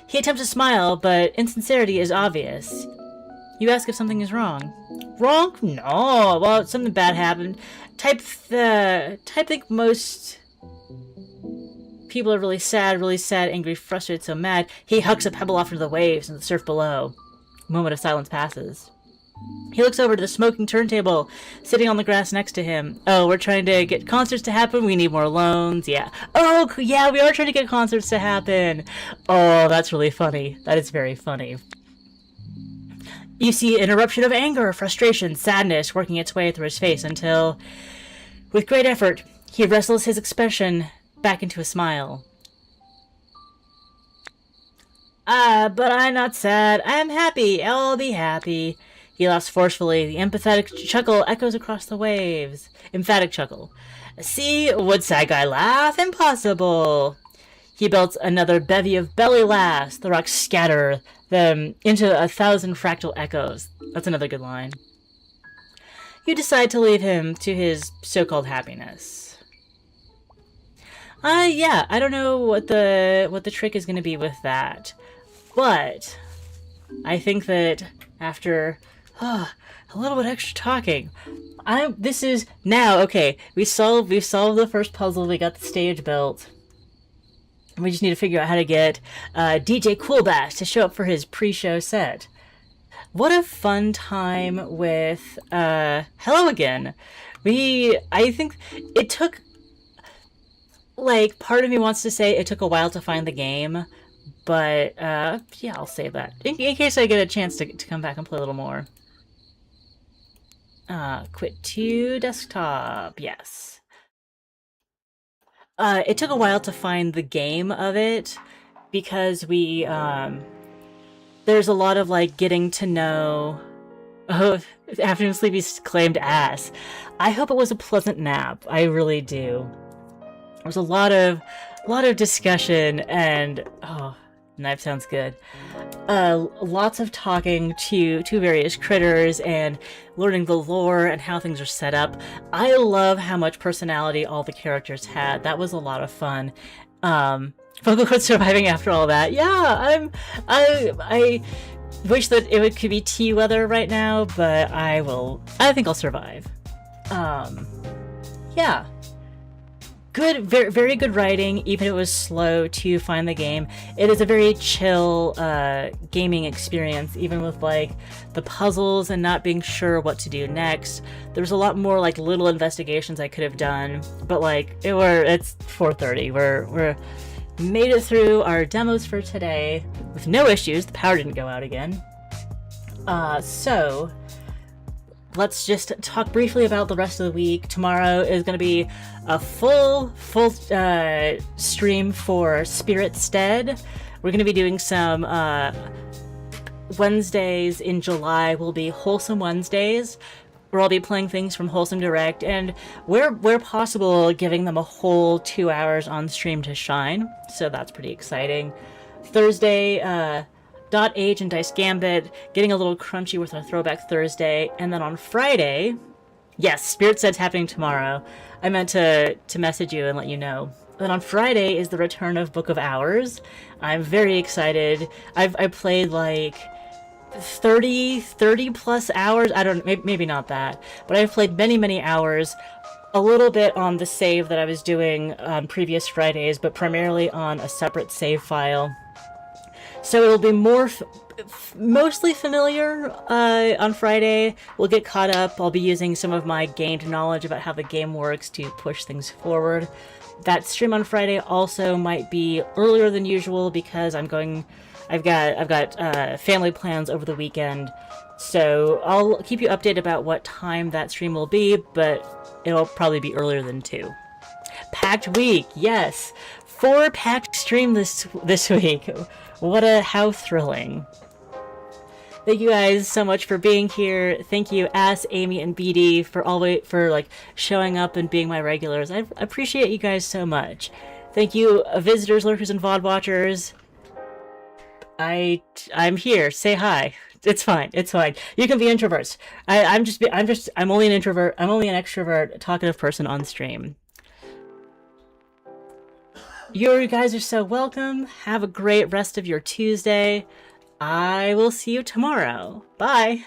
He attempts to smile, but insincerity is obvious. You ask if something is wrong. Wrong? No. Well, something bad happened. Type think most people are really sad, angry, frustrated, so mad. He hucks a pebble off into the waves and the surf below. A moment of silence passes. He looks over to the smoking turntable, sitting on the grass next to him. Oh, we're trying to get concerts to happen. We need more loans. Yeah. Oh, yeah, we are trying to get concerts to happen. Oh, that's really funny. That is very funny. You see an eruption of anger, frustration, sadness working its way through his face until, with great effort, he wrestles his expression back into a smile. But I'm not sad. I'm happy. I'll be happy. He laughs forcefully. The empathetic chuckle echoes across the waves. Emphatic chuckle. See, would sad guy laugh? Impossible. He belts another bevy of belly laughs. The rocks scatter them into 1,000 fractal echoes. That's another good line. You decide to leave him to his so-called happiness. Yeah, I don't know what the trick is going to be with that. But I think that after a little bit extra talking, this is now okay. We've solved the first puzzle. We got the stage built. We just need to figure out how to get DJ Coolbass to show up for his pre-show set. What a fun time with Hello Again. I think it took, like, part of me wants to say it took a while to find the game, but yeah, I'll save that in case I get a chance to come back and play a little more. Quit to desktop, yes. It took a while to find the game of it because we there's a lot of like getting to know. Oh, Afternoon Sleepy's claimed ass. I hope it was a pleasant nap. I really do. There was a lot of discussion and knife sounds good. Lots of talking to various critters and learning the lore and how things are set up. I love how much personality all the characters had. That was a lot of fun. Vocal Quit surviving after all that. Yeah, I wish that it could be tea weather right now, but I think I'll survive. Yeah. Good, very, very good writing, even if it was slow to find the game. It is a very chill gaming experience, even with like the puzzles and not being sure what to do next. There's a lot more like little investigations I could have done, but like it's 4:30. We're made it through our demos for today with no issues. The power didn't go out again. So let's just talk briefly about the rest of the week. Tomorrow is going to be a full stream for Spirit Stead. We're going to be doing some Wednesdays in July will be Wholesome Wednesdays, where I'll be playing things from Wholesome Direct, and where possible, giving them a whole 2 hours on stream to shine. So that's pretty exciting. Thursday, Dot Age and Dice Gambit, getting a little crunchy with our Throwback Thursday. And then on Friday, yes, Spirit Set's happening tomorrow. I meant to message you and let you know. Then on Friday is the return of Book of Hours. I'm very excited. I played like 30 plus hours. I don't, maybe not that, but I've played many hours. A little bit on the save that I was doing on previous Fridays, but primarily on a separate save file. So it'll be more mostly familiar on Friday. We'll get caught up. I'll be using some of my gained knowledge about how the game works to push things forward. That stream on Friday also might be earlier than usual because I've got family plans over the weekend. So I'll keep you updated about what time that stream will be, but it'll probably be earlier than 2. Packed week, yes. 4 packed stream this week. How thrilling. Thank you guys so much for being here. Thank you, Ass, Amy, and BD for showing up and being my regulars. I appreciate you guys so much. Thank you, visitors, lurkers, and VOD watchers. I'm here. Say hi. It's fine. It's fine. You can be introverts. I'm only an introvert. I'm only an extrovert, talkative person on stream. You guys are so welcome. Have a great rest of your Tuesday. I will see you tomorrow. Bye.